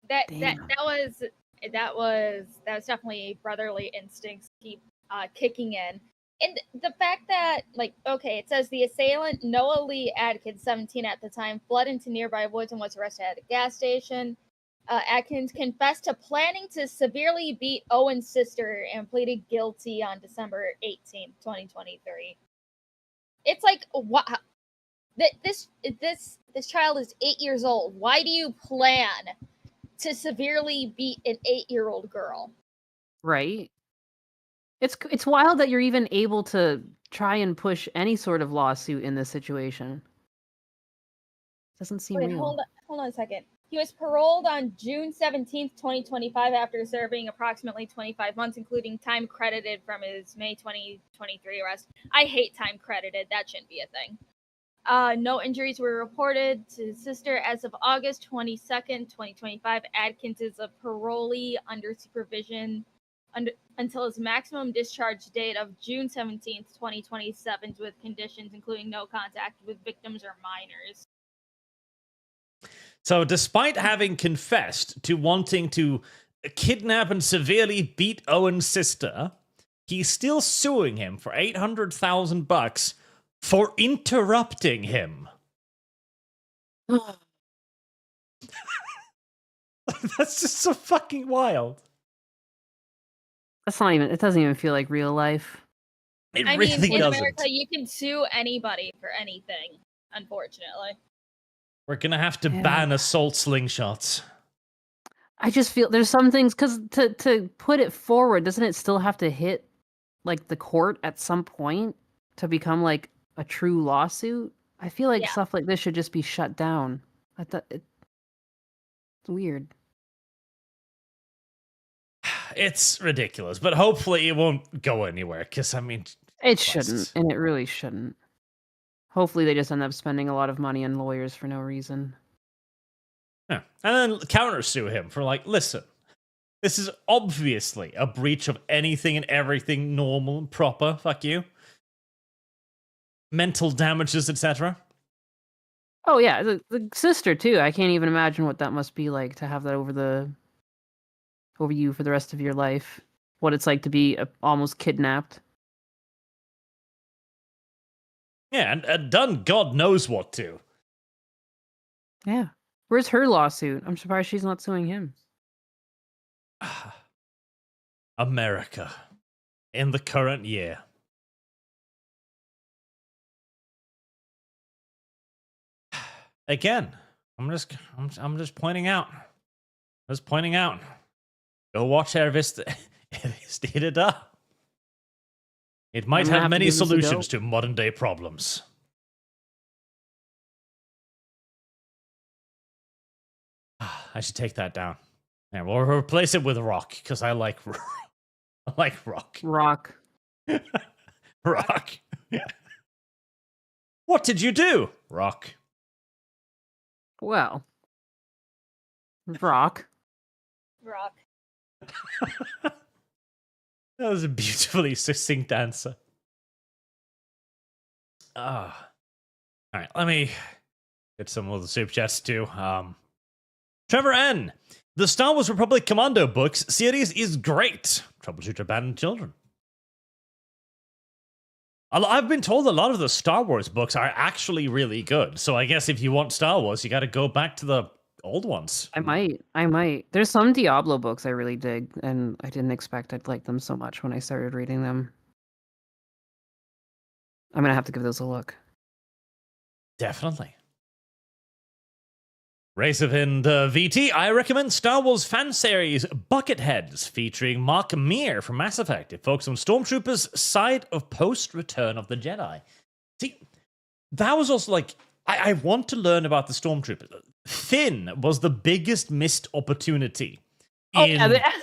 That Damn. was definitely brotherly instincts keep kicking in. And the fact that, like, okay, it says the assailant, Noah Lee Adkins, 17 at the time, fled into nearby woods and was arrested at a gas station. Atkins confessed to planning to severely beat Owen's sister and pleaded guilty on December 18th, 2023. It's like, what? This child is 8 years old. Why do you plan to severely beat an 8-year-old girl? Right? It's wild that you're even able to try and push any sort of lawsuit in this situation. Doesn't seem Wait, real. hold on a second. He was paroled on June 17th, 2025 after serving approximately 25 months, including time credited from his May 2023 arrest. I hate time credited. That shouldn't be a thing. No injuries were reported to his sister as of August 22nd, 2025. Adkins is a parolee under supervision until his maximum discharge date of June 17th, 2027, with conditions including no contact with victims or minors. So, despite having confessed to wanting to kidnap and severely beat Owen's sister, he's still suing him for $800,000 for interrupting him. That's just so fucking wild. That's not even. It doesn't even feel like real life. It I really mean, in doesn't. America, you can sue anybody for anything, unfortunately. We're gonna have to Yeah. ban assault slingshots. I just feel there's some things because to put it forward, doesn't it still have to hit like the court at some point to become like a true lawsuit? I feel like Yeah. stuff like this should just be shut down. I thought it's weird. It's ridiculous, but hopefully it won't go anywhere. Because I mean, It Christ. shouldn't, and it really shouldn't. Hopefully, they just end up spending a lot of money on lawyers for no reason. yeah. And then countersue him for like, listen, this is obviously a breach of anything and everything normal and proper. Fuck you. Mental damages, etc. Oh yeah, the sister too. I can't even imagine what that must be like to have that over you for the rest of your life. What it's like to be almost kidnapped. Yeah, and done God knows what to. Yeah. Where's her lawsuit? I'm surprised she's not suing him. America in the current year. Again, I'm just pointing out. Just pointing out. Go watch Ervistida. It might I'm gonna have have to many give this a go. solutions to modern day problems. I should take that down. Yeah, we'll replace it with rock because I like I like rock. Rock. Rock. What did you do? Rock. Well. Rock. Rock. That was a beautifully succinct answer. All right, let me get some of the super chats too. Trevor N. The Star Wars Republic Commando books series is great. Troubleshooter abandoned children. I've been told a lot of the Star Wars books are actually really good. So I guess if you want Star Wars, you got to go back to the old ones. I might. There's some Diablo books I really dig, and I didn't expect I'd like them so much when I started reading them. I'm gonna have to give those a look. Definitely. Race of Hind VT, I recommend Star Wars fan series Bucketheads featuring Mark Meer from Mass Effect. It focuses on Stormtroopers' side of post-Return of the Jedi. See, that was also like, I want to learn about the Stormtroopers. Finn was the biggest missed opportunity. Yep.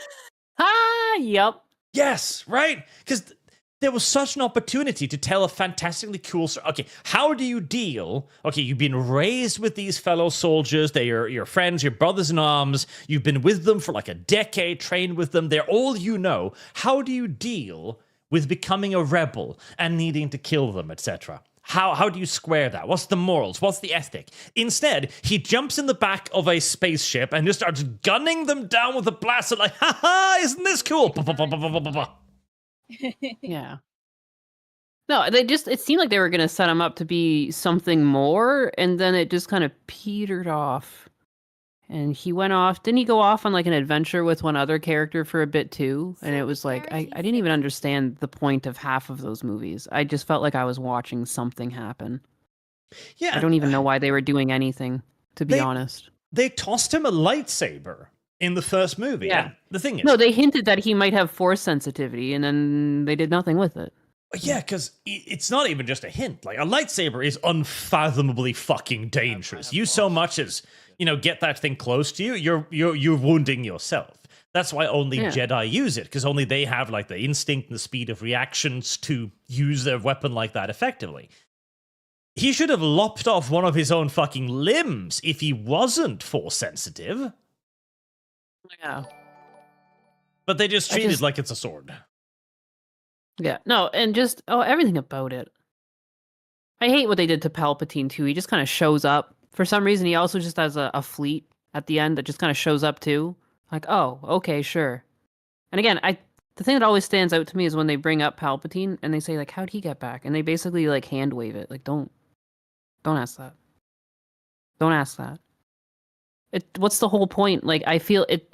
Yes, right? Because there was such an opportunity to tell a fantastically cool story. Okay, how do you deal? Okay, you've been raised with these fellow soldiers. They're your friends, your brothers in arms. You've been with them for like a decade, trained with them. They're all you know. How do you deal with becoming a rebel and needing to kill them, etc.? How do you square that? What's the morals? What's the ethic? Instead, he jumps in the back of a spaceship and just starts gunning them down with a blaster like, ha, isn't this cool? Yeah. No, it seemed like they were going to set him up to be something more, and then it just kind of petered off. And he went off. Didn't he go off on like an adventure with one other character for a bit too? And it was like, I didn't even understand the point of half of those movies. I just felt like I was watching something happen. Yeah. I don't even know why they were doing anything, to be honest. They tossed him a lightsaber in the first movie. Yeah. And the thing is... No, they hinted that he might have force sensitivity, and then they did nothing with it. Yeah, because it's not even just a hint. Like, a lightsaber is unfathomably fucking dangerous. You so much as, get that thing close to you, you're wounding yourself. That's why only Jedi use it, because only they have, like, the instinct and the speed of reactions to use their weapon like that effectively. He should have lopped off one of his own fucking limbs if he wasn't force sensitive. Yeah. But they just treat it like it's a sword. Yeah, no, and just, everything about it. I hate what they did to Palpatine, too. He just kind of shows up. For some reason, he also just has a fleet at the end that just kind of shows up, too. Like, oh, okay, sure. And again, the thing that always stands out to me is when they bring up Palpatine, and they say, like, how'd he get back? And they basically, like, hand wave it. Like, don't ask that. Don't ask that. What's the whole point? Like, I feel it...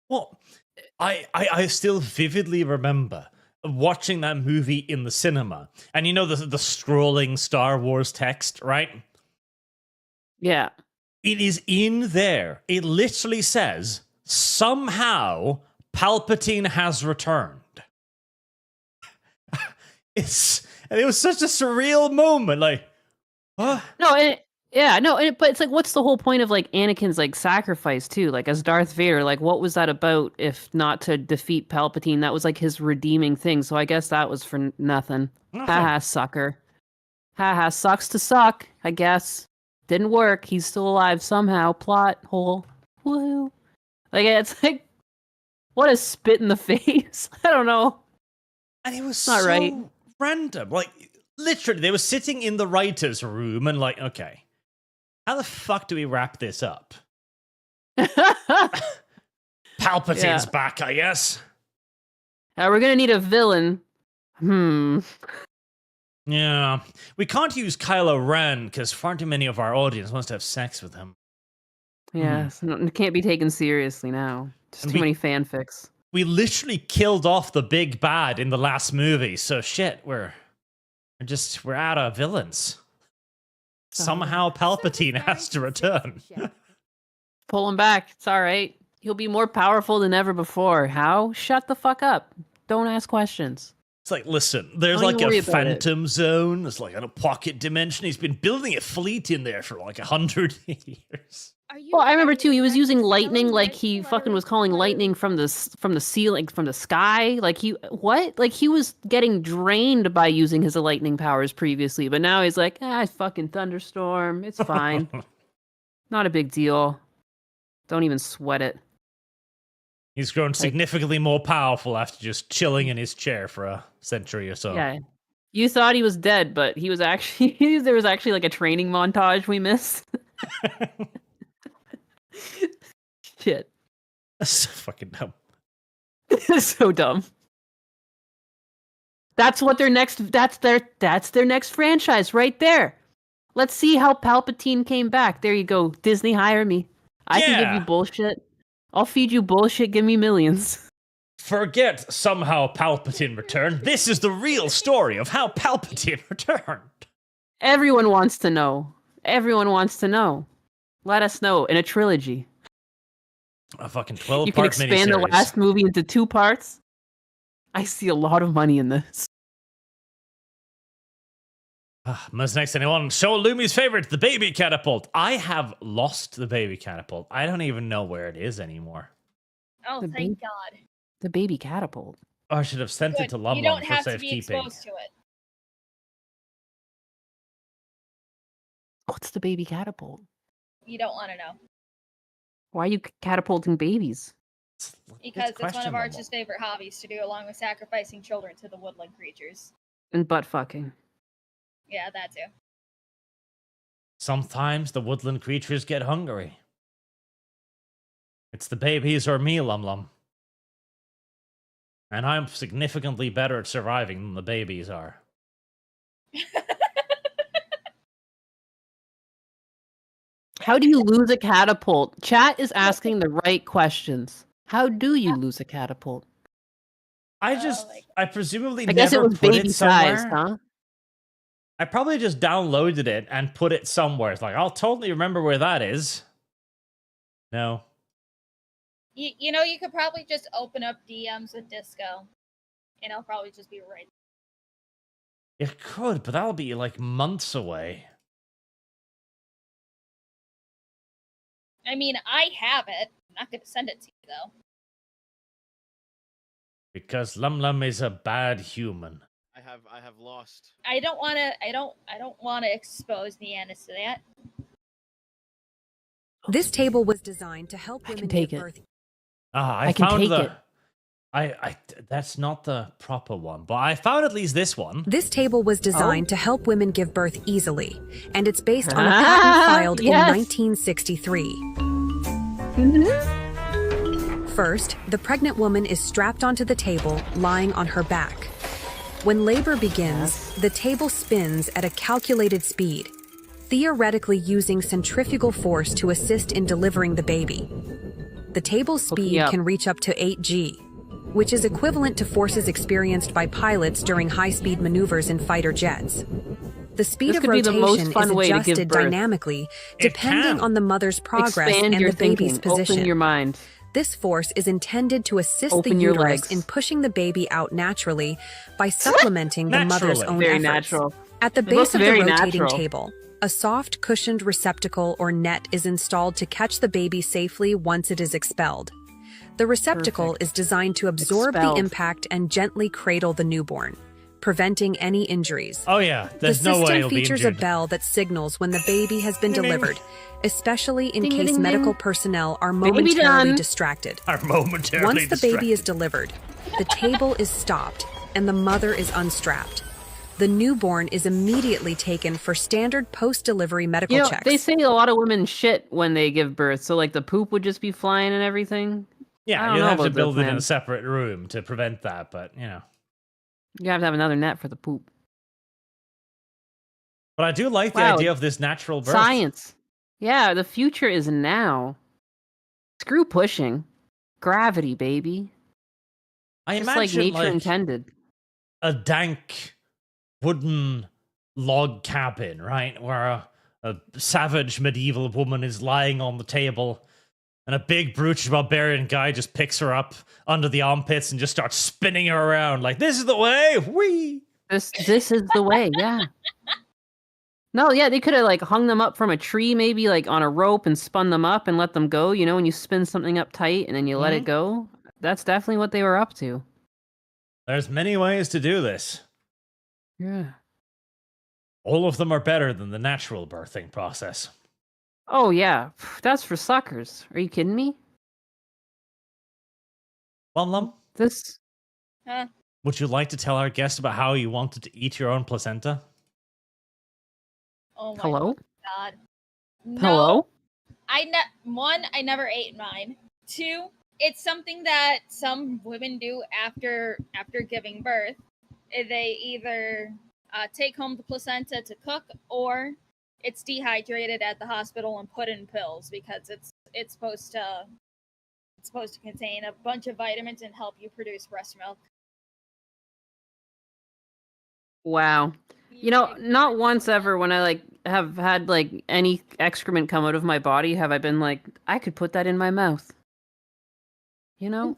Well, I still vividly remember watching that movie in the cinema. And the scrolling Star Wars text, right? Yeah. It is in there. It literally says, somehow Palpatine has returned. And it was such a surreal moment. Like, what? No, but it's like, what's the whole point of like Anakin's like sacrifice too? Like as Darth Vader, like what was that about if not to defeat Palpatine? That was like his redeeming thing. So I guess that was for nothing. Haha, sucker. Haha, sucks to suck, I guess. Didn't work. He's still alive somehow. Plot hole. Woohoo. Like it's like, what a spit in the face. I don't know. And it was not so right. Random. Like, literally, they were sitting in the writer's room and like, okay, how the fuck do we wrap this up? Palpatine's back, I guess. We're gonna need a villain. Yeah. We can't use Kylo Ren because far too many of our audience wants to have sex with him. Yeah, it can't be taken seriously now. Just too many fanfics. We literally killed off the big bad in the last movie, so shit, we're out of villains. Somehow Palpatine has to return. Pull him back. It's all right. He'll be more powerful than ever before. How? Shut the fuck up. Don't ask questions. It's like, listen, there's Don't like even worry a about it. phantom zone. It's like a pocket dimension. He's been building a fleet in there for like 100 years. Well, I remember too. He was using lightning, like he fucking was calling lightning from the ceiling, from the sky. Like he was getting drained by using his lightning powers previously, but now he's like, fucking thunderstorm. It's fine, not a big deal. Don't even sweat it. He's grown significantly more powerful after just chilling in his chair for a century or so. Yeah, you thought he was dead, but he was actually there was actually like a training montage we missed. Shit. That's so fucking dumb. So dumb. That's what their next that's their next franchise right there. Let's see how Palpatine came back. There you go. Disney, hire me. I can give you bullshit. I'll feed you bullshit, give me millions. Forget somehow Palpatine returned. This is the real story of how Palpatine returned. Everyone wants to know. Everyone wants to know. Let us know in a trilogy. A fucking 12-part You can expand the miniseries. last movie into 2 parts. I see a lot of money in this. What's next, anyone? Show Lumi's favorite, the baby catapult. I have lost the baby catapult. I don't even know where it is anymore. Oh, The thank God. The baby catapult. Oh, I should have sent it Good. to LumLum You don't for have to be safekeeping. exposed to it. What's the baby catapult? You don't want to know. Why are you catapulting babies? Because it's one question, of LumLum. Arch's favorite hobbies to do, along with sacrificing children to the woodland creatures. And butt fucking. Yeah, that too. Sometimes the woodland creatures get hungry. It's the babies or me, LumLum. And I'm significantly better at surviving than the babies are. How do you lose a catapult? Chat is asking the right questions. How do you lose a catapult? I presumably I guess it never was put baby it somewhere. sized, huh? I probably just downloaded it and put it somewhere. It's like, I'll totally remember where that is. No. You know, you could probably just open up DMs with Disco, and it'll probably just be right. You could, but that'll be like months away. I mean, I have it. I'm not going to send it to you, though. Because LumLum is a bad human. I have lost. I don't want to. I don't want to expose Nyanus to that. This table was designed to help I women can take give it. birth. I can found take the. it. I that's not the proper one, but I found at least this one. This table was designed to help women give birth easily, and it's based on a Ah, patent filed yes. in 1963. First, the pregnant woman is strapped onto the table, lying on her back. When labor begins, the table spins at a calculated speed, theoretically using centrifugal force to assist in delivering the baby. The table's speed up. can reach up to 8G, which is equivalent to forces experienced by pilots during high-speed maneuvers in fighter jets. The speed This of could be the most rotation fun is way to give adjusted birth. dynamically It depending can. on the mother's progress Expand and your the baby's thinking. position. Open your mind. This force is intended to assist Open the your uterus legs. in pushing the baby out naturally by supplementing the mother's Naturally. own Very efforts. natural. At the It looks base of the very rotating natural. table, a soft cushioned receptacle or net is installed to catch the baby safely once it is expelled. The receptacle Perfect. is designed to absorb Expelled. the impact and gently cradle the newborn, preventing any injuries. Oh yeah, there's The no way system it'll be features a injured. bell that signals when the baby has been Ding, ding. delivered, especially in Ding, case ding, ding. medical personnel are Baby momentarily done. distracted. Are momentarily Once the baby is distracted. delivered, the table is stopped and the mother is unstrapped. The newborn is immediately taken for standard post-delivery medical You know, checks. they say a lot of women shit when they give birth, so like the poop would just be flying and everything. I Yeah, don't you'd know have to about build this, it in man. a separate room to prevent that, but you know. You have to have another net for the poop. But I do like the Wow. idea of this natural birth. Science. Yeah, the future is now. Screw pushing. Gravity, baby. I Just like imagine nature intended. a dank wooden log cabin, right? Where a savage medieval woman is lying on the table, and a big brutish barbarian guy just picks her up under the armpits and just starts spinning her around like, this is the way, whee! This is the way, yeah. No, yeah, they could have like hung them up from a tree, maybe like on a rope, and spun them up and let them go. You know, when you spin something up tight and then you let it go. That's definitely what they were up to. There's many ways to do this. Yeah. All of them are better than the natural birthing process. Oh yeah, that's for suckers. Are you kidding me? LumLum, This. would you like to tell our guest about how you wanted to eat your own placenta? Oh my Hello? god. No, Hello? I never ate mine. 2, it's something that some women do after giving birth. They either take home the placenta to cook, or it's dehydrated at the hospital and put in pills because it's supposed to contain a bunch of vitamins and help you produce breast milk. Wow. You know, not once ever when I like have had like any excrement come out of my body have I been like, I could put that in my mouth. You know,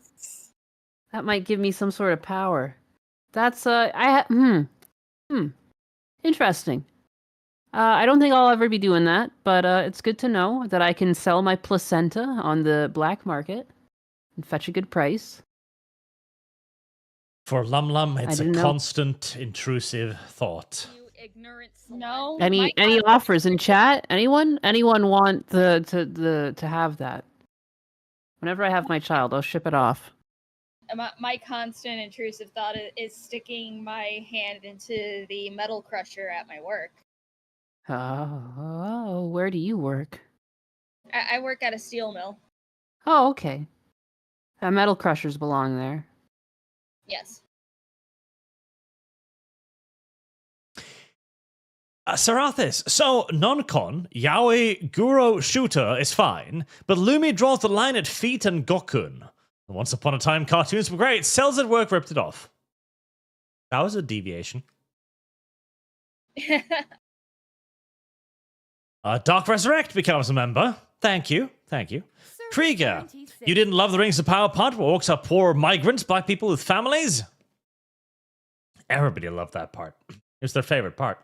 that might give me some sort of power. That's interesting. I don't think I'll ever be doing that, but it's good to know that I can sell my placenta on the black market and fetch a good price. For LumLum, it's a didn't know. constant, intrusive thought. You ignorant slut. No. Any offers in chat? Anyone want to have that? Whenever I have my child, I'll ship it off. My constant intrusive thought is sticking my hand into the metal crusher at my work. Oh, where do you work? I work at a steel mill. Oh, okay. Metal crushers belong there. Yes. Sarathis, so non-con, yaoi, guro, shooter is fine, but Lumi draws the line at feet and gokun. Once upon a time, cartoons were great. Cells at work ripped it off. That was a deviation. Dark Resurrect becomes a member. Thank you. Krieger, you didn't love the Rings of Power part where orcs are poor migrants, black people with families? Everybody loved that part. It's their favorite part.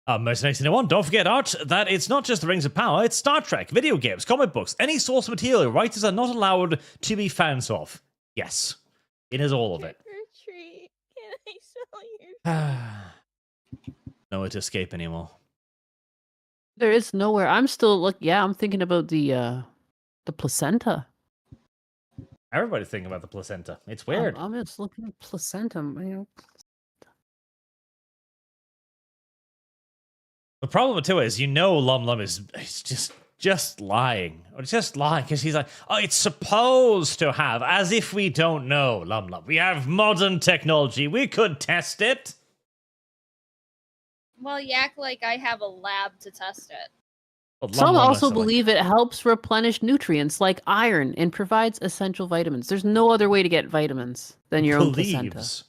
Mercenaries 1, don't forget, Arch, that it's not just the Rings of Power, it's Star Trek, video games, comic books, any source material writers are not allowed to be fans of. Yes, it is all of it. Trick or treat. Can I smell your Nowhere to escape anymore. There is nowhere. I'm still I'm thinking about the placenta. Everybody's thinking about the placenta. It's weird. I'm just looking at placenta. You know. The problem too is, LumLum is just lying. Or just lying because he's like, oh, it's supposed to have, as if we don't know, LumLum. We have modern technology. We could test it. Well, you act like I have a lab to test it. But Some LumLum also is like, believe it helps replenish nutrients like iron and provides essential vitamins. There's no other way to get vitamins than your own placenta. believes.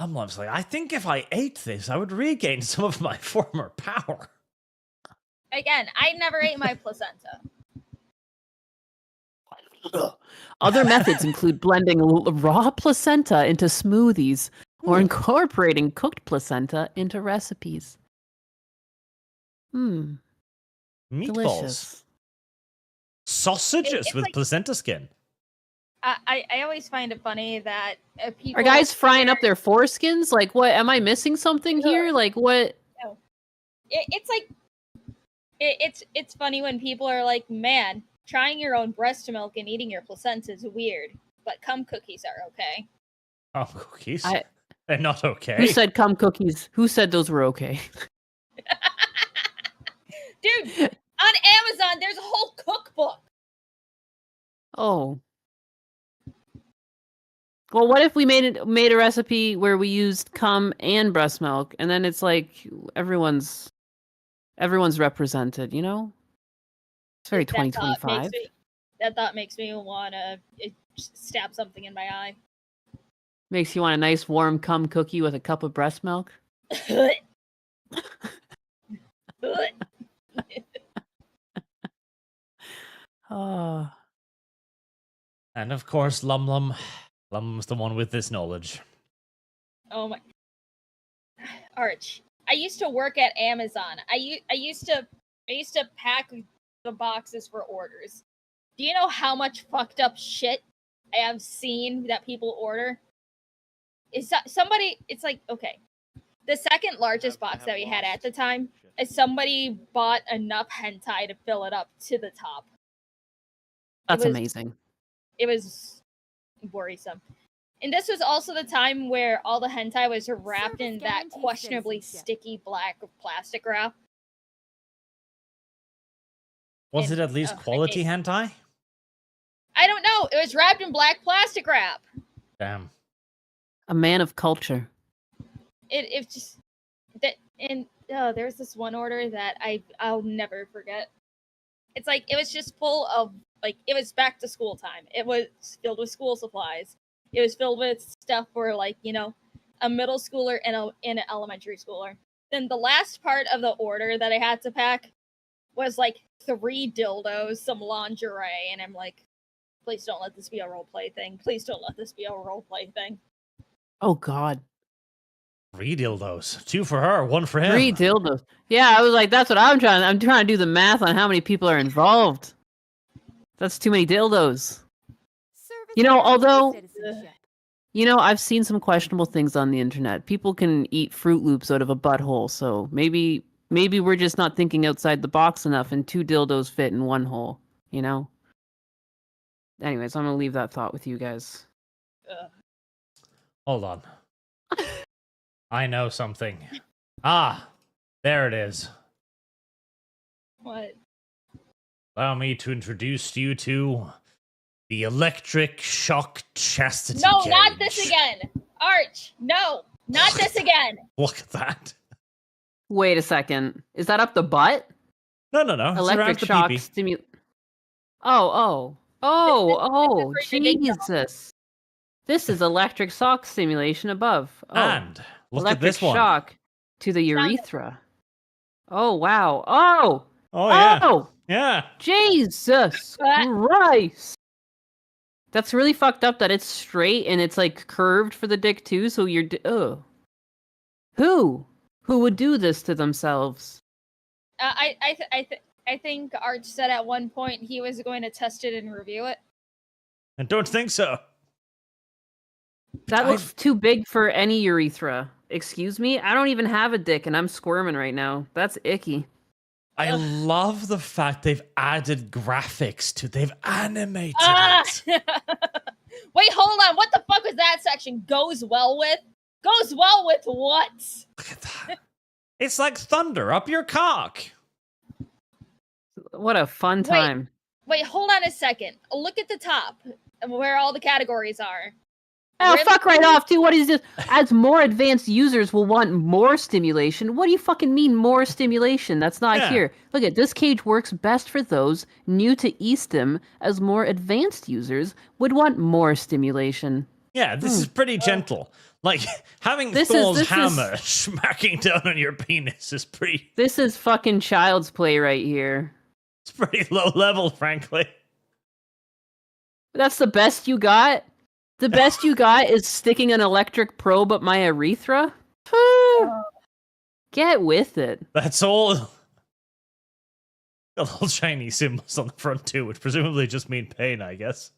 LumLum's like, I think if I ate this, I would regain some of my former power. Again, I never ate my placenta. Other methods include blending raw placenta into smoothies or incorporating cooked placenta into recipes. Meatballs. Delicious. Sausages It's with like- placenta skin. I always find it funny that people Are guys frying up their foreskins? Like, what? Am I missing something here? Like, what? It's funny when people are like, man, trying your own breast milk and eating your placenta is weird, but cum cookies are okay. Oh, cookies? They're not okay. Who said cum cookies? Who said those were okay? Dude, on Amazon, there's a whole cookbook. Oh. Well, what if we made a recipe where we used cum and breast milk, and then it's like everyone's represented, you know? It's very 2025. That thought makes me want to stab something in my eye. Makes you want a nice warm cum cookie with a cup of breast milk. Oh. And of course, LumLum. LumLum's the one with this knowledge. Oh my. Arch. I used to work at Amazon. I used to pack the boxes for orders. Do you know how much fucked up shit I have seen that people order? Is that somebody? It's like, okay, the second largest box that we had at the time is somebody bought enough hentai to fill it up to the top. That's amazing. It was worrisome. And this was also the time where all the hentai was wrapped in that questionably sticky black plastic wrap. Was it at least quality hentai? I don't know. It was wrapped in black plastic wrap. Damn. A man of culture. It just that, and there's this one order that I'll never forget. It's like it was just full of like it was back to school time. It was filled with school supplies. It was filled with stuff for like, you know, a middle schooler and an elementary schooler. Then the last part of the order that I had to pack was like 3 dildos, some lingerie, and I'm like, please don't let this be a roleplay thing. Please don't let this be a roleplay thing. Oh God. 3 dildos. 2 for her, 1 for him. 3 dildos. Yeah, I was like, that's what I'm trying to do the math on how many people are involved. That's too many dildos. You know, although, you know, I've seen some questionable things on the internet. People can eat Fruit Loops out of a butthole, so maybe we're just not thinking outside the box enough and 2 dildos fit in 1 hole, you know? Anyways, I'm gonna leave that thought with you guys. Hold on. I know something. Ah, there it is. What? Allow me to introduce you to the electric shock chastity No, cage. not this again. Arch, no, not this again. Look at that. Wait a second. Is that up the butt? No. It's around Electric the shock pee-pee. stimulation. This is pretty big Jesus. This is electric shock stimulation above. Oh, And look electric at this one. shock to the urethra. Oh, wow. Oh! Oh, yeah. Oh! Yeah. Jesus Christ! That's really fucked up that it's straight and it's like curved for the dick too, so you're... oh. Who would do this to themselves? I think Arch said at one point he was going to test it and review it. I don't think so. That looks too big for any urethra. Excuse me? I don't even have a dick and I'm squirming right now. That's icky. I love the fact they've added graphics to. They've animated it. Wait, hold on. What the fuck was that section? Goes well with? Goes well with what? Look at that. It's like thunder up your cock. What a fun time. Wait, hold on a second. Look at the top where all the categories are. Oh, fuck right off, too. What is this? As more advanced users will want more stimulation. What do you fucking mean, more stimulation? That's not here. Look at this cage works best for those new to eStim, as more advanced users would want more stimulation. Yeah, this is pretty gentle. Like, having Thor's hammer smacking down on your penis is pretty... This is fucking child's play right here. It's pretty low level, frankly. That's the best you got? The best you got is sticking an electric probe up my urethra? Get with it. That's all. The little Chinese symbols on the front too, which presumably just mean pain, I guess.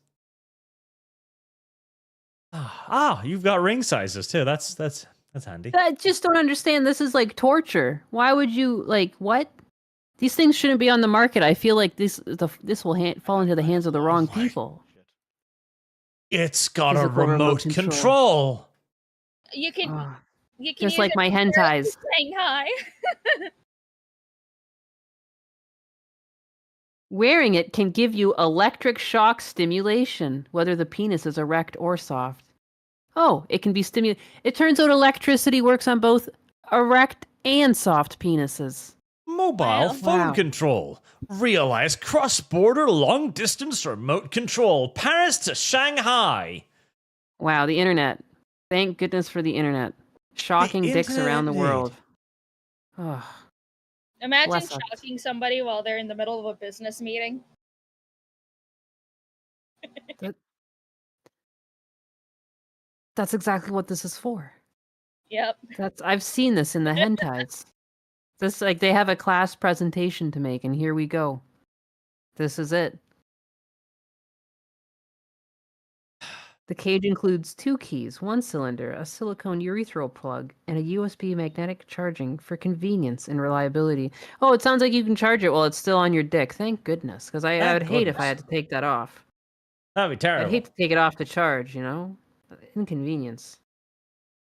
You've got ring sizes too. That's handy. I just don't understand. This is like torture. Why would you what? These things shouldn't be on the market. I feel like this will fall into the hands of the wrong people. It's got a Physical remote control. You can Just use like it my for hentais. saying hi. Wearing it can give you electric shock stimulation, whether the penis is erect or soft. Oh, it can be stimulated. It turns out electricity works on both erect and soft penises. Mobile phone control. Realize cross-border long-distance remote control. Paris to Shanghai. Wow, the internet. Thank goodness for the internet. Shocking dicks internet, around the dude. world. Oh, Imagine Bless us. shocking somebody while they're in the middle of a business meeting. that's exactly what this is for. Yep. I've seen this in the hentais. This like they have a class presentation to make, and here we go. This is it. The cage includes 2 keys, 1 cylinder, a silicone urethral plug, and a USB magnetic charging for convenience and reliability. Oh, it sounds like you can charge it while it's still on your dick. Thank goodness, because I Thank would hate if I goodness. had to take that off. That'd be terrible. I'd hate to take it off to charge, you know? Inconvenience.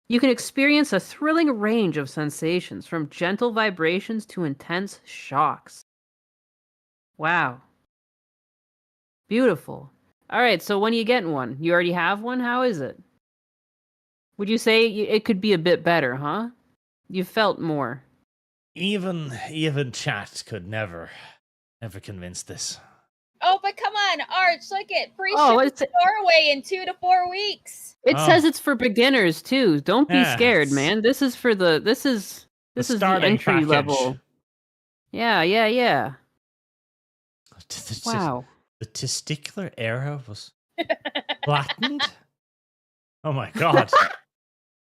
You can experience a thrilling range of sensations, from gentle vibrations to intense shocks. Wow. Beautiful. All right, so when are you getting one? You already have one? How is it? Would you say it could be a bit better, huh? You felt more. Even chat could never convince this. Oh, but come on, Arch, look it. Free Oh, shipping it's- to Norway in 2 to 4 weeks. It Oh. says it's for beginners too. Don't be scared, Yes. man. This is for the this is the starting entry package. level. Yeah. Wow. The testicular area was flattened? Oh my god.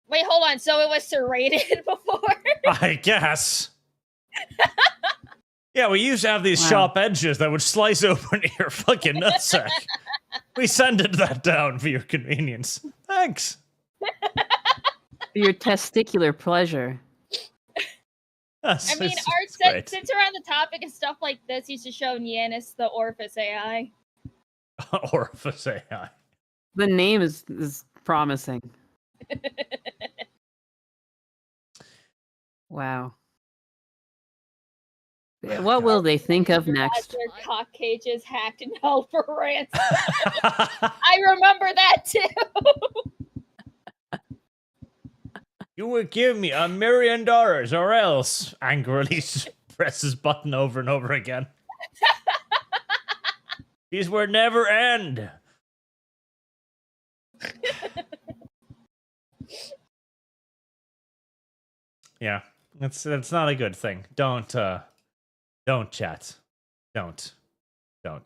Wait, hold on. So it was serrated before? I guess. Yeah, we used to have these Wow. sharp edges that would slice open your fucking nutsack. We sanded that down for your convenience. Thanks. For your testicular pleasure. I mean, It's Arch, great. since we're on the topic of stuff like this, you should show Nyanus the Orifice AI. Orifice AI. The name is promising. Wow. Yeah, what will they think of next? Their cock cages hacked and held for ransom. I remember that too. You will give me $1 million or else. Angrily presses button over and over again. These will never end. Yeah, that's not a good thing. Don't chat. Don't. I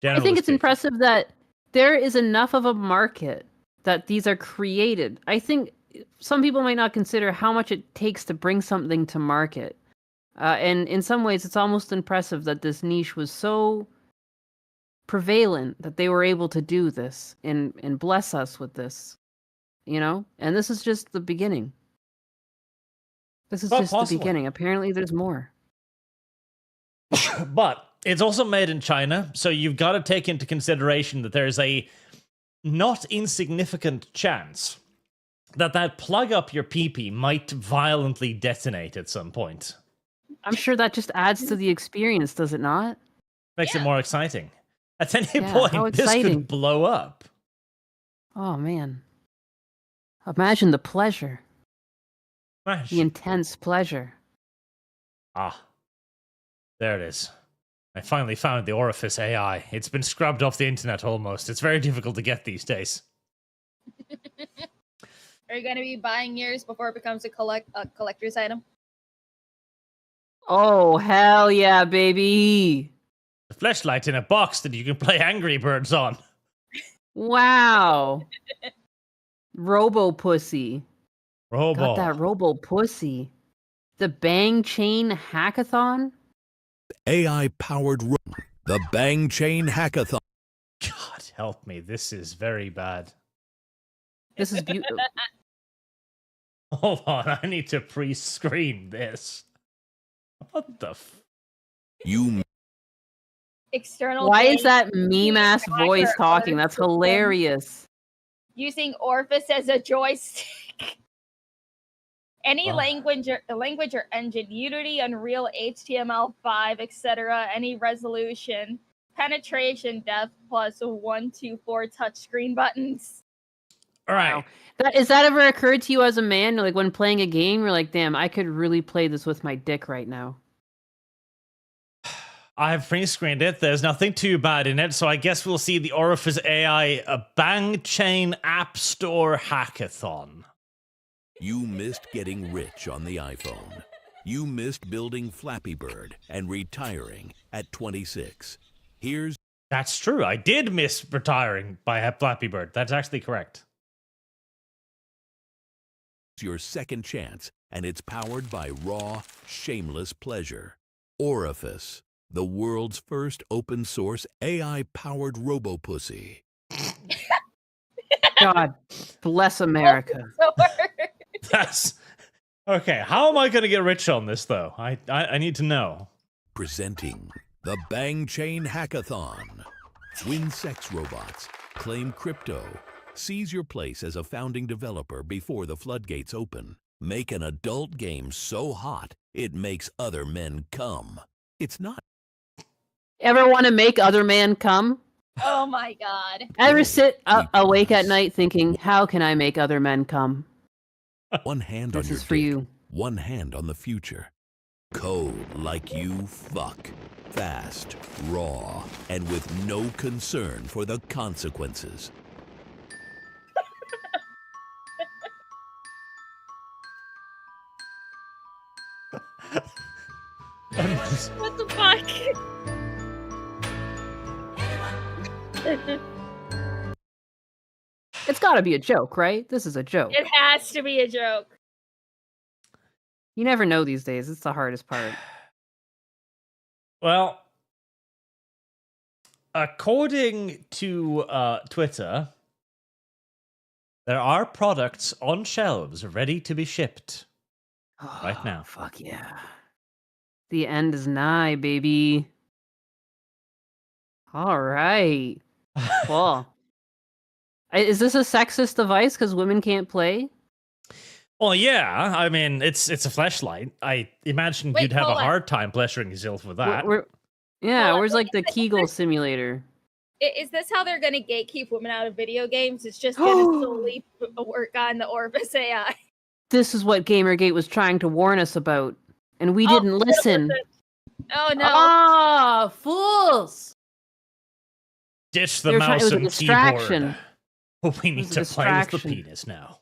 Generally think it's speaking. impressive that there is enough of a market that these are created. I think some people might not consider how much it takes to bring something to market. And in some ways, it's almost impressive that this niche was so prevalent that they were able to do this and bless us with this, you know? And this is just the beginning. This is Well, just possibly. the beginning. Apparently, there's more. But it's also made in China, so you've got to take into consideration that there's a not insignificant chance that plug up your pee-pee might violently detonate at some point. I'm sure that just adds to the experience, does it not? Makes it Yeah. more exciting. At any Yeah, how point, this exciting. could blow up. Oh, man. Imagine the pleasure, Smash. the intense pleasure. Ah, there it is. I finally found the Orifice AI. It's been scrubbed off the internet almost. It's very difficult to get these days. Are you going to be buying yours before it becomes a collector's item? Oh, hell yeah, baby. The fleshlight in a box that you can play Angry Birds on. Wow. Robo Pussy. Robo. Got that Robo Pussy. The Bang Chain Hackathon? AI-powered the Bang Chain Hackathon. God help me. This is very bad. This is beautiful. Hold on. I need to pre-screen this. What the You External. Why is games that meme-ass hacker voice talking? art That's system hilarious. Using Orifice as a joystick. Any Wow. language or engine, Unity, Unreal, HTML5, etc., any resolution, penetration depth plus 1, 2, 4 touchscreen buttons. All right. Wow. Is that ever occurred to you as a man? Like when playing a game, you're like, damn, I could really play this with my dick right now. I've pre-screened it. There's nothing too bad in it, so I guess we'll see the Orifice AI Bang Chain App Store Hackathon. You missed getting rich on the iPhone. You missed building Flappy Bird and retiring at 26. Here's That's true. I did miss retiring by Flappy Bird. That's actually correct. your second chance, and it's powered by raw, shameless pleasure. Orifice, the world's first open-source AI-powered robo-pussy. God bless America. That's okay. How am I going to get rich on this, though? I need to know. Presenting the Bang Chain Hackathon. Win sex robots, claim crypto, seize your place as a founding developer before the floodgates open. Make an adult game so hot it makes other men come. It's not. Ever want to make other man come? Oh my god. Ever sit awake at night thinking, how can I make other men come? One hand on This your is for dick, you. one hand on the future. Code like you fuck. Fast, raw, and with no concern for the consequences. What the fuck? It's got to be a joke, right? This is a joke. It has to be a joke. You never know these days. It's the hardest part. Well, according to Twitter, there are products on shelves ready to be shipped right now. Fuck yeah. The end is nigh, baby. All right. Cool. Is this a sexist device because women can't play? Well, yeah. I mean, it's a fleshlight. I imagine Wait, you'd have a hold on. hard time pleasuring yourself with that. Yeah, Hold on, where's like the Kegel simulator? Is this how they're gonna gatekeep women out of video games? It's just gonna solely work on the Orifice AI. This is what Gamergate was trying to warn us about, and we didn't listen. Oh no. Ah, fools! Ditch the They were trying- it mouse was a and distraction. keyboard. We need was to a play with the distraction. penis now.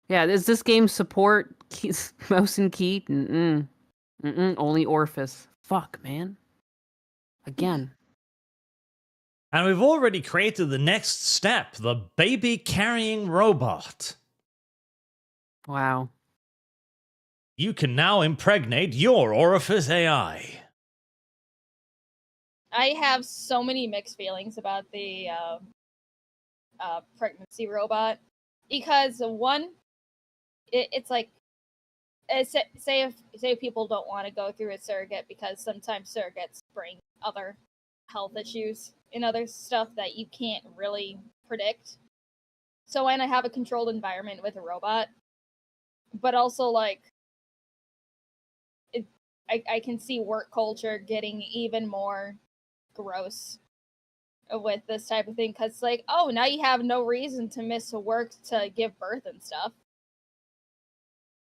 Yeah, does this game support mouse and key? Only Orifice. Fuck, man. Again. And we've already created the next step, the baby carrying robot. Wow. You can now impregnate your Orifice AI. I have so many mixed feelings about the pregnancy robot because one, it's like say if people don't want to go through a surrogate because sometimes surrogates bring other health issues and other stuff that you can't really predict. So when I have a controlled environment with a robot, but also like I can see work culture getting even more gross with this type of thing because like, oh, now you have no reason to miss work to give birth and stuff.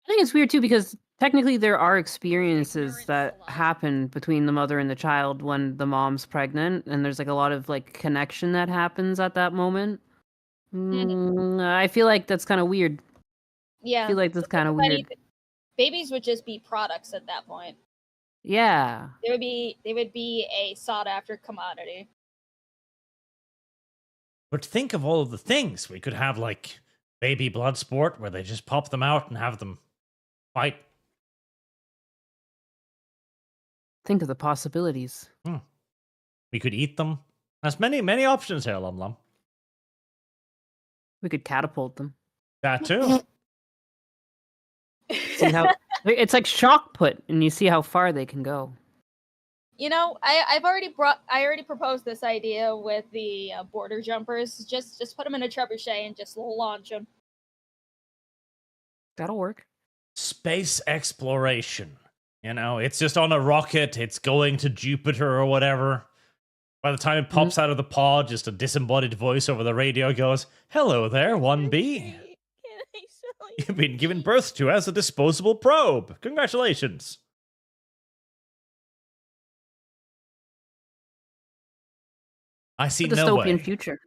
I think it's weird too because technically there are experiences that happen between the mother and the child when the mom's pregnant, and there's like a lot of like connection that happens at that moment. I feel like that's kind of weird. Yeah, I feel like that's kind of If weird. anything, babies would just be products at that point. Yeah. They would be a sought after commodity. But think of all of the things. We could have, like, baby blood sport, where they just pop them out and have them fight. Think of the possibilities. We could eat them. There's many options here, LumLum. We could catapult them. That too. See how it's like shock put, and you see how far they can go. You know, I already proposed this idea with the border jumpers. Just put them in a trebuchet and just launch them. That'll work. Space exploration. You know, it's just on a rocket. It's going to Jupiter or whatever. By the time it pops out of the pod, just a disembodied voice over the radio goes, "Hello there, 1B. Can I sell you? You've been given birth to as a disposable probe. Congratulations." I see A no dystopian way. future.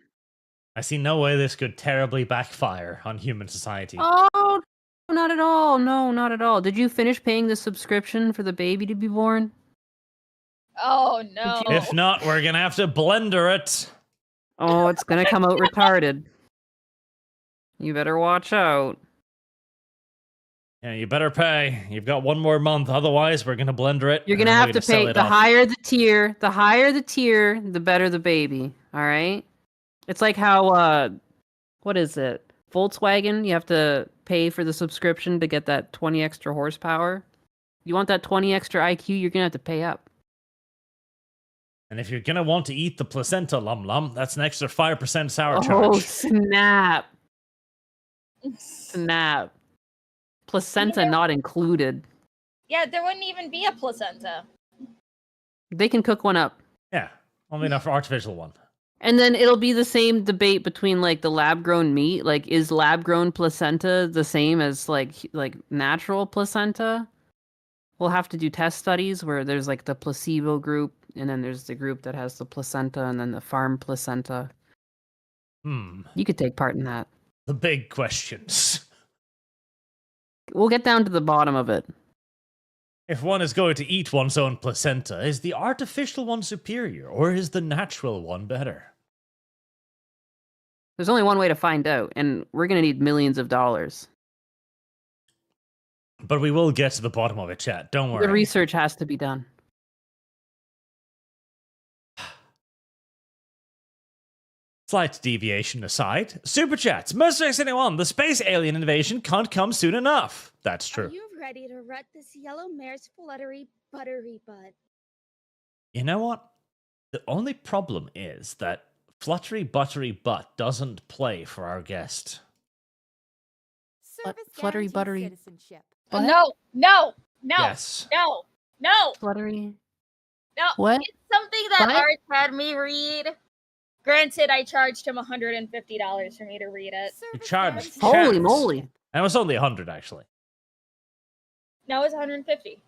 I see no way this could terribly backfire on human society. Oh, not at all. No, not at all. Did you finish paying the subscription for the baby to be born? Oh no. If not, we're gonna have to blender it. Oh, it's gonna come out retarded. You better watch out. Yeah, you better pay. You've got one more month, otherwise we're gonna blender it. You're and gonna then have we're to sell pay. it The off. higher the tier, the better the baby. All right. It's like how what is it? Volkswagen. You have to pay for the subscription to get that 20 extra horsepower. You want that 20 extra IQ, you're gonna have to pay up. And if you're gonna want to eat the placenta, LumLum, that's an extra 5% sour Oh charge. snap! Snap. Placenta not included. Yeah, there wouldn't even be a placenta. They can cook one up. Yeah, only enough for artificial one. And then it'll be the same debate between like the lab grown meat. Like, is lab grown placenta the same as like natural placenta? We'll have to do test studies where there's like the placebo group, and then there's the group that has the placenta, and then the farm placenta. You could take part in that. The big questions. We'll get down to the bottom of it. If one is going to eat one's own placenta, is the artificial one superior, or is the natural one better? There's only one way to find out, and we're gonna need millions of dollars. But we will get to the bottom of it, chat. Don't worry. The research has to be done. Slight deviation aside, Superchats, Mercenaries anyone, the space alien invasion can't come soon enough. That's true. Are you ready to rut this yellow mare's fluttery buttery butt? You know what? The only problem is that Fluttery Buttery Butt doesn't play for our guest. Service fluttery guaranteed buttery. citizenship. What? No. Yes. No. Fluttery. No. What? It's something that What? Art had me read. Granted, I charged him $150 for me to read it. You Service charged guaranteed- Holy Chats. moly. And it was only 100, actually. No, it's 150.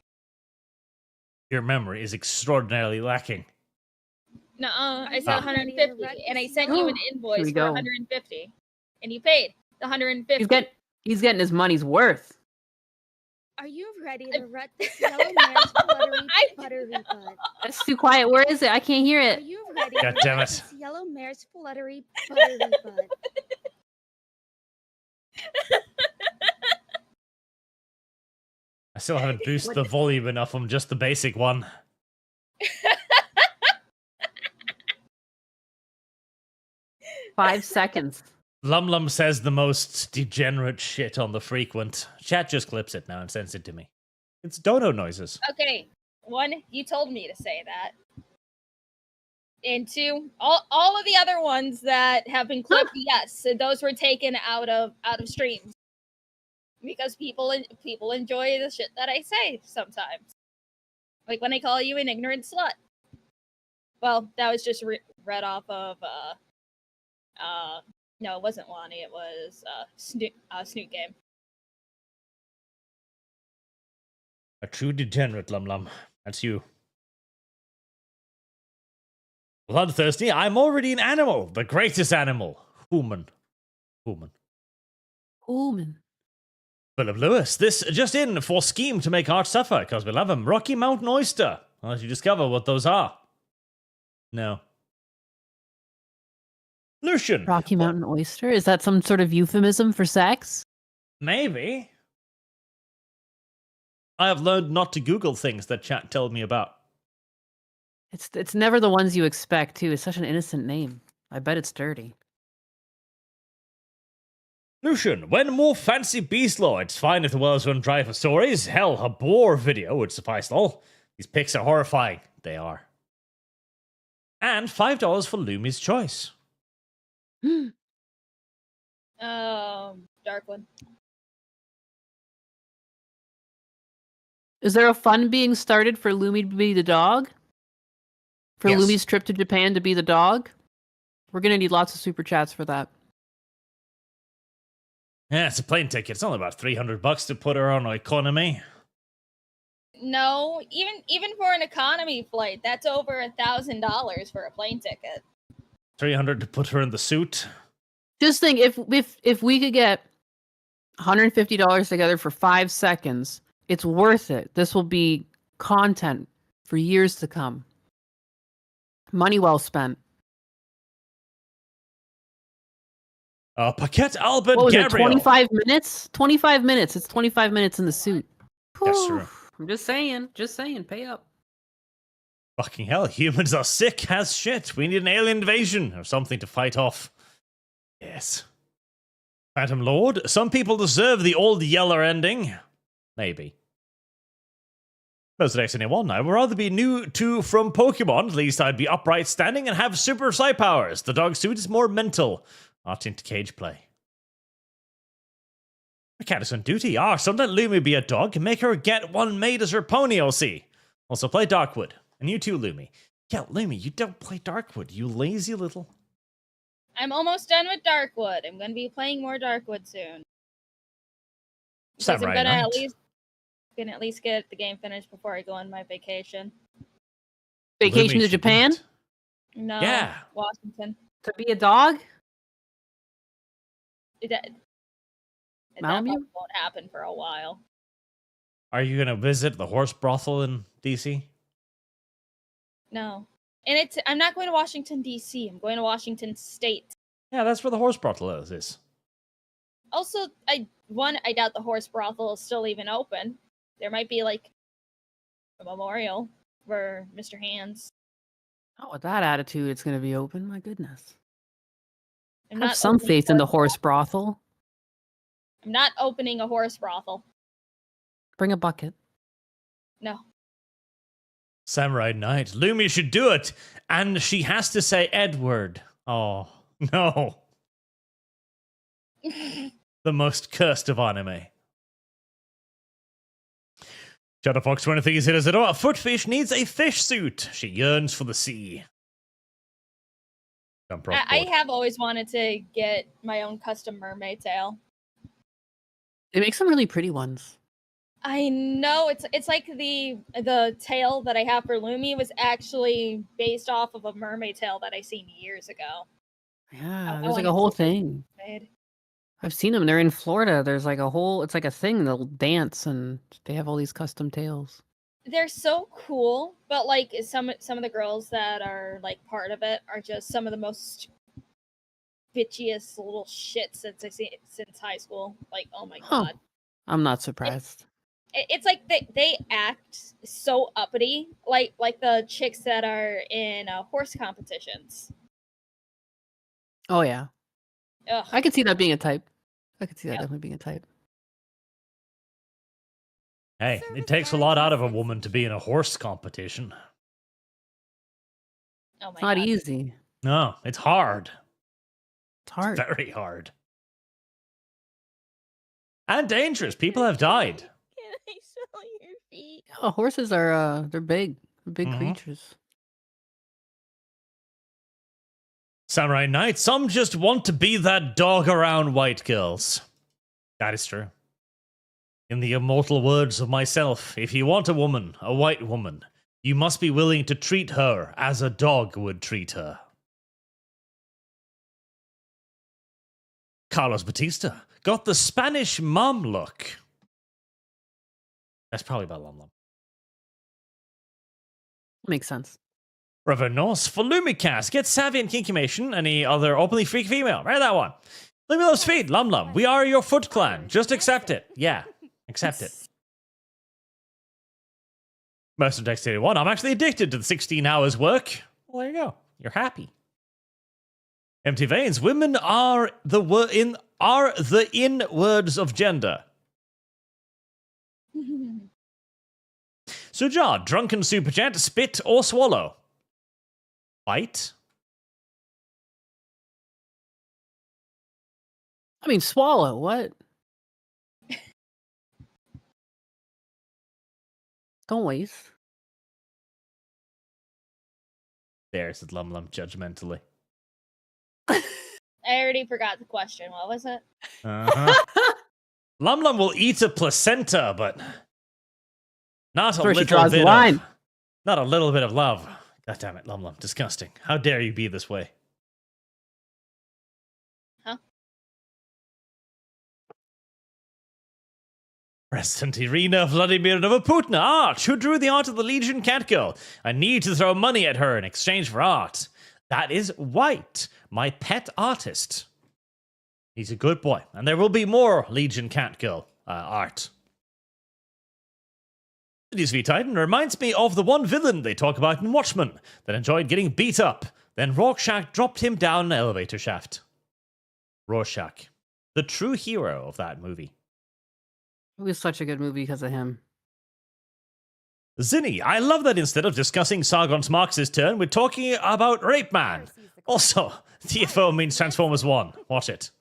Your memory is extraordinarily lacking. No, I you said Ah. ready to 150, rut and I this sent you an Here invoice we for go. 150, and you paid the 150. He's getting his money's worth. Are you ready to rut this yellow mare's fluttery buttery butt? That's too quiet. Where is it? I can't hear Are it. you ready God to damn rut it. this yellow mare's fluttery buttery butt? I still haven't boosted the volume enough on just the basic one. 5 seconds. LumLum says the most degenerate shit on the frequent. Chat just clips it now and sends it to me. It's dodo noises. Okay, one, you told me to say that. And two, all of the other ones that have been clipped, yes, so those were taken out of streams because people enjoy the shit that I say sometimes, like when I call you an ignorant slut. Well, that was just read off of no, it wasn't Lonnie, it was Snoot Game. A true degenerate, LumLum. That's you. Bloodthirsty, I'm already an animal. The greatest animal. Human. Ooman. Philip Lewis, this just in for scheme to make Arch suffer, because we love him. Rocky Mountain Oyster. Unless you discover what those are. No. Lucian. Rocky Mountain Oyster? Is that some sort of euphemism for sex? Maybe. I have learned not to Google things that chat told me about. It's never the ones you expect, too. It's such an innocent name. I bet it's dirty. Lucian, when more fancy beast law, it's fine if the world's run dry for stories. Hell, a boar video would suffice all. These pics are horrifying. They are. And $5 for Lumi's choice. Dark one. Is there a fund being started for Lumi to be the dog? For Yes. Lumi's trip to Japan to be the dog? We're gonna need lots of super chats for that. Yeah, it's a plane ticket. It's only about $300 to put her on economy. No, even for an economy flight, that's over $1,000 for a plane ticket. 300 to put her in the suit. Just think if we could get $150 together for 5 seconds, it's worth it. This will be content for years to come. Money well spent. Paquette Albert What was it, Gabriel. 25 minutes? 25 minutes. It's 25 minutes in the suit. That's true. I'm just saying, pay up. Fucking hell, humans are sick as shit. We need an alien invasion or something to fight off. Yes. Phantom Lord, some people deserve the old Yeller ending. Maybe. Most of anyone, I would rather be new to from Pokemon. At least I'd be upright standing and have super psi powers. The dog suit is more mental. Not into cage play. A cat is on duty. So let Lumi be a dog and make her get one made as her pony, OC. Also play Darkwood. And you too, Lumi. Yeah, Lumi, you don't play Darkwood, you lazy little... I'm almost done with Darkwood. I'm going to be playing more Darkwood soon. Because I'm going to at least get the game finished before I go on my vacation. Vacation to Japan? No, yeah. Washington. To be a dog? That probably won't happen for a while. Are you going to visit the horse brothel in DC? No. And I'm not going to Washington, D.C. I'm going to Washington State. Yeah, that's where the horse brothel is. Also, I doubt the horse brothel is still even open. There might be, like, a memorial for Mr. Hands. Oh, with that attitude, it's going to be open. My goodness. I'm Have not some opening faith in the horse brothel. I'm not opening a horse brothel. Bring a bucket. No. Samurai Knight. Lumi should do it. And she has to say Edward. Oh, no. The most cursed of anime. Shadowfox 23 says, a footfish needs a fish suit. She yearns for the sea. I have always wanted to get my own custom mermaid tail. They make some really pretty ones. I know it's like the tail that I have for Lumi was actually based off of a mermaid tail that I seen years ago. Yeah, there's like a whole thing. I've seen them. They're in Florida. There's like a whole. It's like a thing. They'll dance and they have all these custom tails. They're so cool, but like some of the girls that are like part of it are just some of the most bitchiest little shit since high school. Like, oh my god. I'm not surprised. It's like they act so uppity, like the chicks that are in horse competitions. Oh yeah, Ugh. I could see that being a type. I could see that definitely being a type. Hey, it takes a lot out of a woman to be in a horse competition. Oh my Not god. easy. No, it's hard. It's hard. It's very hard. And dangerous. People have died. Can I smell your feet? Yeah, horses are they're big. They're big creatures. Samurai Knight, some just want to be that dog around white girls. That is true. In the immortal words of myself, if you want a woman, a white woman, you must be willing to treat her as a dog would treat her. Carlos Batista got the Spanish mom look. That's probably about LumLum. Makes sense. Revernos for Lumicast. Get savvy and kinkimation. Any other openly freak female? Right, that one. Lumi loves feet. LumLum. We are your Foot Clan. Just accept it. Yeah. Accept it. Most of Dex 81. I'm actually addicted to the 16 hours work. Well, there you go. You're happy. Empty veins. Women are the words of gender. Suja, drunken super chat, spit or swallow. Bite. I mean, swallow. What? Don't waste. There, said LumLum judgmentally. I already forgot the question. What was it? Uh-huh. LumLum will eat a placenta, but not a Where she little draws bit the line. of, not a little bit of love. God damn it, LumLum. Disgusting. How dare you be this way? President Irina Vladimir Novoputna, Arch, who drew the art of the Legion Catgirl. I need to throw money at her in exchange for art. That is White, my pet artist. He's a good boy, and there will be more Legion Catgirl art. This V-Titan reminds me of the one villain they talk about in Watchmen that enjoyed getting beat up. Then Rorschach dropped him down an elevator shaft. Rorschach, the true hero of that movie. It was such a good movie because of him. Zinni, I love that instead of discussing Sargon's Marx's turn, we're talking about Rape Man. Also, TFO means Transformers 1. Watch it.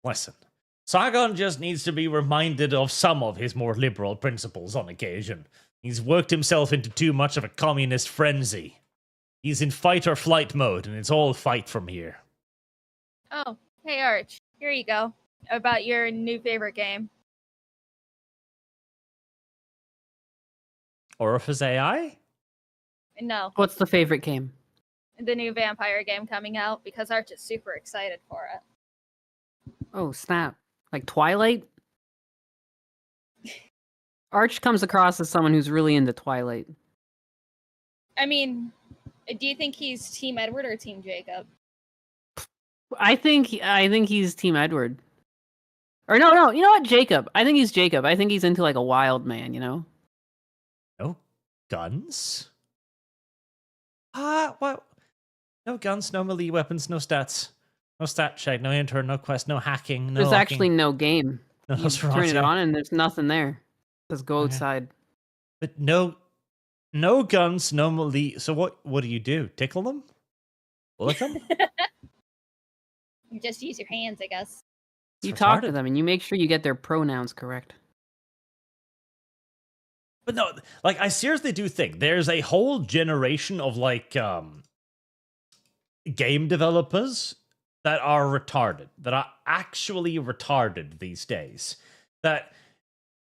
Listen, Sargon just needs to be reminded of some of his more liberal principles on occasion. He's worked himself into too much of a communist frenzy. He's in fight or flight mode, and it's all fight from here. Oh, hey Arch, here you go. About your new favorite game. Orifice AI? No, What's the favorite game? the new vampire game coming out, because Arch is super excited for it. Oh, snap. Like Twilight? Arch comes across as someone who's really into Twilight. I mean, do you think he's Team Edward or Team Jacob? I think he's Team Edward. Or no, you know what? Jacob. I think he's Jacob. I think he's into like a wild man, you know? No guns? What? No guns, no melee weapons, no stats. No stat check, no intern, no quest, no hacking, no There's locking. actually no game. No You turn it Nosferatu. on and there's nothing there. Just go Okay. outside. But no guns, no melee. So what do you do? Tickle them? Bullet them? You just use your hands, I guess. It's You talk to retarded. them and you make sure you get their pronouns correct. But no, like I seriously do think there's a whole generation of like game developers that are retarded, that are actually retarded these days. That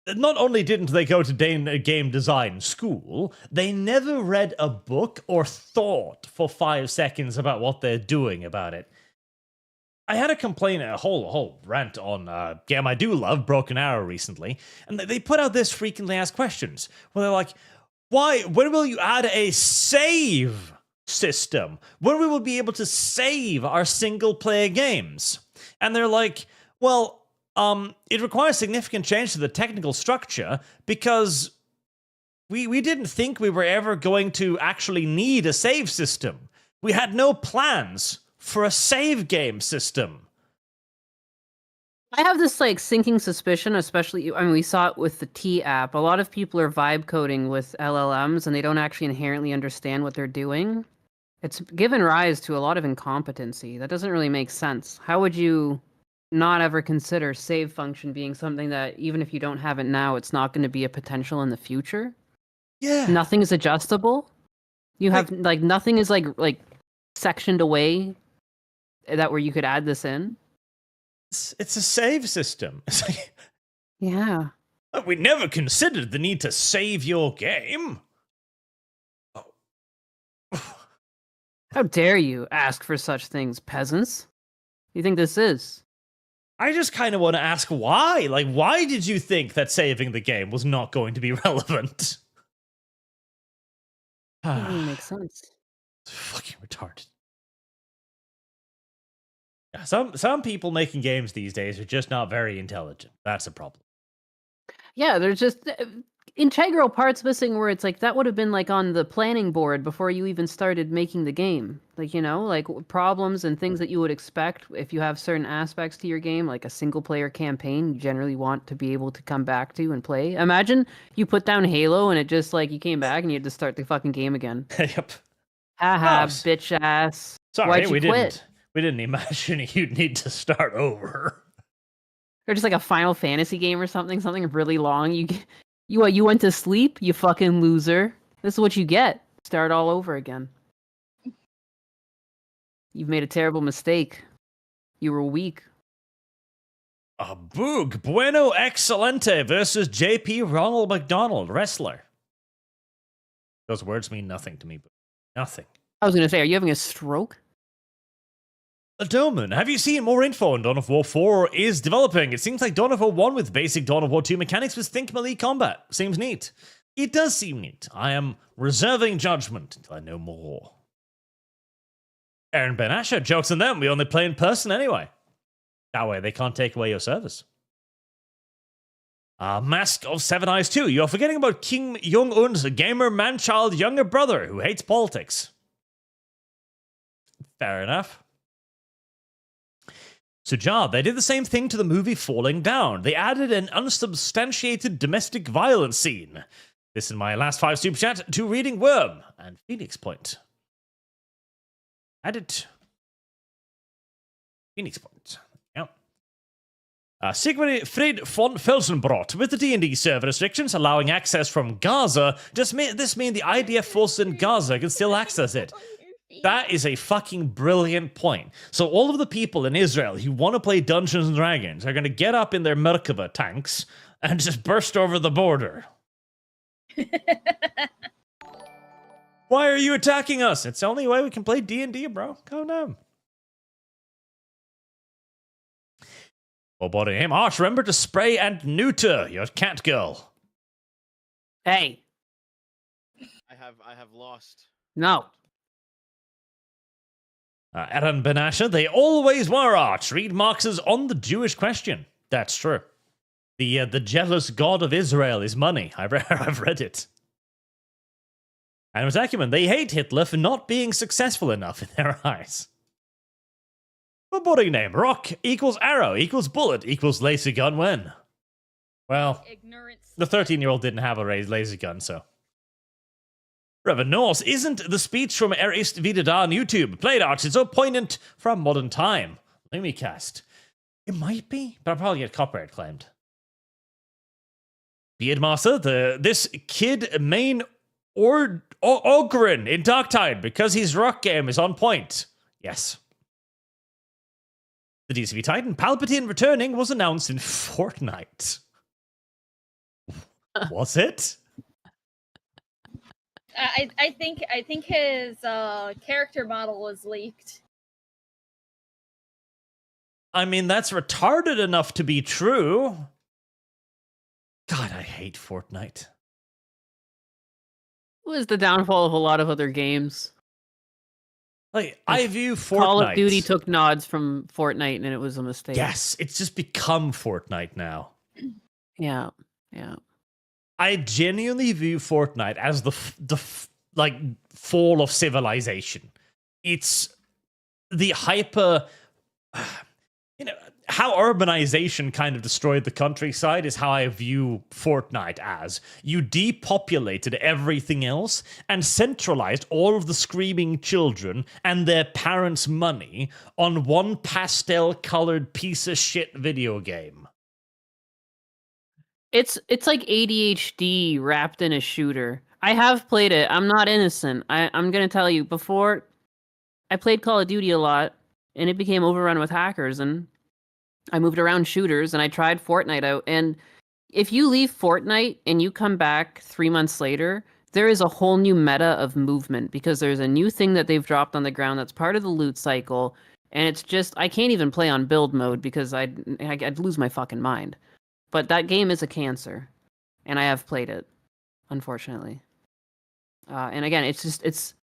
not only didn't they go to game design school, they never read a book or thought for 5 seconds about what they're doing about it. I had a complaint, a whole rant on Game I Do Love, Broken Arrow recently, and they put out this frequently asked questions where they're like, when will you add a save system? When we will be able to save our single player games? And they're like, well, it requires significant change to the technical structure because we didn't think we were ever going to actually need a save system. We had no plans for a save game system. I have this like sinking suspicion, especially, I mean, we saw it with the T app. A lot of people are vibe coding with LLMs and they don't actually inherently understand what they're doing. It's given rise to a lot of incompetency. That doesn't really make sense. How would you not ever consider save function being something that even if you don't have it now, it's not going to be a potential in the future? Yeah. Nothing is adjustable. You have like nothing is like sectioned away that where you could add this in. It's a save system. It's like, Yeah. we never considered the need to save your game. How dare you ask for such things, peasants? You think this is? I just kind of want to ask why. Like, why did you think that saving the game was not going to be relevant? Doesn't really make sense. It's fucking retarded. Yeah, some people making games these days are just not very intelligent. That's a problem. Yeah, there's just integral parts missing where it's like that would have been like on the planning board before you even started making the game. Like, you know, like problems and things that you would expect if you have certain aspects to your game, like a single player campaign you generally want to be able to come back to and play. Imagine you put down Halo and it just like you came back and you had to start the fucking game again. Yep. Haha, Oh, bitch ass. Sorry, Why'd you we quit? didn't imagine you'd need to start over. Or just like a Final Fantasy game or something really long. You went to sleep, you fucking loser. This is what you get. Start all over again. You've made a terrible mistake. You were weak. A Boog Bueno Excelente versus JP Ronald McDonald, wrestler. Those words mean nothing to me, but nothing. I was gonna say, are you having a stroke? Doman, have you seen more info on Dawn of War 4 is developing? It seems like Dawn of War 1 with basic Dawn of War 2 mechanics with think melee combat. Seems neat. It does seem neat. I am reserving judgment until I know more. Aaron Ben Asher, jokes on them. We only play in person anyway. That way they can't take away your service. Mask of Seven Eyes 2. You're forgetting about Kim Jong-un's gamer man-child younger brother who hates politics. Fair enough. Sujad, they did the same thing to the movie Falling Down. They added an unsubstantiated domestic violence scene. This is my last 5 super chat to Reading Worm and Phoenix Point. Added. Phoenix Point. Yep. Siegfried von Felsenbrot, with the D&D server restrictions allowing access from Gaza, this mean the IDF forces in Gaza can still access it. That is a fucking brilliant point. So all of the people in Israel who want to play Dungeons and Dragons are going to get up in their Merkava tanks and just burst over the border. Why are you attacking us? It's the only way we can play D&D, bro. Calm down. Oh, body name. Arch, remember to spray and neuter your cat girl. Hey. I have lost. No. Aaron Benasha, they always were, Arch. Read Marx's On the Jewish Question. That's true. The jealous god of Israel is money. I've read it. And it was Acumen. They hate Hitler for not being successful enough in their eyes. A body name. Rock equals arrow equals bullet equals laser gun when? Well, Ignorance. the 13-year-old didn't have a laser gun, so. Reverend Norse, isn't the speech from Erist Vidada on YouTube played Arch? It's so poignant from modern time. Lumi cast. It might be, but I'll probably get copyright claimed. Beardmaster, this kid main Ogren in Darktide because his rock game is on point. Yes. The DCV Titan Palpatine returning was announced in Fortnite. Was it? I think his character model was leaked. I mean, that's retarded enough to be true. God, I hate Fortnite. It was the downfall of a lot of other games. Like, I view Fortnite. Call of Duty took nods from Fortnite, and it was a mistake. Yes, it's just become Fortnite now. Yeah. I genuinely view Fortnite as the fall of civilization. It's the hyper, how urbanization kind of destroyed the countryside is how I view Fortnite as. You depopulated everything else and centralized all of the screaming children and their parents' money on one pastel-colored piece of shit video game. It's like ADHD wrapped in a shooter. I have played it. I'm not innocent. I'm going to tell you, before I played Call of Duty a lot, and it became overrun with hackers, and I moved around shooters, and I tried Fortnite out. And if you leave Fortnite and you come back 3 months later, there is a whole new meta of movement, because there's a new thing that they've dropped on the ground that's part of the loot cycle, and it's just, I can't even play on build mode because I'd lose my fucking mind. But that game is a cancer, and I have played it, unfortunately. And again, it's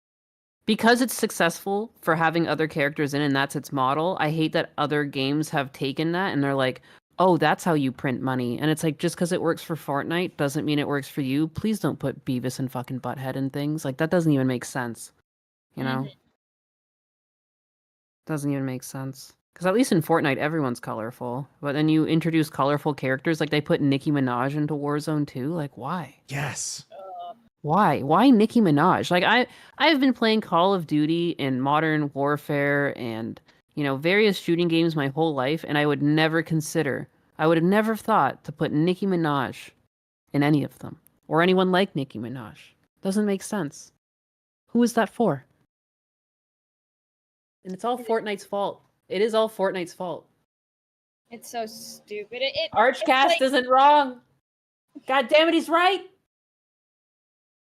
because it's successful for having other characters in, and that's its model. I hate that other games have taken that, and they're like, oh, that's how you print money. And it's like, just because it works for Fortnite doesn't mean it works for you. Please don't put Beavis and fucking Butthead in things. Like, that doesn't even make sense. You know? Doesn't even make sense. Because at least in Fortnite, everyone's colorful. But then you introduce colorful characters, like they put Nicki Minaj into Warzone 2. Like, why? Yes. Why? Why Nicki Minaj? Like, I've been playing Call of Duty and Modern Warfare and, various shooting games my whole life, and I would have never thought to put Nicki Minaj in any of them. Or anyone like Nicki Minaj. Doesn't make sense. Who is that for? And it's all Fortnite's fault. It is all Fortnite's fault. It's so stupid. ArchCast isn't wrong. God damn it, he's right.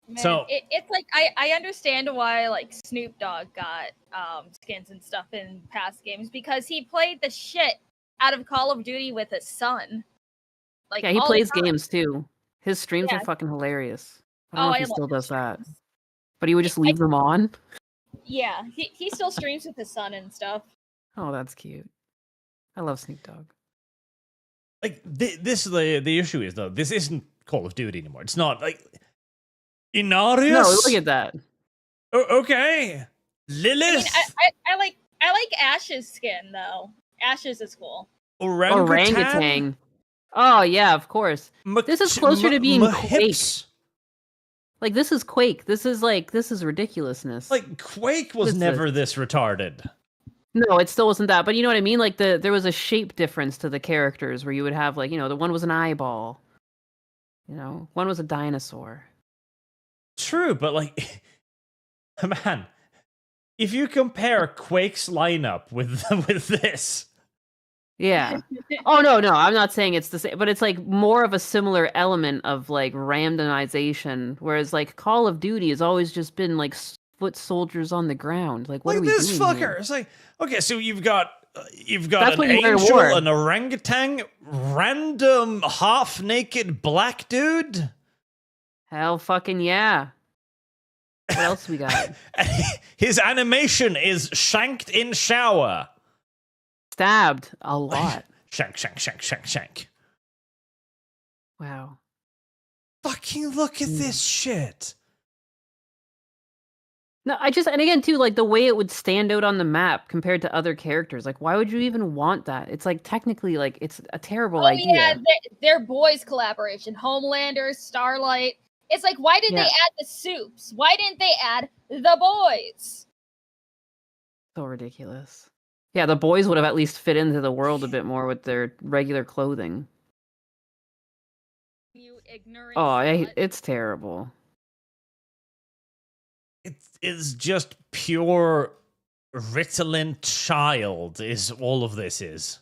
Man, So- it's like I understand why like Snoop Dogg got skins and stuff in past games because he played the shit out of Call of Duty with his son. Like Yeah, he all the plays time. games too. His streams Yeah. are fucking hilarious. I don't know Oh, if he I love still his does that. streams. But he would just leave them on? Yeah, he still streams with his son and stuff. Oh, that's cute. I love Snoop Dogg. Like this is the issue is though, this isn't Call of Duty anymore. It's not like Inarius. No, look at that. Okay. Lilith. I mean, I like Ash's skin though. Ash's is cool. Orangutan. Oh yeah, of course. This is closer to being Quake. Like this is Quake. This is ridiculousness. Like Quake was never this retarded. No, it still wasn't that. But you know what I mean? Like there was a shape difference to the characters where you would have like, the one was an eyeball. One was a dinosaur. True, but like man, if you compare Quake's lineup with this. Yeah. Oh no, I'm not saying it's the same, but it's like more of a similar element of like randomization, whereas like Call of Duty has always just been like foot soldiers on the ground. Like what are we this doing fucker? here? It's like, okay, so you've got That's an when you go to angel, war. an orangutan, random half naked black dude. Hell fucking yeah. What else we got? His animation is shanked in shower. Stabbed a lot. Shank. Wow. Fucking look at this shit. No, and again too, like the way it would stand out on the map compared to other characters. Like, why would you even want that? It's like technically, like it's a terrible idea. Yeah, they're boys collaboration. Homelander, Starlight. It's like, why did they add the soups? Why didn't they add the boys? So ridiculous. Yeah, the boys would have at least fit into the world a bit more with their regular clothing. You ignorant. Oh, slut. it's terrible. It's just pure Ritalin child is all of this is.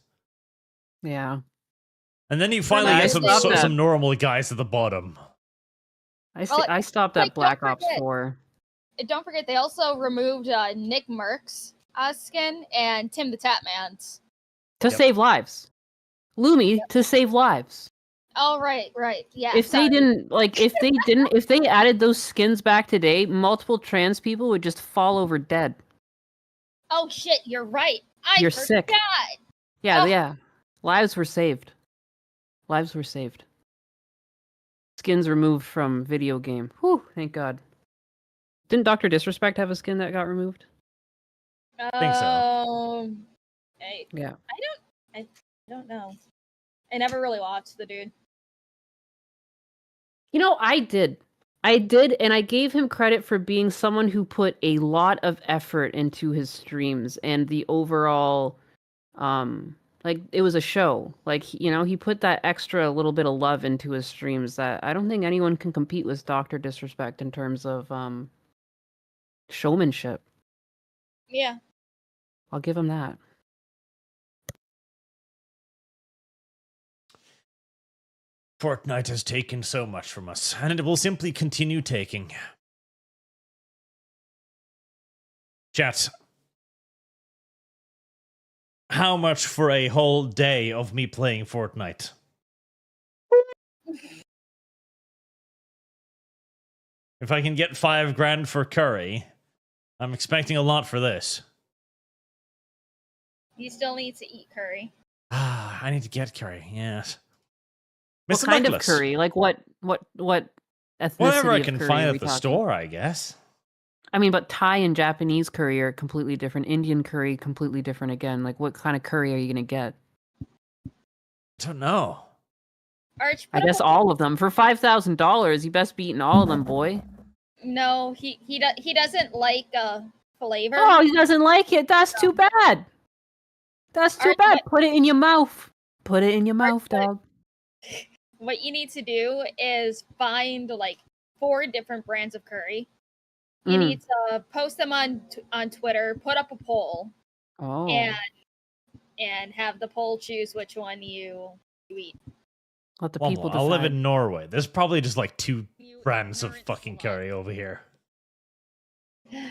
Yeah. And then you finally I get stopped that. some normal guys at the bottom. I stopped like, at Black don't Ops forget- 4. Don't forget, they also removed Nick Merck's skin and Tim the Tapman's. To save lives. Lumi to save lives. Oh, right, yeah. If they added those skins back today, multiple trans people would just fall over dead. Oh shit, you're right. You're forgot. sick. Yeah, Oh. yeah. Lives were saved. Skins removed from video game. Whew, thank God. Didn't Dr. Disrespect have a skin that got removed? think so. Yeah. I don't know. I never really watched the dude. I did. And I gave him credit for being someone who put a lot of effort into his streams and the overall, like, it was a show. Like, he put that extra little bit of love into his streams that I don't think anyone can compete with Dr. Disrespect in terms of, showmanship. Yeah. I'll give him that. Fortnite has taken so much from us, and it will simply continue taking. Chat. How much for a whole day of me playing Fortnite? If I can get $5,000 for curry, I'm expecting a lot for this. You still need to eat curry. I need to get curry, yes. What Mr. kind Nicholas, of curry? Like what ethnicity whatever I of can curry find are at we the talking? store, I guess. I mean, but Thai and Japanese curry are completely different. Indian curry, completely different again. Like, what kind of curry are you going to get? I don't know. Arch, I put guess up all of them. For $5,000, you best be eating all of them, boy. No, he doesn't like flavor. Oh, he doesn't like it. That's too bad. That's too Alright, bad. Put it in your mouth. Put it in your mouth, dog. What you need to do is find like 4 different brands of curry. You need to post them on Twitter, put up a poll, Oh. and have the poll choose which one you eat. Let the Well, people I'll live decide. in Norway. There's probably just like two brands of ignorant fucking slut. curry over here. You're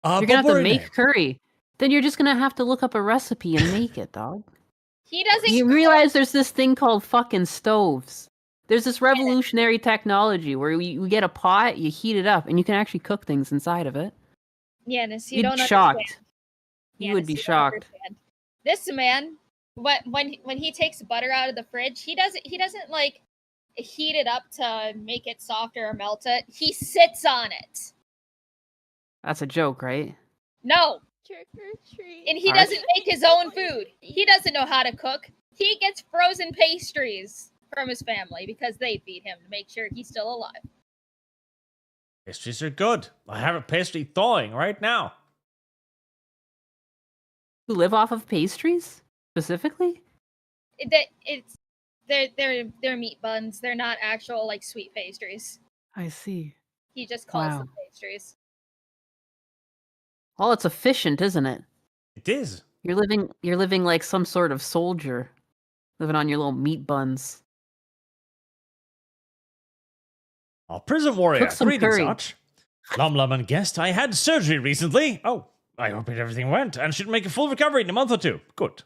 gonna have to make curry. Then you're just gonna have to look up a recipe and make it, dog. He doesn't. You cook. realize there's this thing called fucking stoves. There's this revolutionary technology where you get a pot, you heat it up, and you can actually cook things inside of it. Yanis, you You'd don't be shocked. understand. You would Yanis, be don't shocked. understand. This man, when he takes butter out of the fridge, he doesn't like heat it up to make it softer or melt it. He sits on it. That's a joke, right? No, Trick or treat. and he Arch? doesn't make his own food. He doesn't know how to cook. He gets frozen pastries from his family because they feed him to make sure he's still alive. Pastries are good. I have a pastry thawing right now. You live off of pastries specifically? They're meat buns. They're not actual like sweet pastries. I see. He just calls Wow. them pastries. Well, it's efficient, isn't it? It is. You're living like some sort of soldier, living on your little meat buns. Oh, prison warrior. Cook some Greetings, curry. Arch. LumLum and guest. I had surgery recently. Oh, I hope everything went and should make a full recovery in a month or two. Good.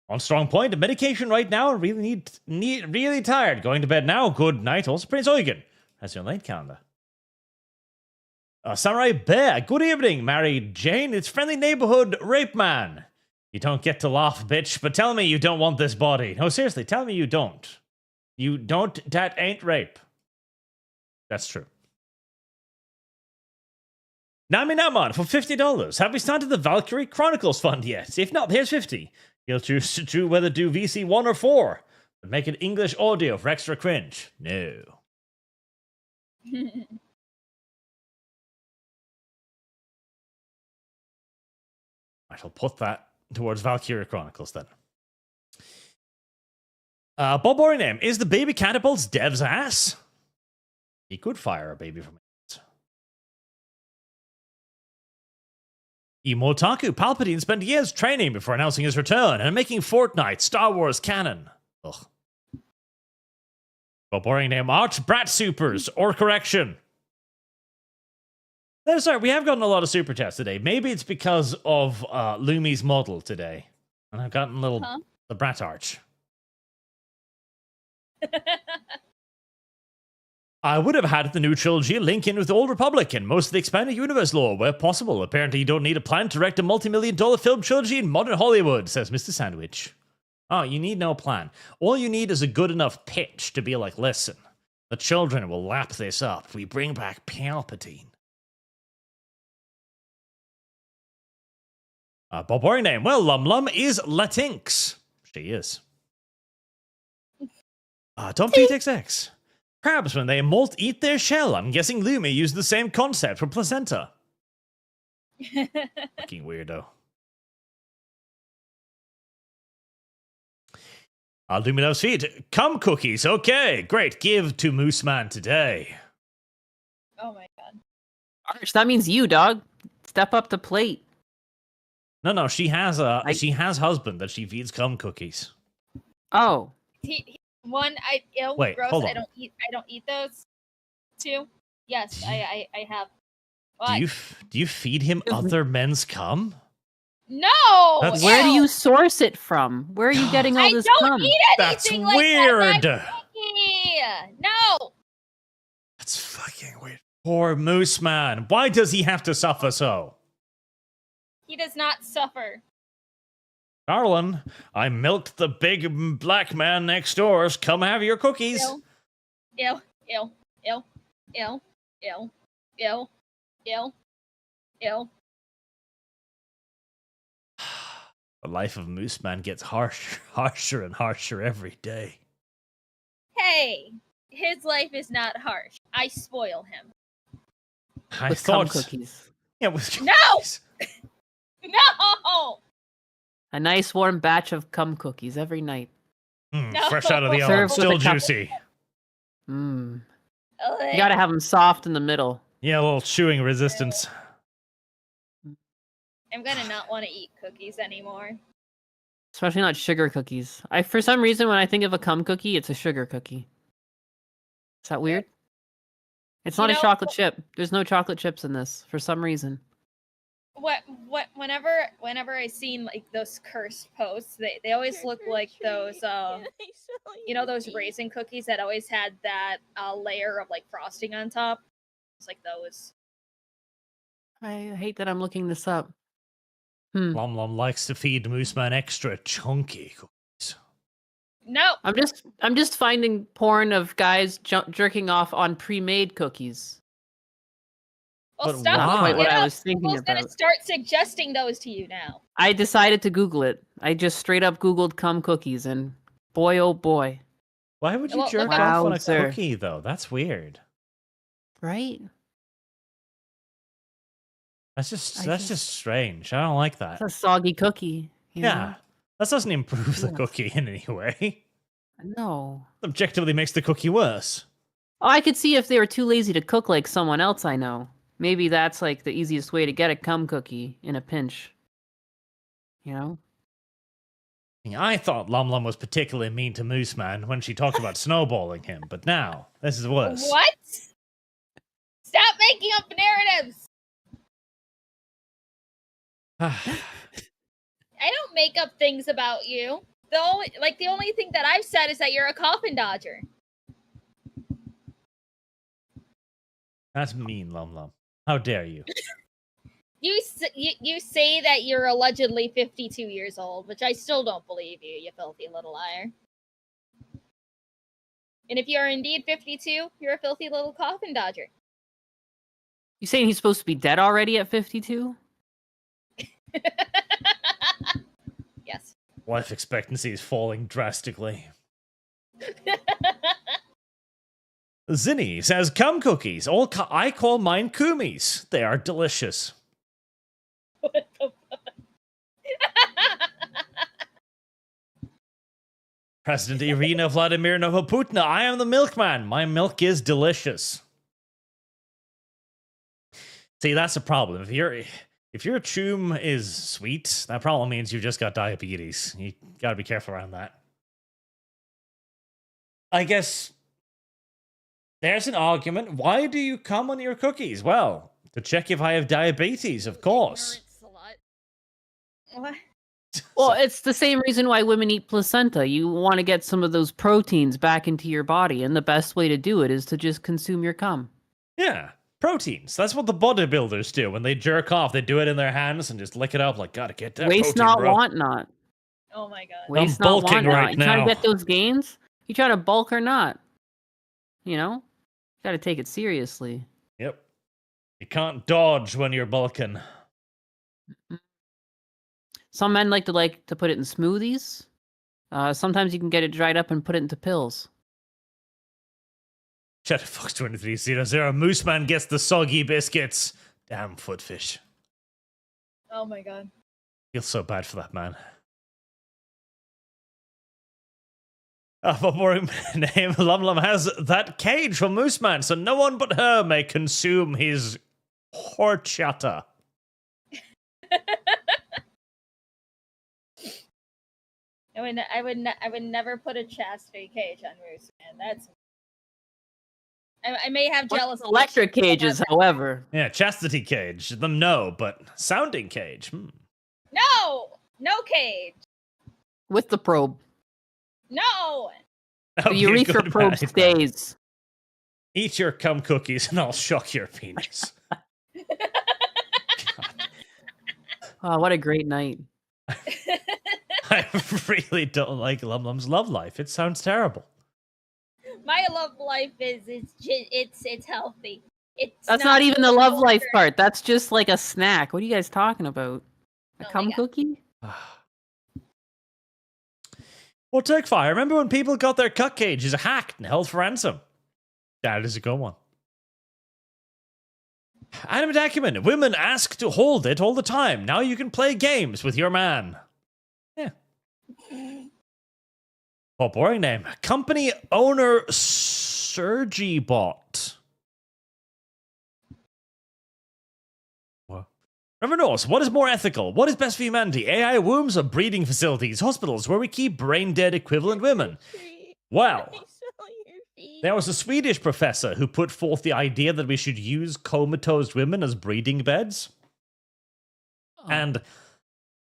On strong point, medication right now. Really really tired. Going to bed now. Good night. Also, Prince Eugen. That's your late calendar. Samurai Bear. Good evening, married Jane. It's friendly neighborhood rape man. You don't get to laugh, bitch, but tell me you don't want this body. No, seriously, tell me you don't. You don't. That ain't rape. That's true. Nami Naman for $50. Have we started the Valkyrie Chronicles Fund yet? If not, here's 50. You'll choose to do whether do VC 1 or 4. But make it English audio for extra cringe. No. I shall put that towards Valkyrie Chronicles then. Bob Boriname, is the baby catapults Dev's ass? He could fire a baby from it. Imotaku, Palpatine spent years training before announcing his return and making Fortnite Star Wars canon. Ugh. Bob Boriname, Arch Brat Supers, or correction. No, sorry, we have gotten a lot of super chats today. Maybe it's because of Lumi's model today. And I've gotten a little the Brat Arch. I would have had the new trilogy link in with the Old Republic and most of the expanded universe lore where possible. Apparently you don't need a plan to direct a multi-million-dollar film trilogy in modern Hollywood, says Mr. Sandwich. Oh, you need no plan. All you need is a good enough pitch to be like, listen, the children will lap this up. We bring back Palpatine. Bob Boring name. Well, LumLum is Latinx. She is. Tom XX. Crabs, when they molt, eat their shell. I'm guessing Lumi used the same concept for placenta. Fucking weirdo. Lumi loves feet. Cum cookies. Okay, great. Give to Moose Man today. Oh my god. Arch, that means you, dog. Step up to plate. No, she has she has husband that she feeds cum cookies. Oh. Wait, gross. hold on. I don't eat those. Two. Yes, I have. What? Do you feed him other men's cum? No. Where do you source it from? Where are you getting all this I don't cum? eat That's anything like weird. that. No. That's fucking weird. Poor Moose Man. Why does he have to suffer so? He does not suffer. Darlin, I milked the big black man next door. Come have your cookies. Ew. The life of Moose Man gets harsher and harsher every day. Hey, his life is not harsh. I spoil him. With cum cookies. Yeah, with No! cookies. No! A nice warm batch of cum cookies every night. No. Fresh out of the oven, Served with still a cup. juicy. Mmm. You gotta have them soft in the middle. Yeah, a little chewing resistance. I'm gonna not want to eat cookies anymore. Especially not sugar cookies. For some reason, when I think of a cum cookie, it's a sugar cookie. Is that weird? It's You not a know- chocolate chip. There's no chocolate chips in this for some reason. Whenever I seen like those cursed posts, they always look like those you know those raisin cookies that always had that layer of like frosting on top. It's like those. I hate that I'm looking this up. LumLum likes to feed Mooseman extra chunky cookies. No, I'm just finding porn of guys jerking off on pre-made cookies. well, But stop why? looking Quite it what I up. was thinking Google's gonna about. start suggesting those to you now. I decided to Google it. I just straight up Googled cum cookies, and boy, oh boy, Why would you Well, jerk look off on a Wowzer. cookie, though? That's weird. right? That's just I just strange. I don't like that. It's a soggy cookie. you Yeah, that doesn't improve the Yes. cookie in any way. know? No. Objectively makes the cookie worse. Oh, I could see if they were too lazy to cook like someone else I know. Maybe that's like the easiest way to get a cum cookie in a pinch. You know? I thought LumLum was particularly mean to Mooseman when she talked about snowballing him, but now this is worse. What? Stop making up narratives. I don't make up things about you. The only thing that I've said is that you're a coffin dodger. That's mean, LumLum. How dare you? You say that you're allegedly 52 years old, which I still don't believe you, you filthy little liar. And if you are indeed 52, you're a filthy little coffin dodger. You saying he's supposed to be dead already at 52? Yes. Life expectancy is falling drastically. Zinni says, cum cookies. I call mine kumis. They are delicious. What the fuck? President Irina Vladimirovna Putina, I am the milkman. My milk is delicious. See, that's a problem. If your choom is sweet, that probably means you've just got diabetes. You gotta be careful around that. I guess there's an argument. Why do you cum on your cookies? Well, to check if I have diabetes, of course. Ignorant slut. What? Well, it's the same reason why women eat placenta. You want to get some of those proteins back into your body, and the best way to do it is to just consume your cum. Yeah, proteins. That's what the bodybuilders do. When they jerk off, they do it in their hands and just lick it up like, gotta get that Waste protein, not, bro. want not. Oh my god. Waste not, bulking want right not. You trying now. to get those gains? You trying to bulk or not? You know? Got to take it seriously. Yep. You can't dodge when you're bulking. Some men like to put it in smoothies. Sometimes you can get it dried up and put it into pills. Shadow Fox 2300. Mooseman gets the soggy biscuits. Damn footfish. Oh my god. Feel so bad for that man. What boring name? LumLum has that cage for Mooseman, so no one but her may consume his horchata. I would never put a chastity cage on Moose, man. That's. I may have jealous. Electric cages, however. Yeah, chastity cage. Them no, but sounding cage. No cage. With the probe. No. The urethra probe stays. Eat your cum cookies and I'll shock your penis. Oh, what a great night. I really don't like LumLum's love life. It sounds terrible. My love life is it's healthy. That's not even the love life part. That's just like a snack. What are you guys talking about? A Oh my cum God. cookie? Well, take fire. Remember when people got their cuck cages hacked and held for ransom? That is a good one. Animate Acumen. Women ask to hold it all the time. Now you can play games with your man. Yeah. What boring name. Company owner Surgibot. What? Remember knows, what is more ethical? What is best for humanity? AI wombs or breeding facilities, hospitals where we keep brain dead equivalent women? Well, There was a Swedish professor who put forth the idea that we should use comatose women as breeding beds. Oh. And,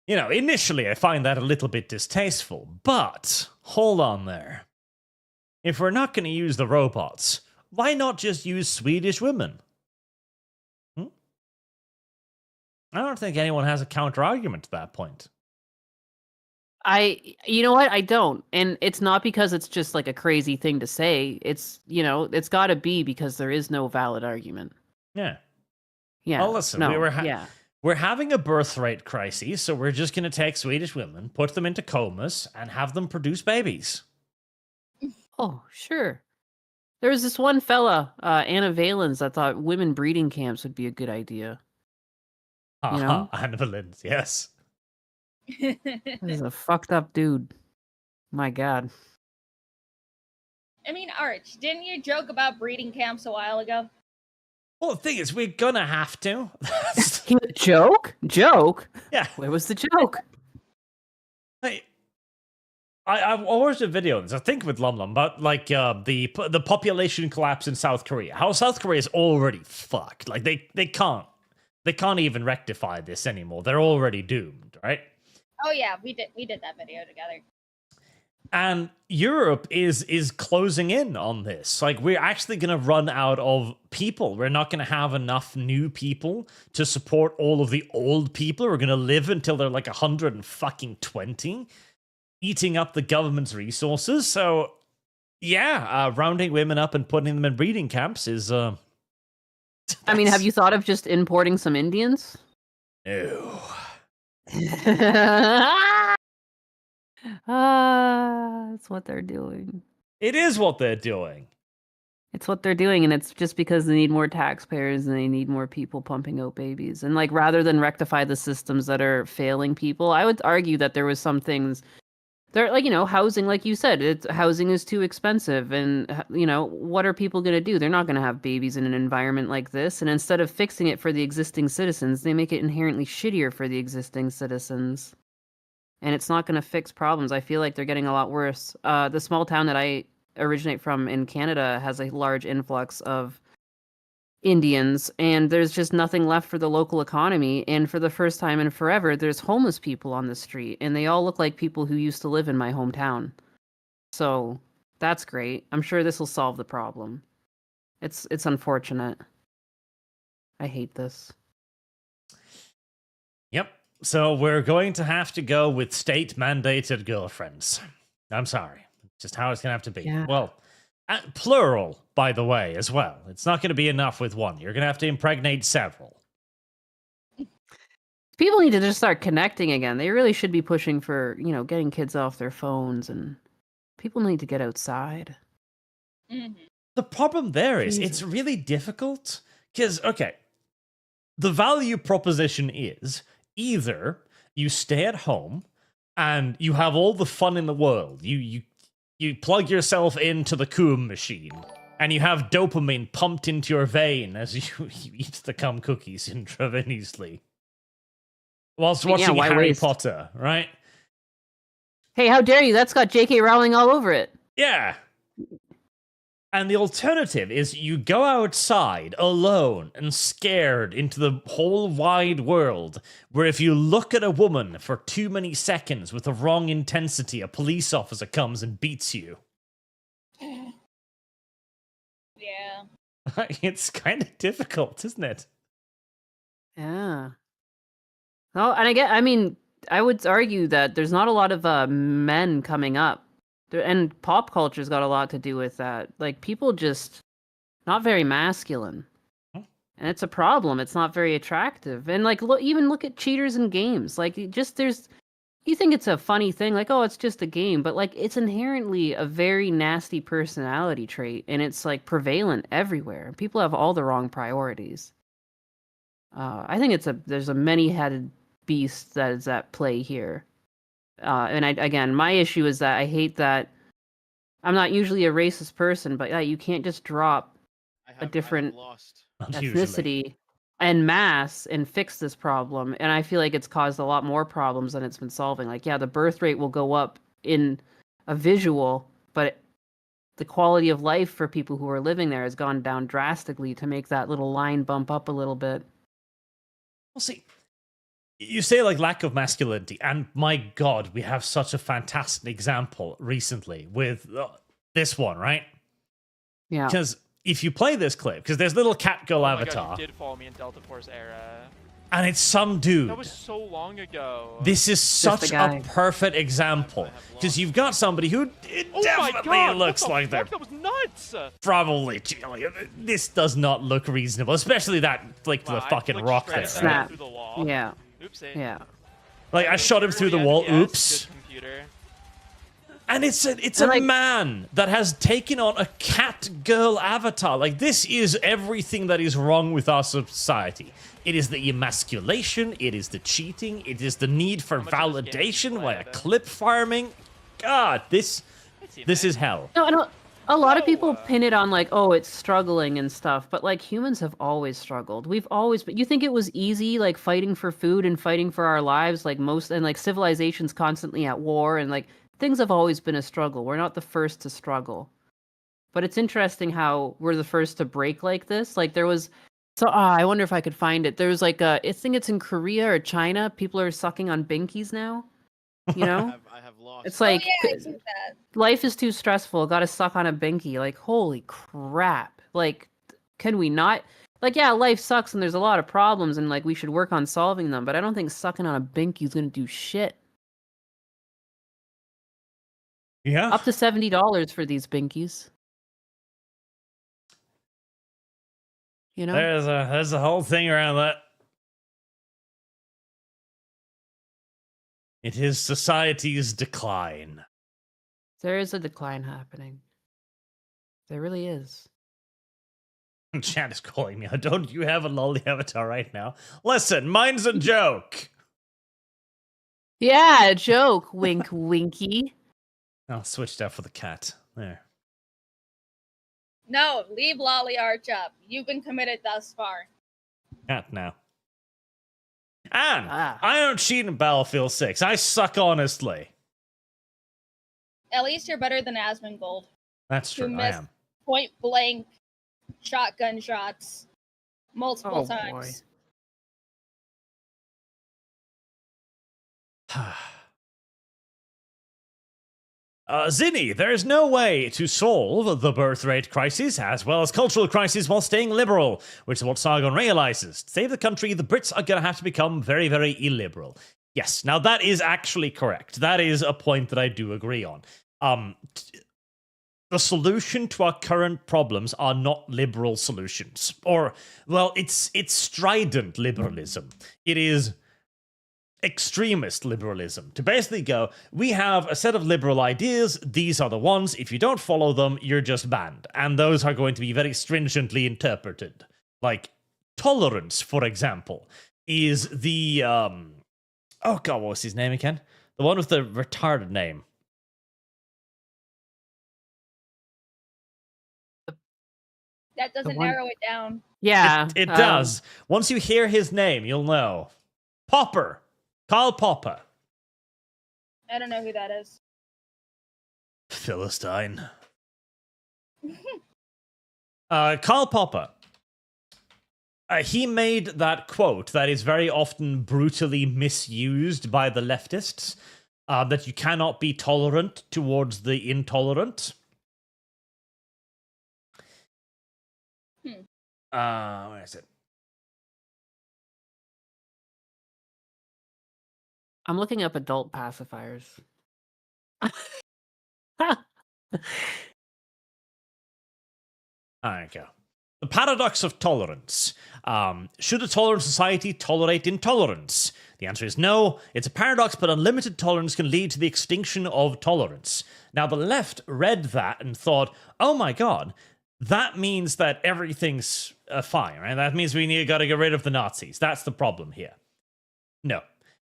you know, initially I find that a little bit distasteful, but hold on there. If we're not going to use the robots, why not just use Swedish women? I don't think anyone has a counter-argument to that point. You know what? I don't. And it's not because it's just like a crazy thing to say. It's, you know, it's got to be because there is no valid argument. Yeah. Yeah. Well, listen, no, we're having a birth rate crisis, so we're just going to take Swedish women, put them into comas, and have them produce babies. Oh, sure. There was this one fella, Anna Valens, that thought women breeding camps would be a good idea. You know? Anna Valens, yes. This is a fucked up dude. My God. I mean, Arch, didn't you joke about breeding camps a while ago? Well, the thing is, we're gonna have to. Joke? Joke? Yeah. Where was the joke? Hey, I watched a video on this, I think with LumLum, about like the population collapse in South Korea. How South Korea is already fucked. Like they can't even rectify this anymore. They're already doomed, right? Oh yeah, we did that video together. And Europe is closing in on this. Like, we're actually going to run out of people. We're not going to have enough new people to support all of the old people. We're going to live until they're like 120, eating up the government's resources. So, yeah, rounding women up and putting them in breeding camps is... I mean, have you thought of just importing some Indians? No. That's what they're doing. It is what they're doing. It's what they're doing, and it's just because they need more taxpayers and they need more people pumping out babies. And like, rather than rectify the systems that are failing people, I would argue that there was some things there, like, you know, housing, like you said, housing is too expensive, and you know, what are people going to do? They're not going to have babies in an environment like this. And instead of fixing it for the existing citizens, they make it inherently shittier for the existing citizens. And it's not going to fix problems. I feel like they're getting a lot worse. The small town that I originate from in Canada has a large influx of Indians, and there's just nothing left for the local economy. And for the first time in forever, there's homeless people on the street, and they all look like people who used to live in my hometown. So that's great. I'm sure this will solve the problem. It's unfortunate. I hate this. Yep. So we're going to have to go with state-mandated girlfriends. I'm sorry. Just how it's going to have to be. Yeah. Well, plural, by the way, as well. It's not going to be enough with one. You're going to have to impregnate several. People need to just start connecting again. They really should be pushing for, you know, getting kids off their phones, and people need to get outside. Mm-hmm. The problem there is Jesus. it's really difficult because, okay, the value proposition is either you stay at home and you have all the fun in the world. You plug yourself into the Coom machine and you have dopamine pumped into your vein as you eat the cum cookies intravenously whilst watching Harry Potter, right? Hey, how dare you? That's got J.K. Rowling all over it. Yeah. And the alternative is you go outside alone and scared into the whole wide world, where if you look at a woman for too many seconds with the wrong intensity, a police officer comes and beats you. Yeah. It's kind of difficult, isn't it? Yeah. Oh, and I mean, I would argue that there's not a lot of men coming up. And pop culture's got a lot to do with that. Like, people just not very masculine. And it's a problem. It's not very attractive. And like, even look at cheaters in games. Like, you think it's a funny thing, like, oh, it's just a game, but like, it's inherently a very nasty personality trait, and it's like prevalent everywhere. People have all the wrong priorities. I think there's a many-headed beast that is at play here. And again, my issue is that I hate that I'm not usually a racist person, but yeah, you can't just drop a different ethnicity en masse and fix this problem. And I feel like it's caused a lot more problems than it's been solving. Like, yeah, the birth rate will go up in a visual, but the quality of life for people who are living there has gone down drastically to make that little line bump up a little bit. Well, see, you say like lack of masculinity, and my God, we have such a fantastic example recently with this one, right? Yeah. Because if you play this clip, because there's little cat girl Oh my avatar, God, you did follow me in Delta Force era. and it's some dude. That was so long ago. This is such a perfect example, because you've got somebody who definitely looks like they're that was nuts. probably. This does not look reasonable, especially that like the fucking rock there. Snap. Through the wall. Yeah. Oopsie. Yeah. Like I shot him through the wall. Yes, Oops. good computer. And it's a man that has taken on a cat girl avatar. Like, this is everything that is wrong with our society. It is the emasculation, it is the cheating, it is the need for validation via clip farming. God, this is hell. No, and a lot of people pin it on like, oh, it's struggling and stuff, but like humans have always struggled. We've always, but you think it was easy, like fighting for food and fighting for our lives, like most, and like civilization's constantly at war, and like things have always been a struggle. We're not the first to struggle, but it's interesting how we're the first to break like this. Like there was, so I wonder if I could find it. There's like I think it's in Korea or China. People are sucking on binkies now. You know, I have lost. it's like I see that. life is too stressful. Got to suck on a binky. Like holy crap! Like, can we not? Like, yeah, life sucks and there's a lot of problems and like we should work on solving them. But I don't think sucking on a binky is gonna do shit. Yeah. Up to $70 for these binkies. You know, There's a whole thing around that. It is society's decline. there is a decline happening. There really is. Chat is calling me. Don't you have a lolly avatar right now? Listen, mine's a joke. Yeah, joke. Wink, winky. I'll switch that for the cat. There. No, leave Lolly Arch up. You've been committed thus far. Cat now. And Ah. I don't cheat in Battlefield 6. I suck honestly. At least you're better than Asmongold, That's who true. I missed am. point blank shotgun shots multiple Oh, times. Zinni, there is no way to solve the birth rate crisis as well as cultural crisis while staying liberal, which is what Sargon realizes. To save the country, the Brits are going to have to become very, very illiberal. Yes, now that is actually correct. That is a point that I do agree on. The solution to our current problems are not liberal solutions. Or, well, it's strident liberalism. It is extremist liberalism. To basically go, we have a set of liberal ideas, these are the ones, if you don't follow them, you're just banned. And those are going to be very stringently interpreted. Like, tolerance, for example, is the, oh god, what was his name again? The one with the retarded name. That doesn't one- narrow it down. Yeah. It does. Once you hear his name, you'll know. Popper. Karl Popper. I don't know who that is. Philistine. Karl Popper. He made that quote that is very often brutally misused by the leftists, that you cannot be tolerant towards the intolerant. Where is it? I'm looking up adult pacifiers. There you go. The paradox of tolerance. Should a tolerant society tolerate intolerance? The answer is no. It's a paradox, but unlimited tolerance can lead to the extinction of tolerance. Now, the left read that and thought, oh my god, that means that everything's fine, right? That means we got to get rid of the Nazis. That's the problem here. No.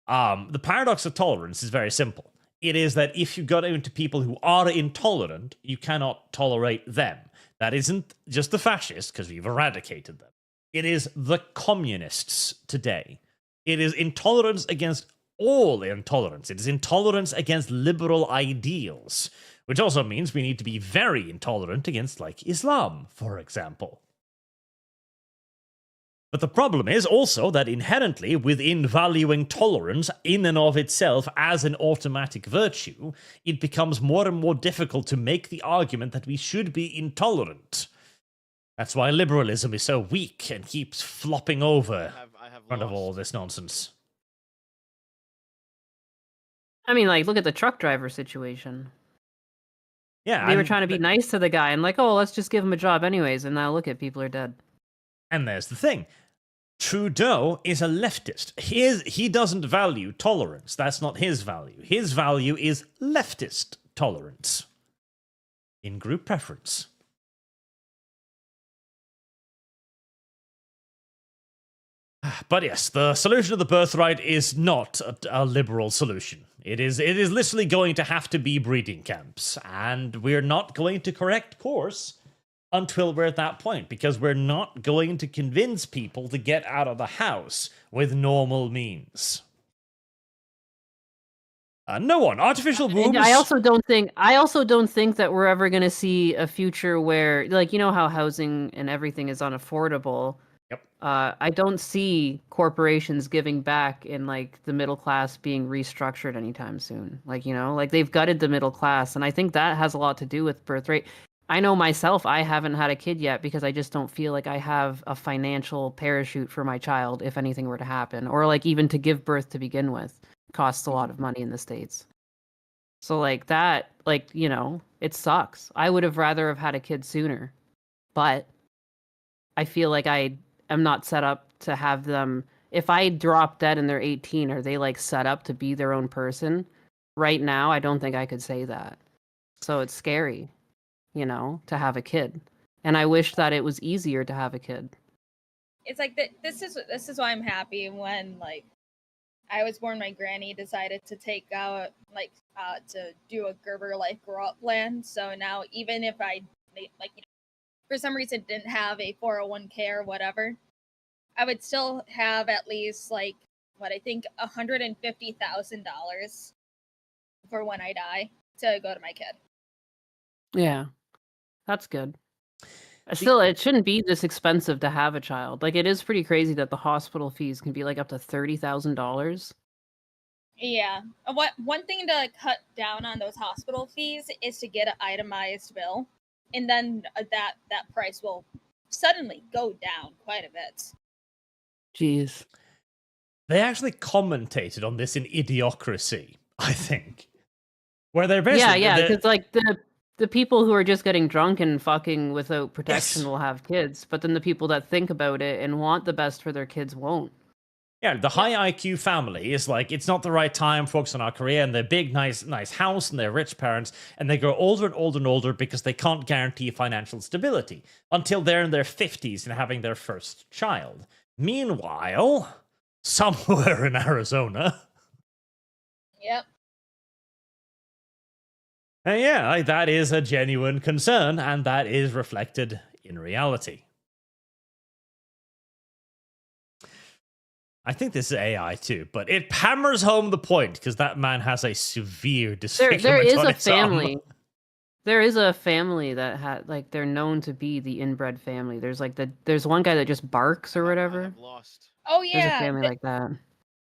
The paradox of tolerance is very simple. It is that if you got into people who are intolerant, you cannot tolerate them. That isn't just the fascists, because we've eradicated them. It is the communists today. It is intolerance against all intolerance. It is intolerance against liberal ideals, Which also means we need to be very intolerant against, like, Islam, for example. But the problem is also that inherently, within valuing tolerance in and of itself as an automatic virtue, it becomes more and more difficult to make the argument that we should be intolerant. That's why liberalism is so weak and keeps flopping over in front of all this nonsense. I mean, like, look at the truck driver situation. Yeah, They were trying to be nice to the guy and like, oh, let's just give him a job anyways. And now look at people are dead. And there's the thing. Trudeau is a leftist. He doesn't value tolerance. That's not his value. His value is leftist tolerance. In-group preference. But yes, the solution of the birthright is not a liberal solution. It is literally going to have to be breeding camps. And we're not going to correct course until we're at that point, because we're not going to convince people to get out of the house with normal means. No one. Artificial wombs. I also don't think that we're ever going to see a future where, like, you know how housing and everything is unaffordable. Yep. I don't see corporations giving back and like the middle class being restructured anytime soon. Like, you know, like they've gutted the middle class, and I think that has a lot to do with birth rate. I know myself, I haven't had a kid yet because I just don't feel like I have a financial parachute for my child if anything were to happen, or like even to give birth to begin with costs a lot of money in the States. So like that, like, you know, it sucks. I would have rather have had a kid sooner, but I feel like I am not set up to have them. If I drop dead and they're 18, are they like set up to be their own person? Right now, I don't think I could say that. So it's scary, you know, to have a kid. And I wish that it was easier to have a kid. It's like this is why I'm happy when like I was born, my granny decided to take out to do a Gerber life grow up plan. So now even if I like, you know, for some reason didn't have a 401k or whatever, I would still have at least like what I think $150,000 for when I die to go to my kid. Yeah, that's good. Still, it shouldn't be this expensive to have a child. Like, it is pretty crazy that the hospital fees can be like up to $30,000. Yeah. One thing to cut down on those hospital fees is to get an itemized bill, and then that price will suddenly go down quite a bit. Jeez. They actually commentated on this in Idiocracy, I think, where they're basically because like the people who are just getting drunk and fucking without protection will have kids, but then the people that think about it and want the best for their kids won't. Yeah, the high IQ family is like, it's not the right time, focus on our career, and their big, nice house, and their rich parents, and they grow older and older and older because they can't guarantee financial stability until they're in their 50s and having their first child. Meanwhile, somewhere in Arizona... Yep. And yeah, that is a genuine concern, and that is reflected in reality. I think this is AI too, but it hammers home the point because that man has a severe disfigurement. There is on a his arm. family. There is a family that had like they're known to be the inbred family. There's like there's one guy that just barks or whatever. Lost. Oh yeah. There's a family like that.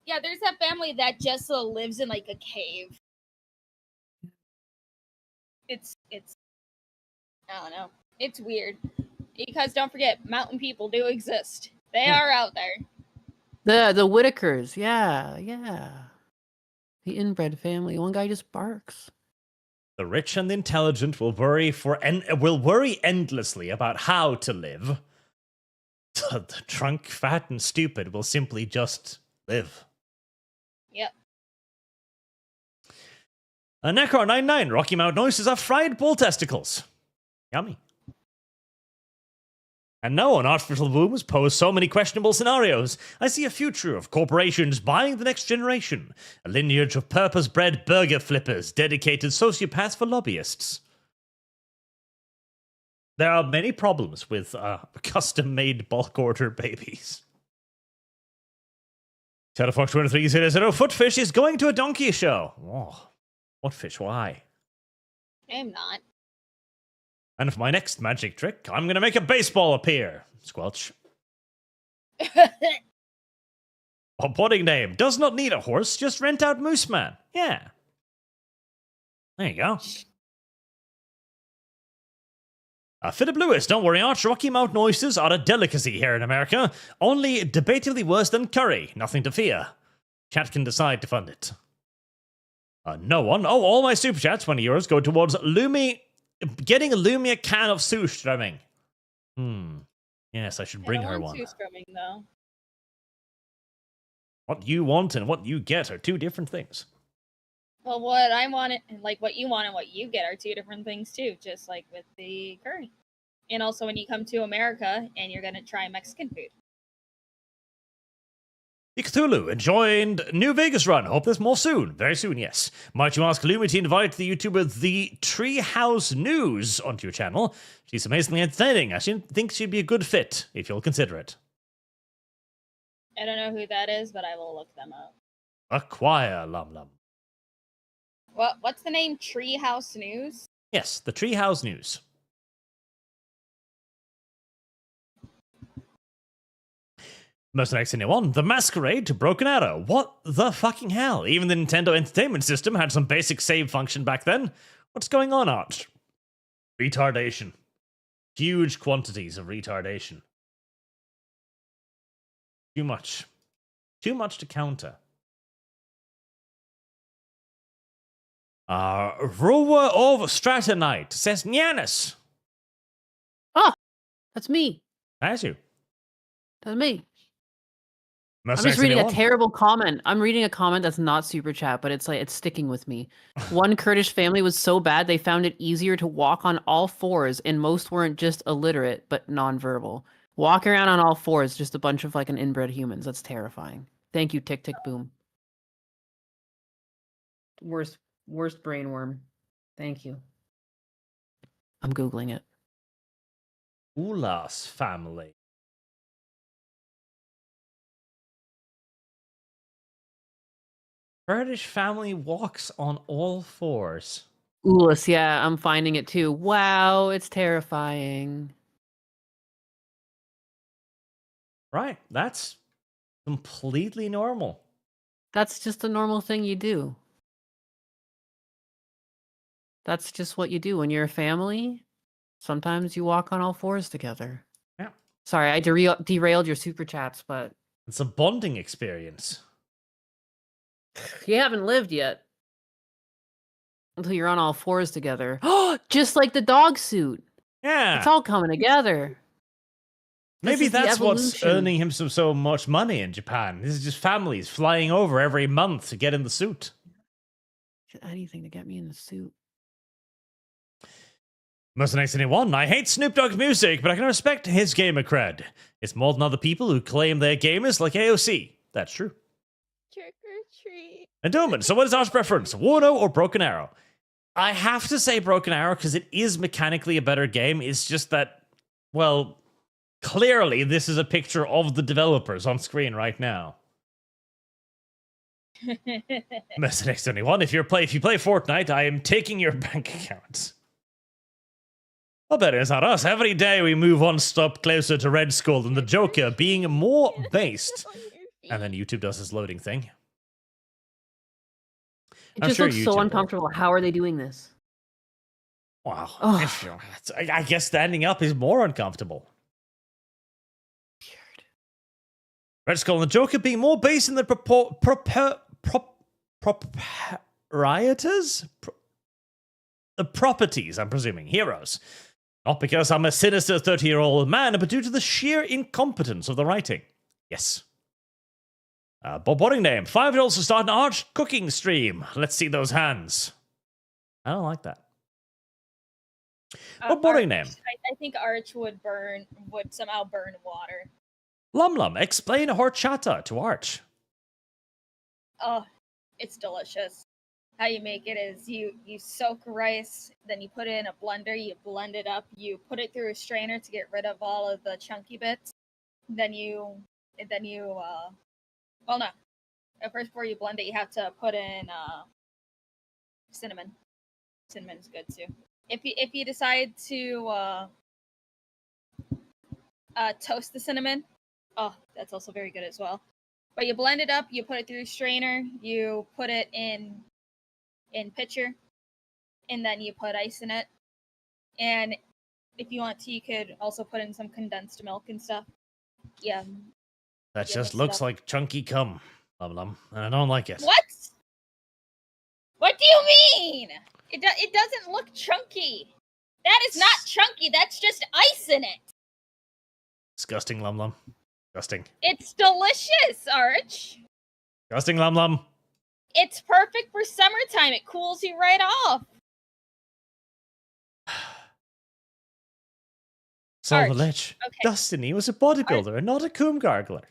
Yeah, there's that family that just lives in like a cave. It's I don't know. It's weird. Because don't forget, mountain people do exist. They are out there. The Whitakers, yeah. The inbred family. One guy just barks. The rich and the intelligent will worry endlessly about how to live. The drunk, fat, and stupid will simply just live. Yep. Necro99, Rocky Mountain oysters are fried bull testicles. Yummy. And no, an artificial wombs pose so many questionable scenarios. I see a future of corporations buying the next generation, a lineage of purpose-bred burger flippers, dedicated sociopaths for lobbyists. There are many problems with custom-made bulk order babies. Shadowfox2300, Footfish is going to a donkey show. Oh, what fish? Why? I am not. And for my next magic trick, I'm gonna make a baseball appear. Squelch. A pudding name. Does not need a horse, just rent out Moose Man. Yeah. There you go. Philip Lewis, don't worry, Arch. Rocky Mountain oysters are a delicacy here in America. Only debatably worse than curry. Nothing to fear. Chat can decide to fund it. No one. Oh, all my super chats, 20 euros, go towards Lumi. Getting Lumi a can of Surströmming. Yes, I should bring her one. Surströmming, though. What you want and what you get are two different things. Well, what I want and like what you want and what you get are two different things too, just like with the curry. And also when you come to America and you're gonna try Mexican food. Cthulhu enjoyed New Vegas run. Hope there's more soon. Very soon, yes. Might you ask Lumi to invite the YouTuber The Treehouse News onto your channel? She's amazingly entertaining. I think she'd be a good fit if you'll consider it. I don't know who that is, but I will look them up. Acquire LumLum. What's the name? Treehouse News? Yes, The Treehouse News. Mercenaries Anyone, The Masquerade to Broken Arrow. What the fucking hell? Even the Nintendo Entertainment System had some basic save function back then. What's going on, Arch? Retardation. Huge quantities of retardation. Too much. Too much to counter. Rower of Stratonite says Nyanus. Oh, that's me. That's you. That's me. I'm Mercenaries just reading a Anyone? terrible comment. I'm reading a comment that's not super chat, but it's like it's sticking with me. One Kurdish family was so bad they found it easier to walk on all fours, and most weren't just illiterate but nonverbal. Walking around on all fours, just a bunch of like an inbred humans. That's terrifying. Thank you, Tick Tick Boom. Worst brain worm. Thank you. I'm Googling it. Ulas family. Kurdish family walks on all fours. Ulas, yeah, I'm finding it too. Wow, it's terrifying. Right, that's completely normal. That's just a normal thing you do. That's just what you do when you're a family. Sometimes you walk on all fours together. Yeah. Sorry, I derailed your super chats, but It's a bonding experience. you haven't lived yet. Until you're on all fours together. Oh, just like the dog suit. Yeah. It's all coming together. Maybe is the that's what's evolution. earning him so much money in Japan. This is just families flying over every month to get in the suit. Anything to get me in the suit. Mercenaries Anyone, I hate Snoop Dogg's music, but I can respect his gamer cred. It's more than other people who claim they're gamers like AOC. That's true. Trick or treat. Endowment, so what is our preference? Warno or Broken Arrow? I have to say Broken Arrow because it is mechanically a better game. It's just that, well, clearly this is a picture of the developers on screen right now. Mercenaries Anyone, if you play Fortnite, I am taking your bank account. Well, that is not us. Every day we move one step closer to Red Skull and the Joker being more based. And then YouTube does this loading thing. It I'm just sure looks so YouTube will. uncomfortable. How are they doing this? Wow. Oh. I guess standing up is more uncomfortable. Weird. Red Skull and the Joker being more based in the proprietors? The properties, I'm presuming. Heroes. Not because I'm a sinister 30-year-old man, but due to the sheer incompetence of the writing. Yes. Bob Waddingname, $5 to start an Arch cooking stream. Let's see those hands. I don't like that. Bob Waddingname. I think Arch would somehow burn water. LumLum, explain horchata to Arch. Oh, it's delicious. How you make it is you soak rice, then you put it in a blender, you blend it up, you put it through a strainer to get rid of all of the chunky bits. Then you well, no. First, before you blend it, you have to put in cinnamon. Cinnamon's good too. If you decide to toast the cinnamon, oh, that's also very good as well. But you blend it up, you put it through a strainer, you put it in pitcher, and then you put ice in it. And if you want to, you could also put in some condensed milk and stuff. Yeah. That Yeah, just mix it looks up. like chunky cum, LumLum, and I don't like it. What? What do you mean? It doesn't look chunky. That is not chunky. That's just ice in it. Disgusting, LumLum. Disgusting. It's delicious, Arch. Disgusting, LumLum. It's perfect for summertime. It cools you right off. Solve the Arch, lich. okay. Destiny was a bodybuilder and not a cum gargler.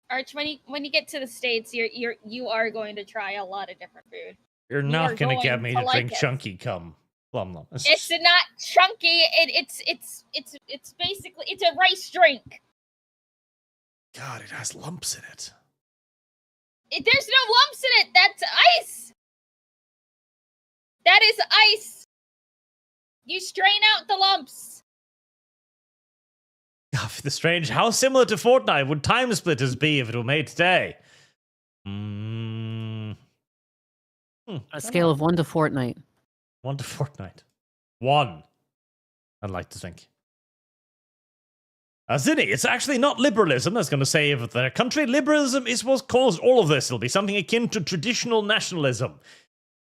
Arch, when you get to the States, you are going to try a lot of different food. You're You not are gonna going get me to to like drink it. chunky cum, LumLum. It's not chunky. It's basically it's a rice drink. God, it has lumps in it. There's no lumps in it. That's ice. That is ice. You strain out the lumps. God, the strange. How similar to Fortnite would Time Splitters be if it were made today? A scale of 1 to Fortnite. 1 to Fortnite. 1. I'd like to think. Zinni, it's actually not liberalism that's going to save the country. Liberalism is what caused all of this. It'll be something akin to traditional nationalism.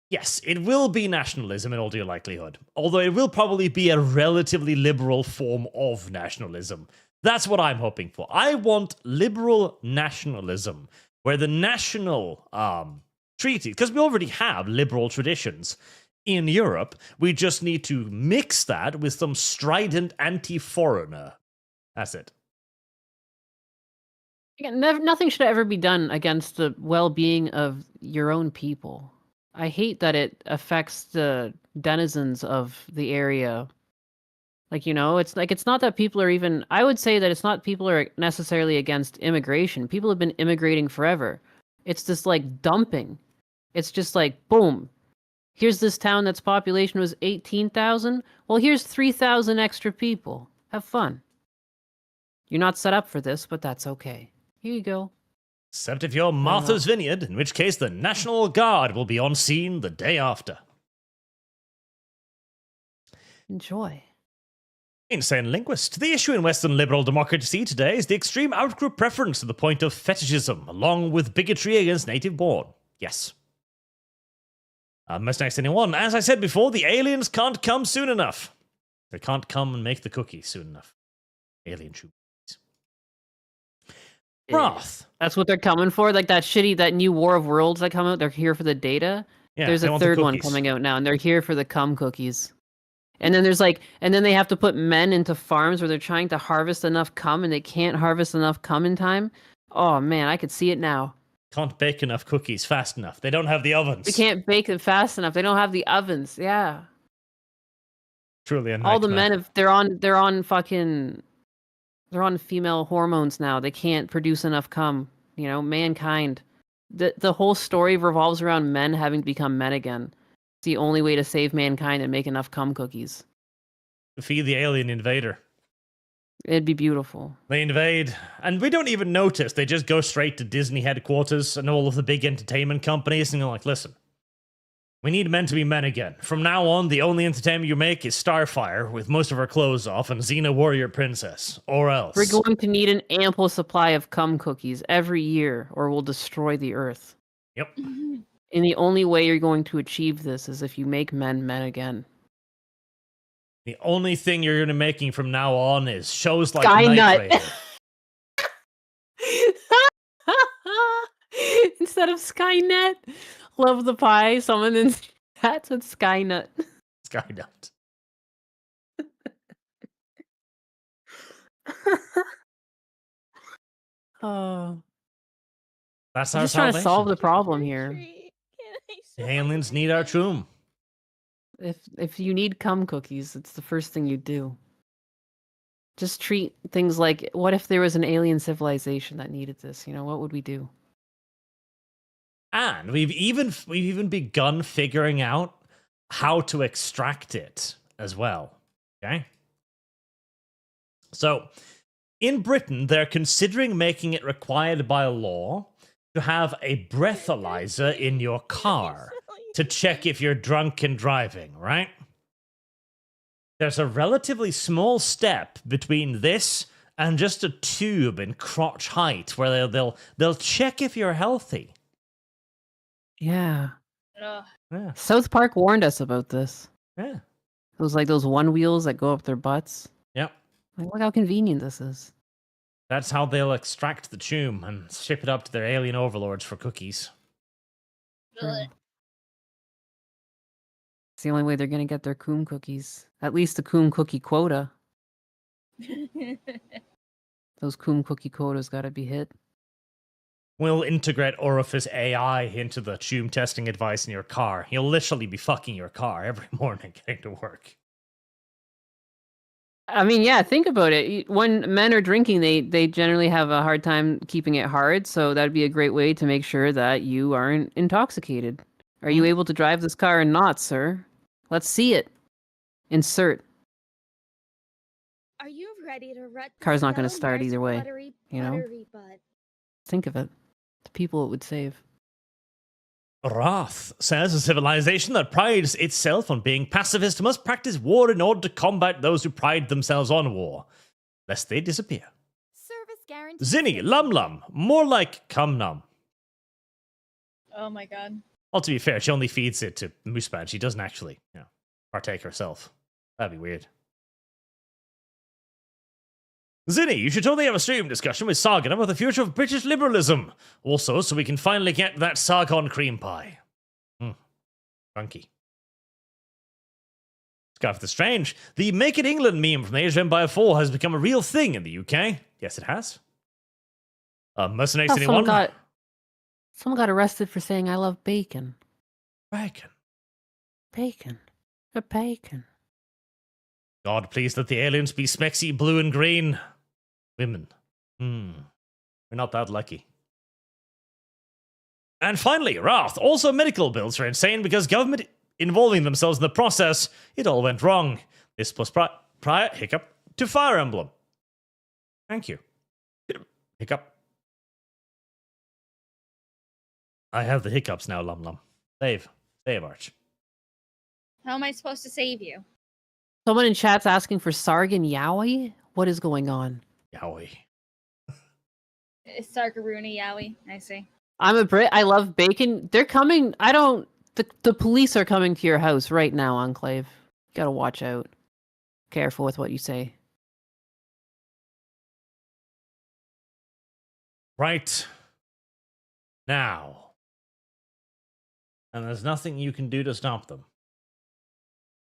Yes, it will be nationalism in all due likelihood. Although it will probably be a relatively liberal form of nationalism. That's what I'm hoping for. I want liberal nationalism, where the national treaty, because we already have liberal traditions in Europe, we just need to mix that with some strident anti-foreigner. That's it. Again, nothing should ever be done against the well-being of your own people. I hate that it affects the denizens of the area. Like, it's not that people are even... I would say that it's not people are necessarily against immigration. People have been immigrating forever. It's just like dumping. It's just like, boom. Here's this town that's population was 18,000. Well, here's 3,000 extra people. Have fun. You're not set up for this, but that's okay. Here you go. Except if you're Martha's Vineyard, in which case the National Guard will be on scene the day after. Enjoy. Insane linguist. The issue in Western liberal democracy today is the extreme outgroup preference to the point of fetishism, along with bigotry against native born. Yes. Most next anyone. As I said before, the aliens can't come soon enough. They can't come and make the cookies soon enough. Alien shoot. Wrath. That's what they're coming for. Like that new War of Worlds that come out. They're here for the data. Yeah, there's they a want the third one cookies. coming out now, and they're here for the cum cookies. And then then they have to put men into farms where they're trying to harvest enough cum, and they can't harvest enough cum in time. Oh man, I could see it now. Can't bake enough cookies fast enough. They don't have the ovens. They can't bake it fast enough. They don't have the ovens. Yeah. Truly a All the nightmare. men they're on female hormones now. They can't produce enough cum. Mankind. The whole story revolves around men having to become men again. It's the only way to save mankind and make enough cum cookies. Feed the alien invader. It'd be beautiful. They invade, and we don't even notice. They just go straight to Disney headquarters and all of the big entertainment companies, and they're like, listen, we need men to be men again. From now on, the only entertainment you make is Starfire with most of her clothes off and Xena Warrior Princess, or else. We're going to need an ample supply of cum cookies every year, or we'll destroy the Earth. Yep. And the only way you're going to achieve this is if you make men again. The only thing you're going to be making from now on is shows like Sky Night Nut. Raider. Instead of Skynet, love the pie. Someone in chat said Skynet. Skynut. Oh, That's I'm our just trying to solve the salvation. problem here. The aliens need our tomb. If you need cum cookies, it's the first thing you do. Just treat things like, what if there was an alien civilization that needed this? What would we do? And we've even begun figuring out how to extract it as well. Okay? So, in Britain, they're considering making it required by law to have a breathalyzer in your car to check if you're drunk and driving, right? There's a relatively small step between this and just a tube in crotch height where they'll check if you're healthy. Yeah. Ugh. Yeah. South Park warned us about this. Yeah. Those one wheels that go up their butts. Yep. Like, look how convenient this is. That's how they'll extract the tube and ship it up to their alien overlords for cookies. Ugh. It's the only way they're gonna get their coom cookies. At least the coom cookie quota. Those coom cookie quotas gotta be hit. We'll integrate Orifice AI into the tube testing advice in your car. You'll literally be fucking your car every morning getting to work. I mean, yeah, think about it. When men are drinking, they generally have a hard time keeping it hard, so that'd be a great way to make sure that you aren't intoxicated. Are you able to drive this car or not, sir? Let's see it. Insert. Are you ready to rut this Car's not gonna yellow start mare's either way, buttery, you know? buttery butt? Think of it. The people it would save. Wrath says a civilization that prides itself on being pacifist must practice war in order to combat those who pride themselves on war, lest they disappear. Service guarantee. Zinni, LumLum, more like Cum Num. Oh my god. Well, to be fair, she only feeds it to Moosebad. She doesn't actually, partake herself. That'd be weird. Zinni, you should totally have a stream discussion with Sargon about the future of British liberalism. Also, so we can finally get that Sargon cream pie. Funky. Scarf the Strange. The Make It England meme from the Age of Empire 4 has become a real thing in the UK. Yes, it has. Mercenaries Oh, anyone? someone got arrested for saying I love bacon. Bacon. Bacon. A bacon. God, please let the aliens be smexy, blue and green. Women. We're not that lucky. And finally, Wrath. Also, medical bills are insane because government involving themselves in the process, it all went wrong. This plus prior hiccup to Fire Emblem. Thank you. Hiccup. I have the hiccups now, LumLum. Save, Arch. How am I supposed to save you? Someone in chat's asking for Sargon Yowie? What is going on? Yowie. It's Sarkaruni Yowie. I see. I'm a Brit. I love bacon. They're coming. The police are coming to your house right now, Enclave. You gotta watch out. Careful with what you say. Right now. And there's nothing you can do to stop them.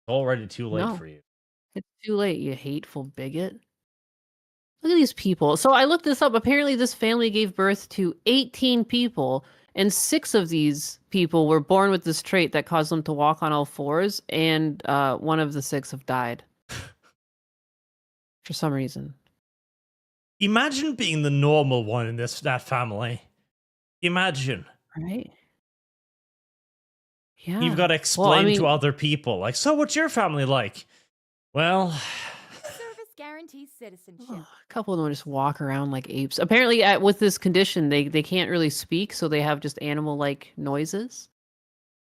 It's already too late No. for you. It's too late, you hateful bigot. Look at these people. So I looked this up. Apparently, this family gave birth to 18 people, and 6 of these people were born with this trait that caused them to walk on all fours, and one of the 6 have died. For some reason. Imagine being the normal one in that family. Imagine. Right? Yeah. You've got to explain Well, to other people, like, so what's your family like? Well, Service guarantees citizenship. a couple of them just walk around like apes. Apparently, with this condition, they can't really speak, so they have just animal-like noises.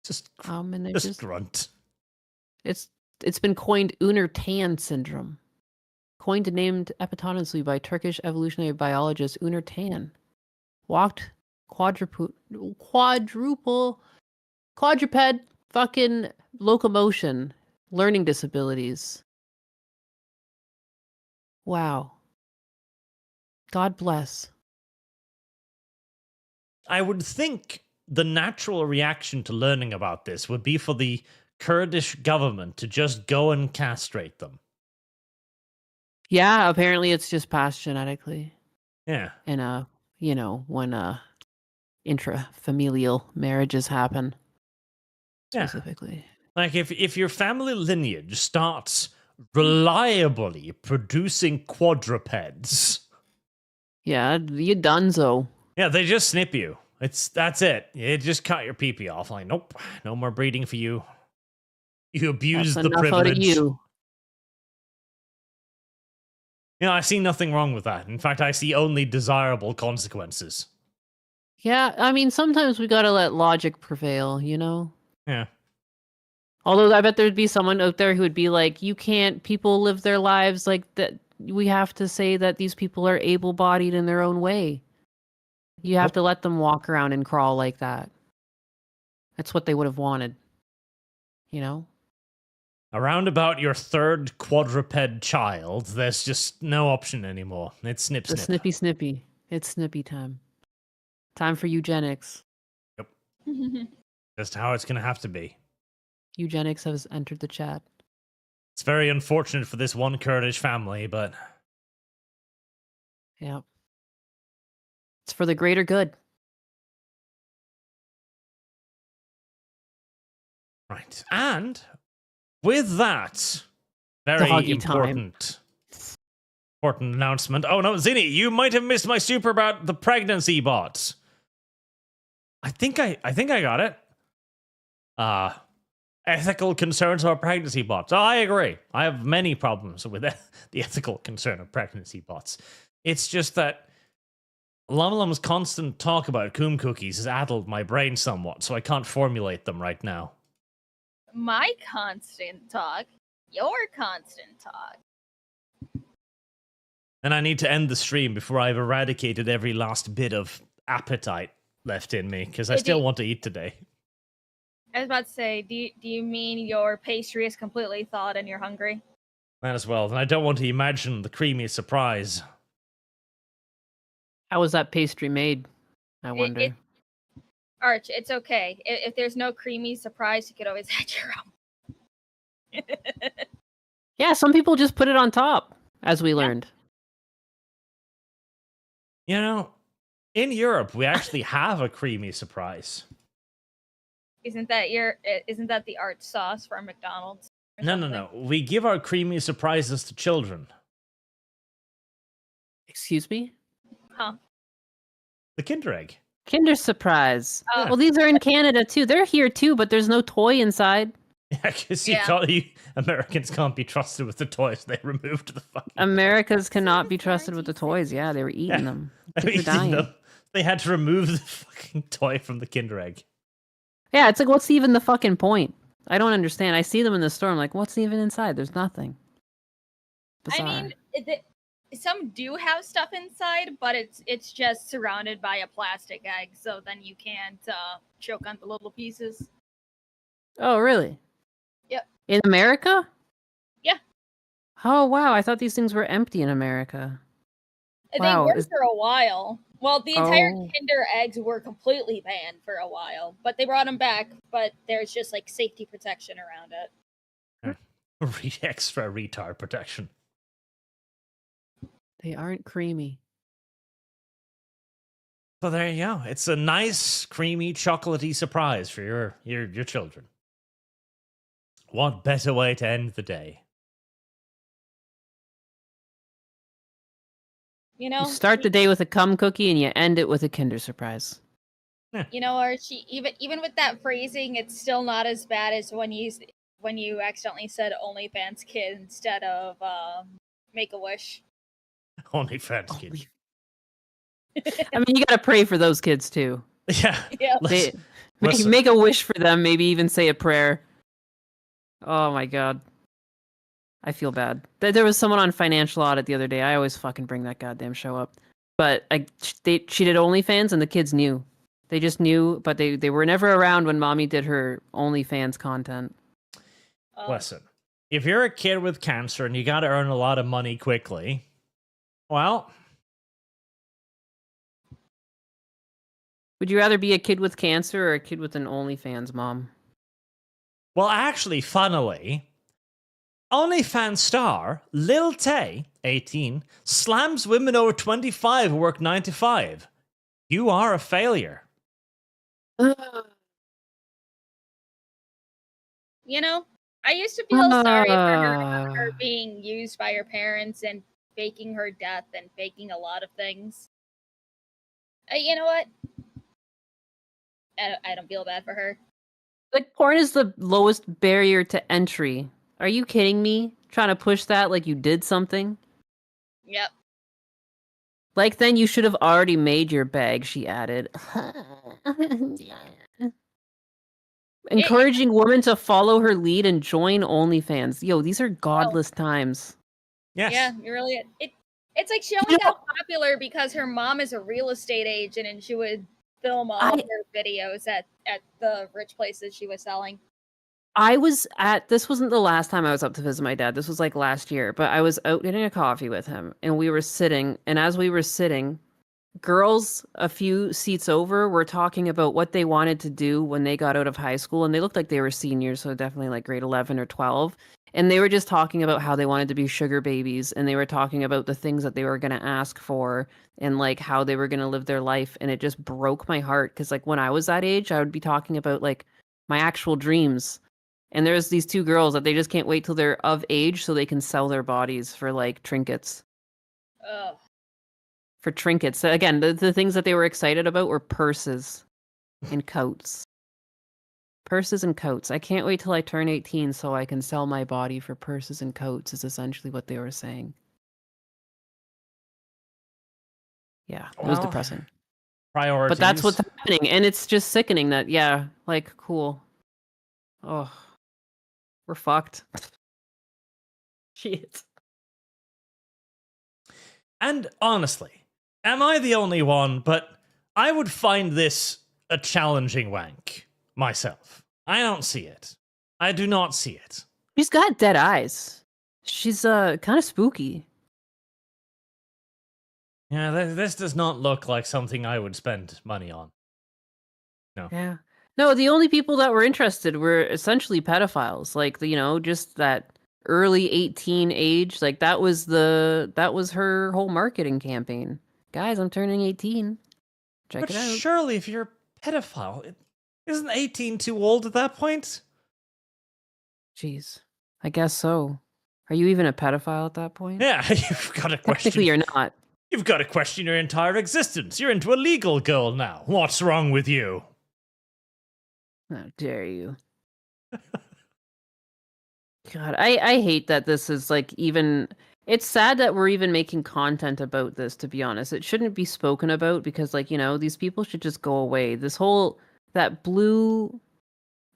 just And they just grunt. It's been coined Uner-Tan syndrome. Coined and named epitonymously by Turkish evolutionary biologist Uner-Tan. Walked quadruped fucking locomotion, learning disabilities. Wow. God bless. I would think the natural reaction to learning about this would be for the Kurdish government to just go and castrate them. Yeah, apparently it's just passed genetically. Yeah. And when intrafamilial marriages happen. Yeah. Specifically. Like if your family lineage starts reliably producing quadrupeds. Yeah, you donezo. Yeah, they just snip you. That's it. You just cut your pee-pee off. Like, nope, no more breeding for you. You abuse That's the enough out of privilege. you. I see nothing wrong with that. In fact, I see only desirable consequences. Yeah, I mean, sometimes we gotta let logic prevail, you know? Yeah. Although I bet there'd be someone out there who would be like, you can't, people live their lives like that. We have to say that these people are able-bodied in their own way. You have to let them walk around and crawl like that. That's what they would have wanted. You know? Around about your third quadruped child, there's just no option anymore. It's snip, The snip. snippy. It's snippy time. Time for eugenics. Just how it's going to have to be. Eugenics has entered the chat. It's very unfortunate for this one Kurdish family, but... Yeah. It's for the greater good. Right. And with that, very Doggy time. important announcement. Oh no, Zinni, you might have missed my super about the pregnancy bots. I think I got it. Ethical concerns about pregnancy bots. Oh, I agree. I have many problems with the ethical concern of pregnancy bots. It's just that LumLum's constant talk about coom cookies has addled my brain somewhat, so I can't formulate them right now. My constant talk. Your constant talk. And I need to end the stream before I've eradicated every last bit of appetite left in me, because I still want to eat today. I was about to say, do you mean your pastry is completely thawed and you're hungry? That as well. And I don't want to imagine the creamy surprise. How was that pastry made? I wonder. Arch, it's okay. If there's no creamy surprise, you could always add your own. Yeah, some people just put it on top, as we learned. You know, in Europe, we actually have a creamy surprise. Isn't that the Arch sauce from McDonald's? No. We give our creamy surprises to children. Excuse me? Huh? The Kinder Egg. Kinder Surprise. Oh. Well, these are in Canada too. They're here too, but there's no toy inside. Yeah, because Yeah. Americans can't be trusted with the toys. They removed the fucking... Americans cannot be trusted with the toys. Yeah, they were eating them. They were Kids are eating dying. them. They had to remove the fucking toy from the Kinder Egg. Yeah, it's like, what's even the fucking point? I don't understand. I see them in the store. I'm like, what's even inside? There's nothing. Bizarre. I mean, some do have stuff inside, but it's just surrounded by a plastic egg, so then you can't choke on the little pieces. Oh, really? Yep. In America? Yeah. Oh, wow. I thought these things were empty in America. Wow, They were for a while. Well, the entire Oh. Kinder eggs were completely banned for a while, but they brought them back. But there's just like safety protection around it. Extra retard protection. They aren't creamy. So there you go. It's a nice, creamy, chocolatey surprise for your children. What better way to end the day? You know, You start the day with a cum cookie and you end it with a Kinder Surprise. you know, Archie. Even with that phrasing, it's still not as bad as when you accidentally said OnlyFans kid instead of Make a Wish. OnlyFans kid. I mean, you gotta pray for those kids too. Yeah. Yeah. Make a wish for them. Maybe even say a prayer. Oh my god, I feel bad. There was someone on Financial Audit the other day. I always fucking bring that goddamn show up. But she did OnlyFans, and the kids knew. They just knew, but they were never around when mommy did her OnlyFans content. Listen, if you're a kid with cancer and you got to earn a lot of money quickly, well, Would you rather be a kid with cancer or a kid with an OnlyFans mom? well, actually, funnily, OnlyFans star Lil Tay, 18, slams women over 25 who work 9 to 5. You are a failure. You know, I used to feel sorry for her about her being used by her parents and faking her death and faking a lot of things. You know what? I don't feel bad for her. Like, porn is the lowest barrier to entry. Are you kidding me? Trying to push that like you did something? Yep. Like, then you should have already made your bag, she added. Encouraging women to follow her lead and join OnlyFans. Yo, these are godless times. Yes. Yeah, you really. It's like she only got popular because her mom is a real estate agent and she would film all of her videos at the rich places she was selling. This wasn't the last time I was up to visit my dad. This was like last year, but I was out getting a coffee with him and we were sitting, and as we were sitting, girls a few seats over were talking about what they wanted to do when they got out of high school, and they looked like they were seniors, so definitely like grade 11 or 12, and they were just talking about how they wanted to be sugar babies, and they were talking about the things that they were going to ask for and like how they were going to live their life, and it just broke my heart because like when I was that age, I would be talking about like my actual dreams, and there's these two girls that they just can't wait till they're of age so they can sell their bodies for like trinkets. Ugh. For trinkets. So again, the things that they were excited about were purses and coats. Purses and coats. I can't wait till I turn 18 so I can sell my body for purses and coats is essentially what they were saying. Yeah, it was depressing. Priorities. But that's what's happening, and it's just sickening that, yeah, like, cool. Oh, we're fucked. Shit. And honestly, am I the only one? But I would find this a challenging wank myself. I don't see it. I do not see it. She's got dead eyes. She's kind of spooky. Yeah, this does not look like something I would spend money on. No. Yeah. No, the only people that were interested were essentially pedophiles. Like, just that early 18 age. Like, that was her whole marketing campaign. Guys, I'm turning 18. Check But it out. surely if you're a pedophile, isn't 18 too old at that point? Jeez. I guess so. Are you even a pedophile at that point? Yeah, you've got to question. Technically, you're not. You've got to question your entire existence. You're into a legal girl now. What's wrong with you? How dare you? God, I hate that this is like even... It's sad that we're even making content about this, to be honest. It shouldn't be spoken about because, like, these people should just go away. That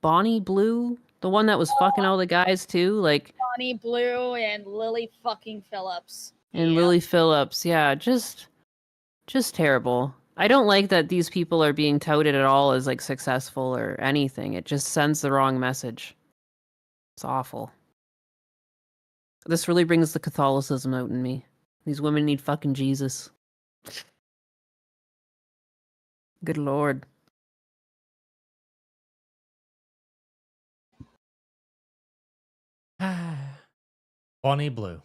Bonnie Blue, the one that was fucking all the guys too, like... Bonnie Blue and Lily fucking Phillips. And Lily Phillips, yeah, just terrible. I don't like that these people are being touted at all as, like, successful or anything. It just sends the wrong message. It's awful. This really brings the Catholicism out in me. These women need fucking Jesus. Good Lord. Bonnie Blue.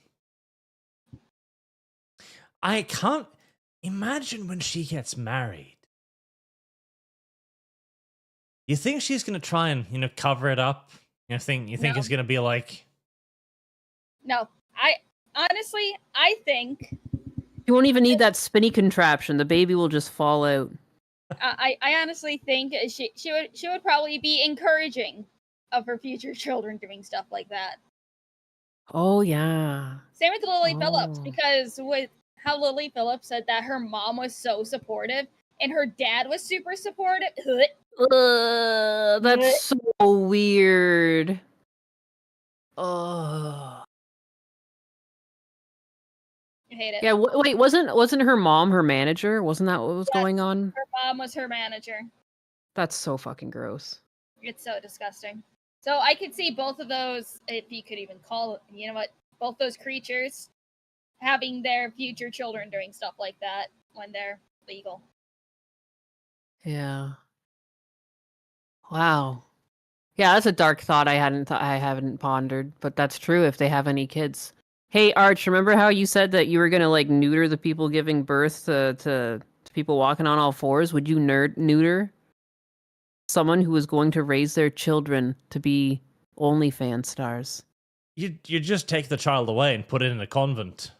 I can't imagine when she gets married. You think she's going to try and, cover it up? You think it's going to be like... No, I think You won't even need that spinny contraption. The baby will just fall out. I honestly think she would probably be encouraging of her future children doing stuff like that. Oh yeah. Same with Lily Phillips, because with how Lily Phillips said that her mom was so supportive and her dad was super supportive. That's so weird. Oh. I hate it. Yeah, wait, wasn't her mom her manager? Wasn't that what was going on? Her mom was her manager. That's so fucking gross. It's so disgusting. So I could see both of those, if you could even call it, both those creatures having their future children doing stuff like that when they're legal. Yeah. Wow. Yeah, that's a dark thought I haven't pondered, but that's true if they have any kids. Hey, Arch, remember how you said that you were gonna like neuter the people giving birth to people walking on all fours? Would you neuter someone who was going to raise their children to be OnlyFans stars? You just take the child away and put it in a convent.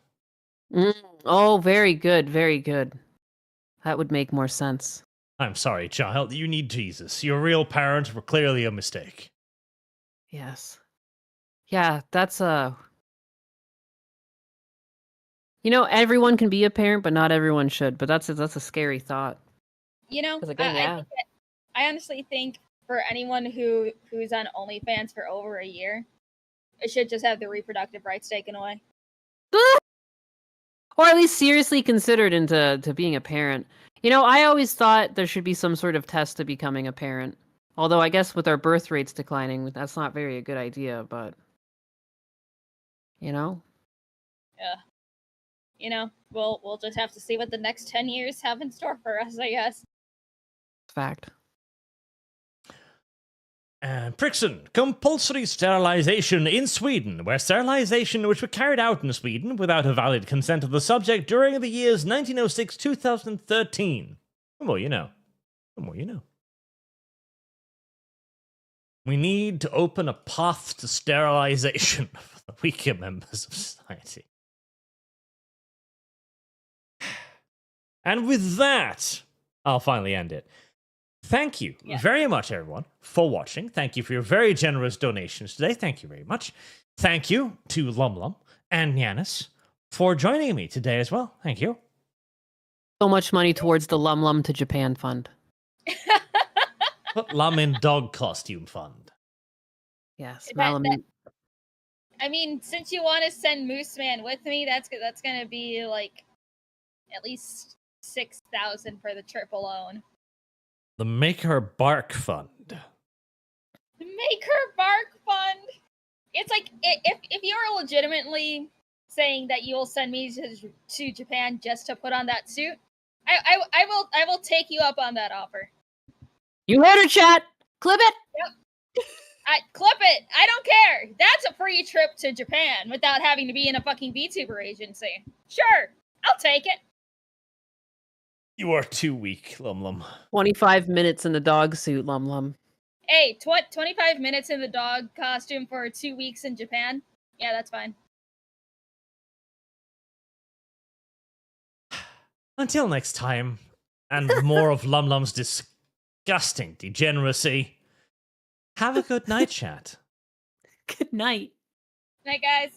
Oh, very good, very good. That would make more sense. I'm sorry, child. You need Jesus. Your real parents were clearly a mistake. Yes. Yeah, that's You know, everyone can be a parent, but not everyone should. But that's a scary thought. You know, 'Cause again, yeah. I honestly think for anyone who's on OnlyFans for over a year, it should just have the reproductive rights taken away. Or at least seriously considered into being a parent. You know, I always thought there should be some sort of test to becoming a parent. Although I guess with our birth rates declining, that's not very a good idea, but you know? Yeah. You know, we'll just have to see what the next 10 years have in store for us, I guess. Fact. And Prixon, compulsory sterilization in Sweden, where sterilization which were carried out in Sweden without a valid consent of the subject during the years 1906-2013. The more you know. The more you know. We need to open a path to sterilization for the weaker members of society. And with that, I'll finally end it. Thank you very much, everyone, for watching. Thank you for your very generous donations today. Thank you very much. Thank you to LumLum and Nyanus for joining me today as well. Thank you. So much money towards the LumLum to Japan fund. Put Lum in dog costume fund. Yes. I mean, since you want to send Moose Man with me, that's gonna be like at least 6,000 for the trip alone. The Make Her Bark Fund. Make Her Bark Fund. It's like if you're legitimately saying that you will send me to Japan just to put on that suit, I will take you up on that offer. You heard her, chat. Clip it. Yep. Clip it. I don't care. That's a free trip to Japan without having to be in a fucking VTuber agency. Sure, I'll take it. You are too weak, LumLum. 25 minutes in the dog suit, LumLum. Hey, 25 minutes in the dog costume for 2 weeks in Japan? Yeah, that's fine. Until next time, and more of LumLum's disgusting degeneracy, have a good night, chat. Good night. Night, guys.